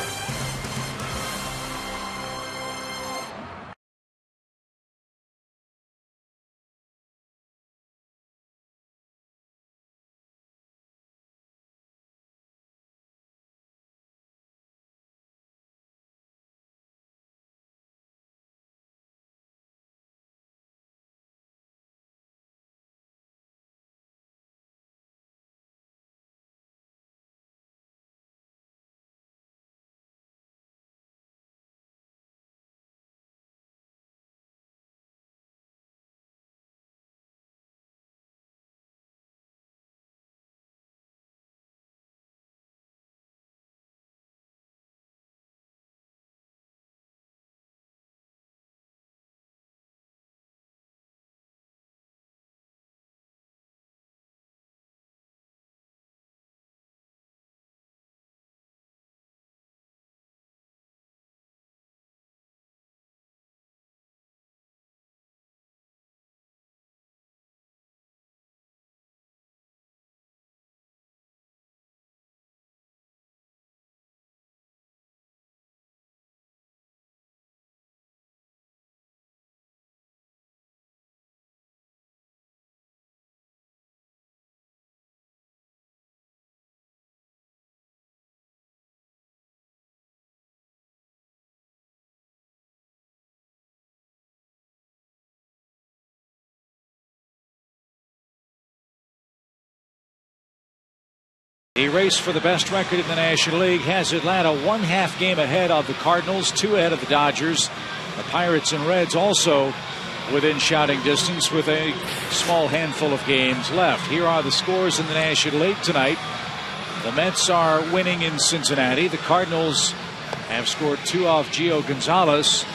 S1: A race for the best record in the National League has Atlanta 1/2 game ahead of the Cardinals, 2 ahead of the Dodgers. The Pirates and Reds also within shouting distance with a small handful of games left. Here are the scores in the National League tonight. The Mets are winning in Cincinnati. The Cardinals have scored 2 off Gio Gonzalez.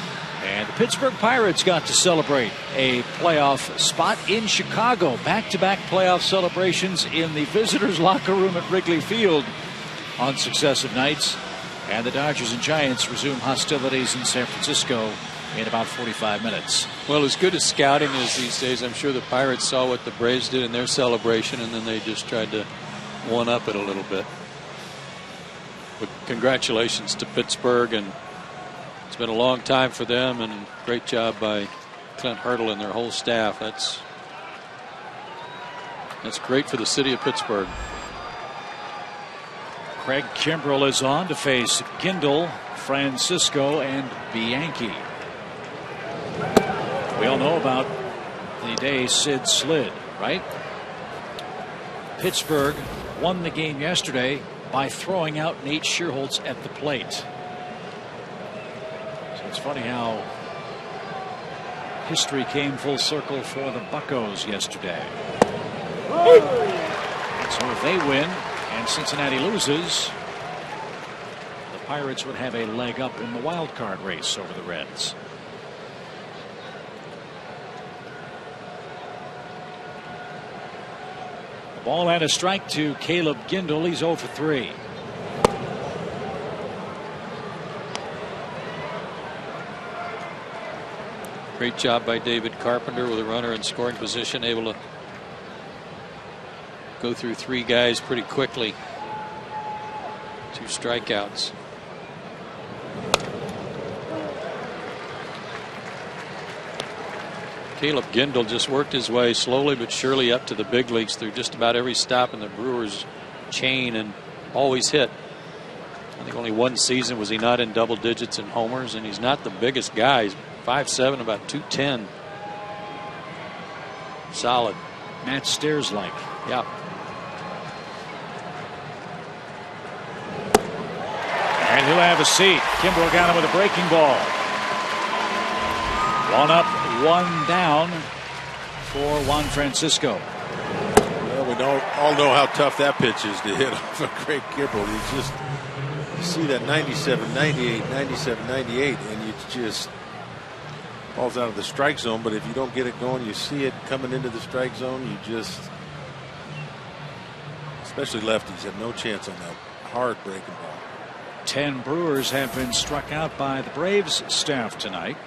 S1: And the Pittsburgh Pirates got to celebrate a playoff spot in Chicago. Back-to-back playoff celebrations in the visitors' locker room at Wrigley Field on successive nights. And the Dodgers and Giants resume hostilities in San Francisco in about 45 minutes.
S7: Well, as good as scouting is these days, I'm sure the Pirates saw what the Braves did in their celebration, and then they just tried to one-up it a little bit. But congratulations to Pittsburgh, and it's been a long time for them, and great job by Clint Hurdle and their whole staff. That's great for the city of Pittsburgh.
S1: Craig Kimbrell is on to face Gindel, Francisco, and Bianchi. We all know about the day Sid slid, right? Pittsburgh won the game yesterday by throwing out Nate Schierholtz at the plate. It's funny how history came full circle for the Buccos yesterday. So if they win and Cincinnati loses, the Pirates would have a leg up in the wild card race over the Reds. The ball and a strike to Caleb Gindel. He's 0 for 3.
S7: Great job by David Carpenter with a runner in scoring position, able to go through 3 guys pretty quickly. 2 strikeouts. Caleb Gindel just worked his way slowly but surely up to the big leagues through just about every stop in the Brewers chain, and always hit. I think only one season was he not in double digits in homers, and he's not the biggest guy. He's 5'7", about 210. Solid.
S1: Matt Stairs like.
S7: Yeah.
S1: And he'll have a seat. Kimbrell got him with a breaking ball. 1 up, 1 down for Juan Francisco.
S5: Well, we all know how tough that pitch is to hit off of Craig Kimbrell. You see that 97, 98, 97, 98, and you just falls out of the strike zone. But if you don't get it going, you see it coming into the strike zone, you just, especially lefties, have no chance on that hard breaking ball.
S1: 10 Brewers have been struck out by the Braves staff tonight.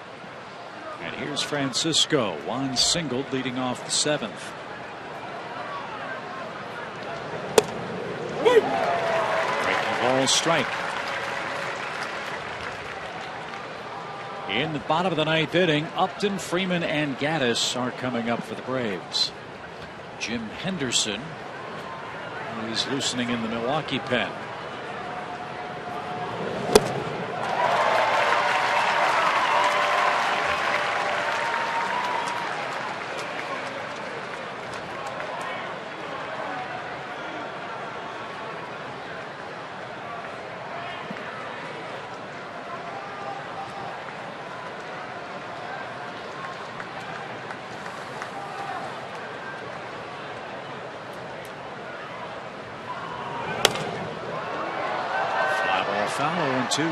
S1: And here's Francisco. Juan singled leading off the 7th. Breaking ball, strike. In the bottom of the 9th inning, Upton, Freeman, and Gaddis are coming up for the Braves. Jim Henderson is loosening in the Milwaukee pen. Foul 0-2.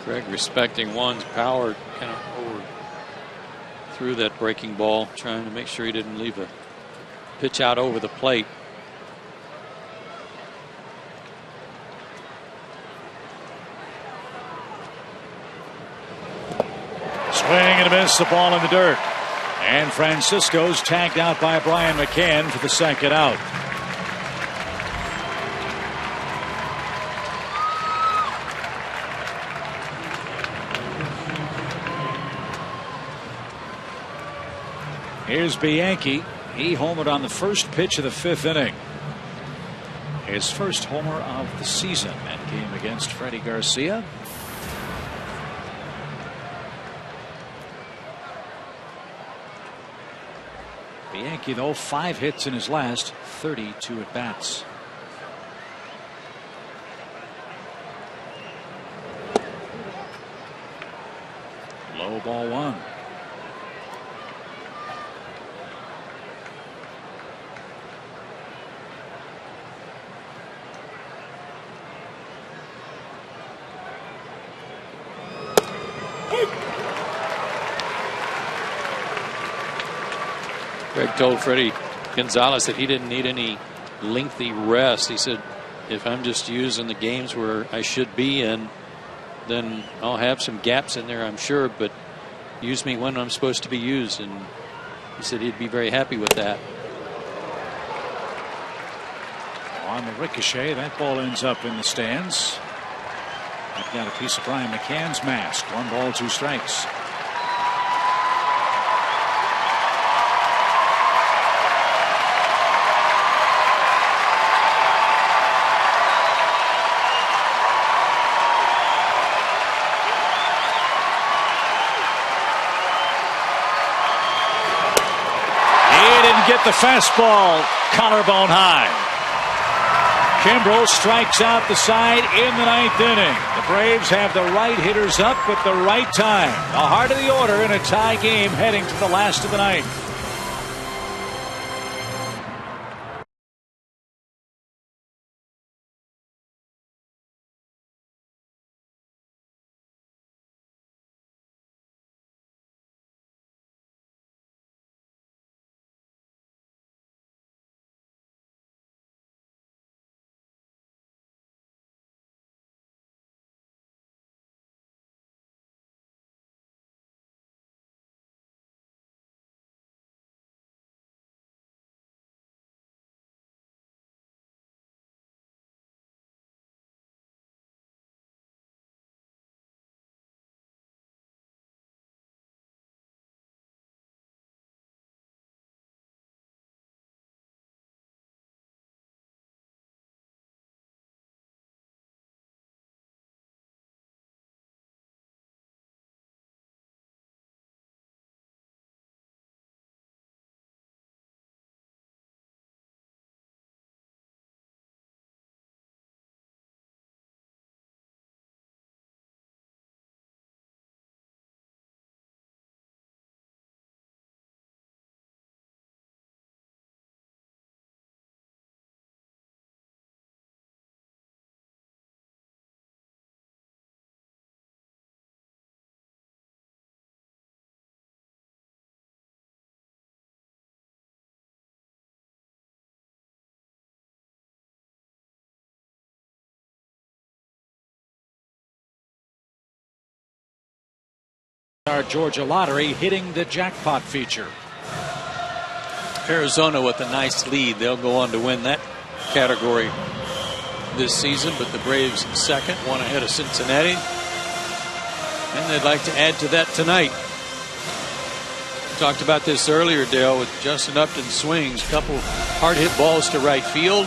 S7: Greg respecting Juan's power, kind of through that breaking ball, trying to make sure he didn't leave a pitch out over the plate.
S1: Swing and a miss, the ball in the dirt. And Francisco's tagged out by Brian McCann for the second out. Here's Bianchi. He homered on the first pitch of the 5th inning. His first homer of the season. That came against Freddie Garcia. Bianchi, though, 5 hits in his last 32 at bats. Low ball 1.
S7: Greg told Freddie Gonzalez that he didn't need any lengthy rest. He said, if I'm just using the games where I should be in, then I'll have some gaps in there, I'm sure, but use me when I'm supposed to be used. And he said he'd be very happy with that.
S1: On the ricochet, that ball ends up in the stands. I've got a piece of Brian McCann's mask. 1 ball, 2 strikes. Get the fastball collarbone high. Kimbrel strikes out the side in the 9th inning. The Braves have the right hitters up at the right time. The heart of the order in a tie game heading to the last of the night. Our Georgia Lottery hitting the jackpot feature.
S7: Arizona with a nice lead. They'll go on to win that category this season, but the Braves second, 1 ahead of Cincinnati. And they'd like to add to that tonight. Talked about this earlier, Dale, with Justin Upton swings. A couple hard hit balls to right field.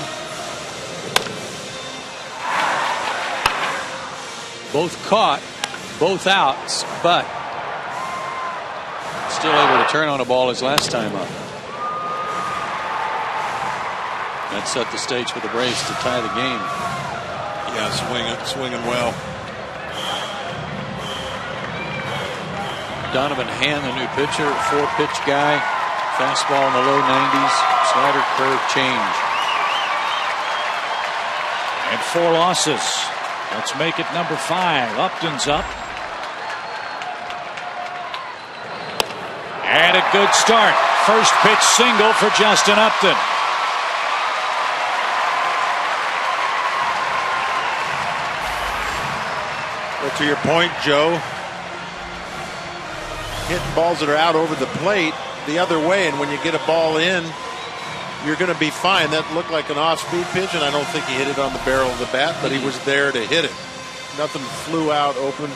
S7: Both caught, both outs, but still able to turn on a ball his last time up. That set the stage for the Braves to tie the game.
S5: Yeah, swinging well.
S7: Donovan Hand, the new pitcher, 4-pitch guy, fastball in the low 90s, slider, curve, change.
S1: And 4 losses. Let's make it number 5. Upton's up. And a good start. First pitch single for Justin Upton.
S5: Well, to your point, Joe, hitting balls that are out over the plate the other way, and when you get a ball in, you're going to be fine. That looked like an off-speed pitch, and I don't think he hit it on the barrel of the bat, but he was there to hit it. Nothing flew out open.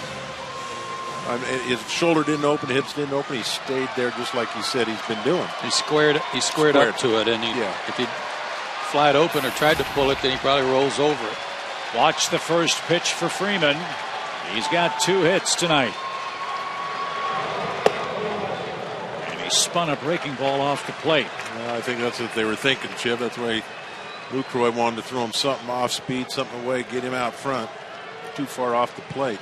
S5: His shoulder didn't open, hips didn't open. He stayed there just like he said he's been doing.
S7: He squared up to it, and if he'd fly it open or tried to pull it, then he probably rolls over it.
S1: Watch the first pitch for Freeman. He's got 2 hits tonight. And he spun a breaking ball off the plate.
S5: I think that's what they were thinking, Chip. That's why Lucroy wanted to throw him something off speed, something away, get him out front. Too far off the plate.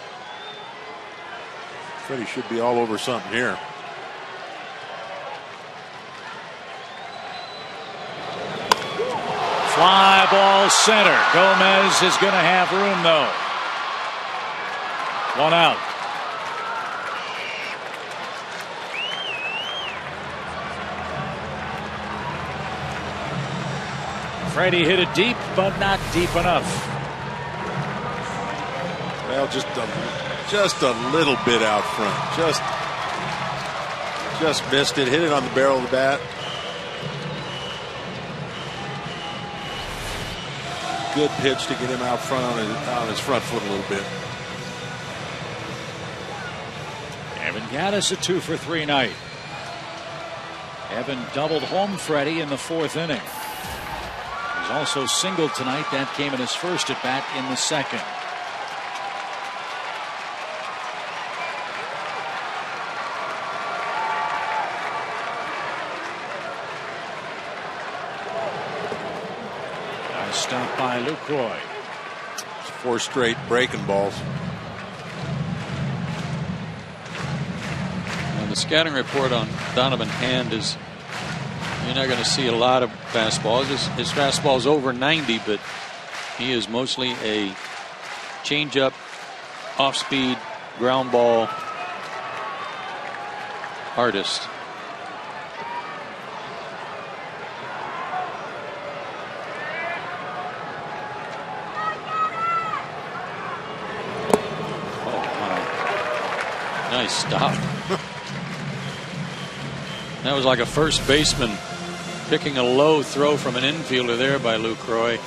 S5: Freddie should be all over something here.
S1: Fly ball center. Gomez is going to have room, though. 1 out. Freddie hit it deep, but not deep enough.
S5: Well, just a little bit out front. Just missed it. Hit it on the barrel of the bat. Good pitch to get him out front on his front foot a little bit.
S1: Evan Gaddis a 2 for 3 night. Evan doubled home Freddie in the 4th inning. He's also singled tonight. That came in his first at bat in the 2nd. Nice stop by Lucroy.
S5: 4 straight breaking balls.
S7: And the scouting report on Donovan Hand is you're not going to see a lot of fastballs. His fastball's over 90, but he is mostly a changeup, off-speed, ground ball artist. Oh my! Nice stop. That was like a first baseman picking a low throw from an infielder there by Lucroy.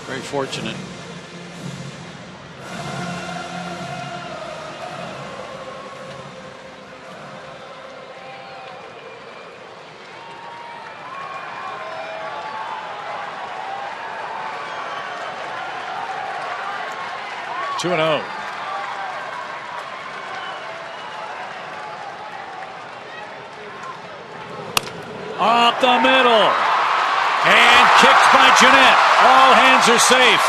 S7: Very fortunate.
S1: Two and 0. Up the middle. And kicked by Jeanette. All hands are safe.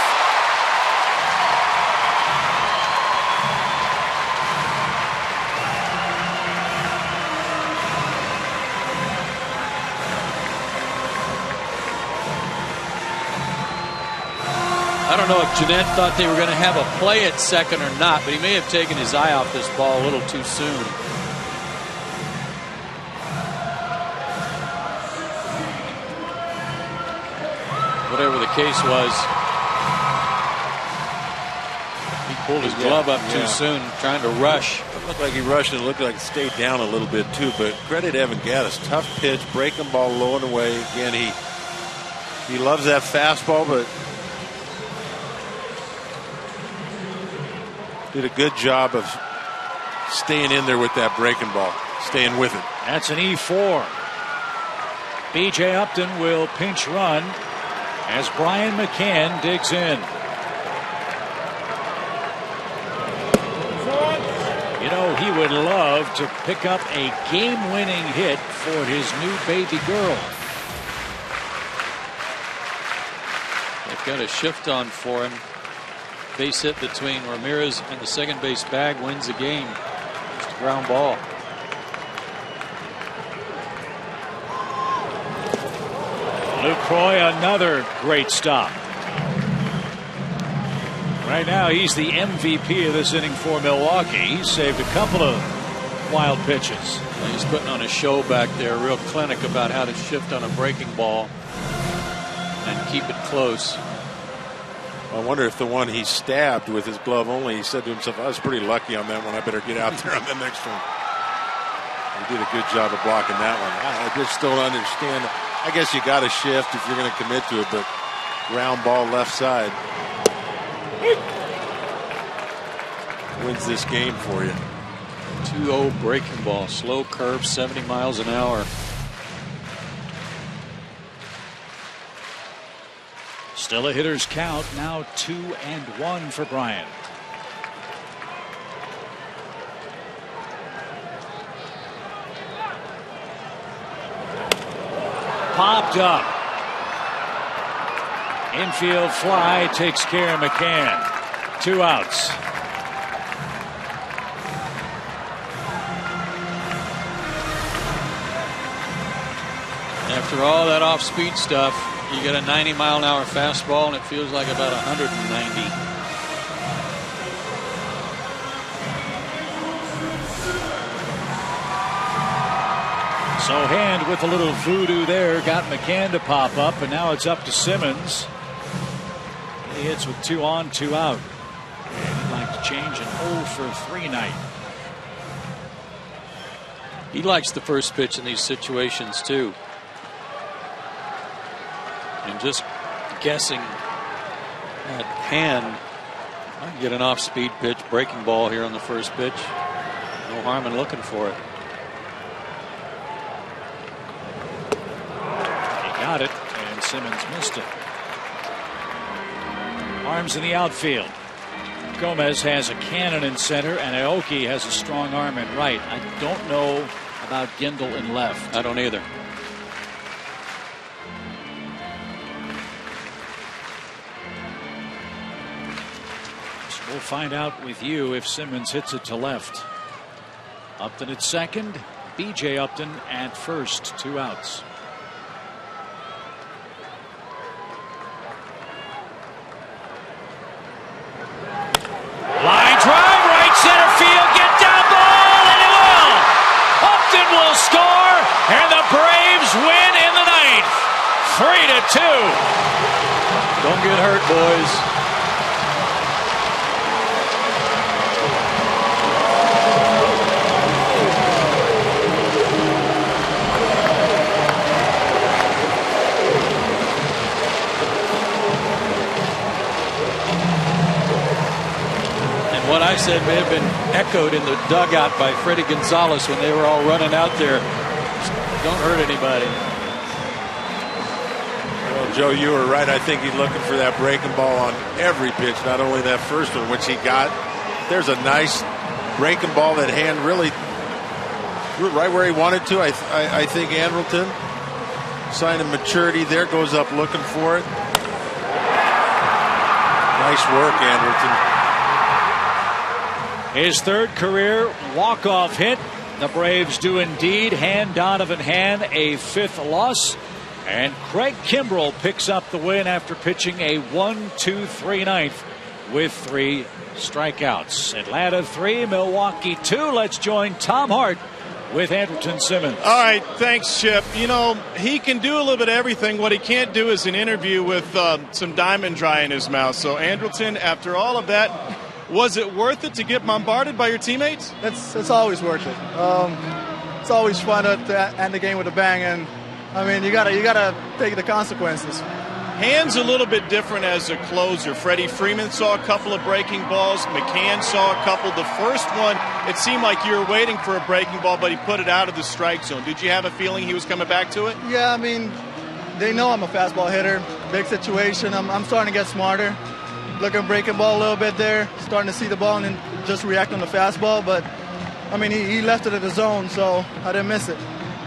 S7: I don't know if Jeanette thought they were going to have a play at second or not, but he may have taken his eye off this ball a little too soon. Whatever the case was, he pulled his glove up too soon, trying to rush.
S5: It looked like he rushed and it looked like it stayed down a little bit too, but credit Evan Gaddis. Tough pitch, breaking ball low and away. Again, he loves that fastball, but did a good job of staying in there with that breaking ball, staying with it.
S1: That's an E4. B.J. Upton will pinch run as Brian McCann digs in. You know, he would love to pick up a game-winning hit for his new baby girl.
S7: They've got a shift on for him. Base hit between Ramirez and the second base bag wins the game. Just a ground ball.
S1: Lucroy, another great stop. Right now, he's the MVP of this inning for Milwaukee. He's saved a couple of wild pitches.
S7: Well, he's putting on a show back there, a real clinic about how to shift on a breaking ball and keep it close.
S5: I wonder if the one he stabbed with his glove only, he said to himself, I was pretty lucky on that one. I better get out there on the next one. He did a good job of blocking that one. I just don't understand. I guess you got to shift if you're going to commit to it, but ground ball left side wins this game for you.
S7: 2-0 breaking ball, slow curve, 70 miles an hour.
S1: Still a hitter's count, now 2-1 for Bryant. Popped up. Infield fly takes care of McCann. 2 outs.
S7: After all that off-speed stuff, you get a 90-mile-an-hour fastball, and it feels like about 190.
S1: So Hand with a little voodoo there got McCann to pop up, and now it's up to Simmons. He hits with 2 on, 2 out. And he'd like to change an 0 for 3 night.
S7: He likes the first pitch in these situations too. And just guessing that Hand might get an off-speed pitch, breaking ball here on the first pitch. No harm in looking for it.
S1: Got it, and Simmons missed it. Arms in the outfield. Gomez has a cannon in center, and Aoki has a strong arm in right. I don't know about Gindel in left.
S7: I don't either.
S1: So we'll find out with you if Simmons hits it to left. Upton at second, B.J. Upton at first, 2 outs. Line drive, right center field, get down ball, and it will. Upton will score, and the Braves win in the ninth, 3-2.
S7: Don't get hurt, boys. What I said may have been echoed in the dugout by Freddie Gonzalez when they were all running out there. Don't hurt anybody.
S5: Well, Joe, you were right. I think he's looking for that breaking ball on every pitch, not only that first one, which he got. There's a nice breaking ball that Hand really right where he wanted to. I think Andrelton, sign of maturity there, goes up looking for it. Nice work, Andrelton.
S1: His third career walk-off hit. The Braves do indeed hand Donovan Hand a 5th loss. And Craig Kimbrell picks up the win after pitching a 1-2-3 ninth with 3 strikeouts. Atlanta 3, Milwaukee 2. Let's join Tom Hart with Andrelton Simmons.
S4: All right, thanks, Chip. You know, he can do a little bit of everything. What he can't do is an interview with some Diamond Dry in his mouth. So, Andrelton, after all of that, was it worth it to get bombarded by your teammates?
S9: It's always worth it. It's always fun to end the game with a bang, and I mean you gotta take the consequences.
S4: Hand's a little bit different as a closer. Freddie Freeman saw a couple of breaking balls. McCann saw a couple. The first one, it seemed like you were waiting for a breaking ball, but he put it out of the strike zone. Did you have a feeling he was coming back to it?
S9: Yeah, I mean, they know I'm a fastball hitter. Big situation. I'm starting to get smarter. Looking breaking ball a little bit there, starting to see the ball and then just react on the fastball. But, I mean, he left it in the zone, so I didn't miss it.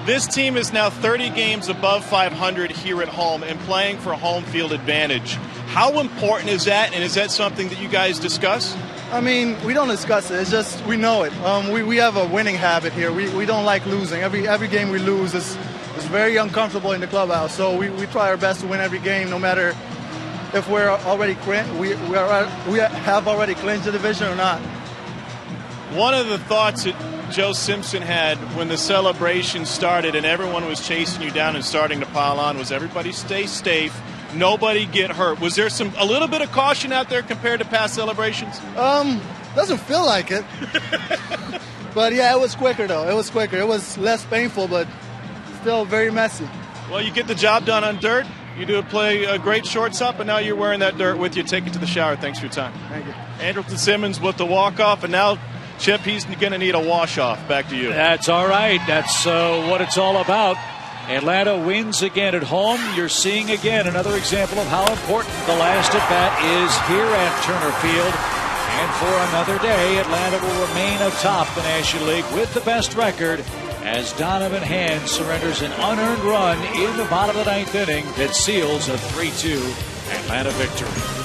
S4: This team is now 30 games above 500 here at home and playing for home field advantage. How important is that, and is that something that you guys discuss?
S9: I mean, we don't discuss it. It's just we know it. We have a winning habit here. We don't like losing. Every game we lose is very uncomfortable in the clubhouse. So we try our best to win every game, no matter if we have already clinched the division or not.
S4: One of the thoughts that Joe Simpson had when the celebration started and everyone was chasing you down and starting to pile on was everybody stay safe, nobody get hurt. Was there a little bit of caution out there compared to past celebrations?
S9: Doesn't feel like it. But yeah, it was quicker though. It was quicker. It was less painful, but still very messy.
S4: Well, you get the job done on dirt. You do play a great shortstop, and now you're wearing that dirt with you. Take it to the shower. Thanks for your time.
S9: Thank you.
S4: Andrelton Simmons with the walk-off, and now, Chip, he's going to need a wash-off. Back to you.
S1: That's all right. That's what it's all about. Atlanta wins again at home. You're seeing again another example of how important the last at-bat is here at Turner Field. And for another day, Atlanta will remain atop the National League with the best record as Donovan Hand surrenders an unearned run in the bottom of the ninth inning that seals a 3-2 Atlanta victory.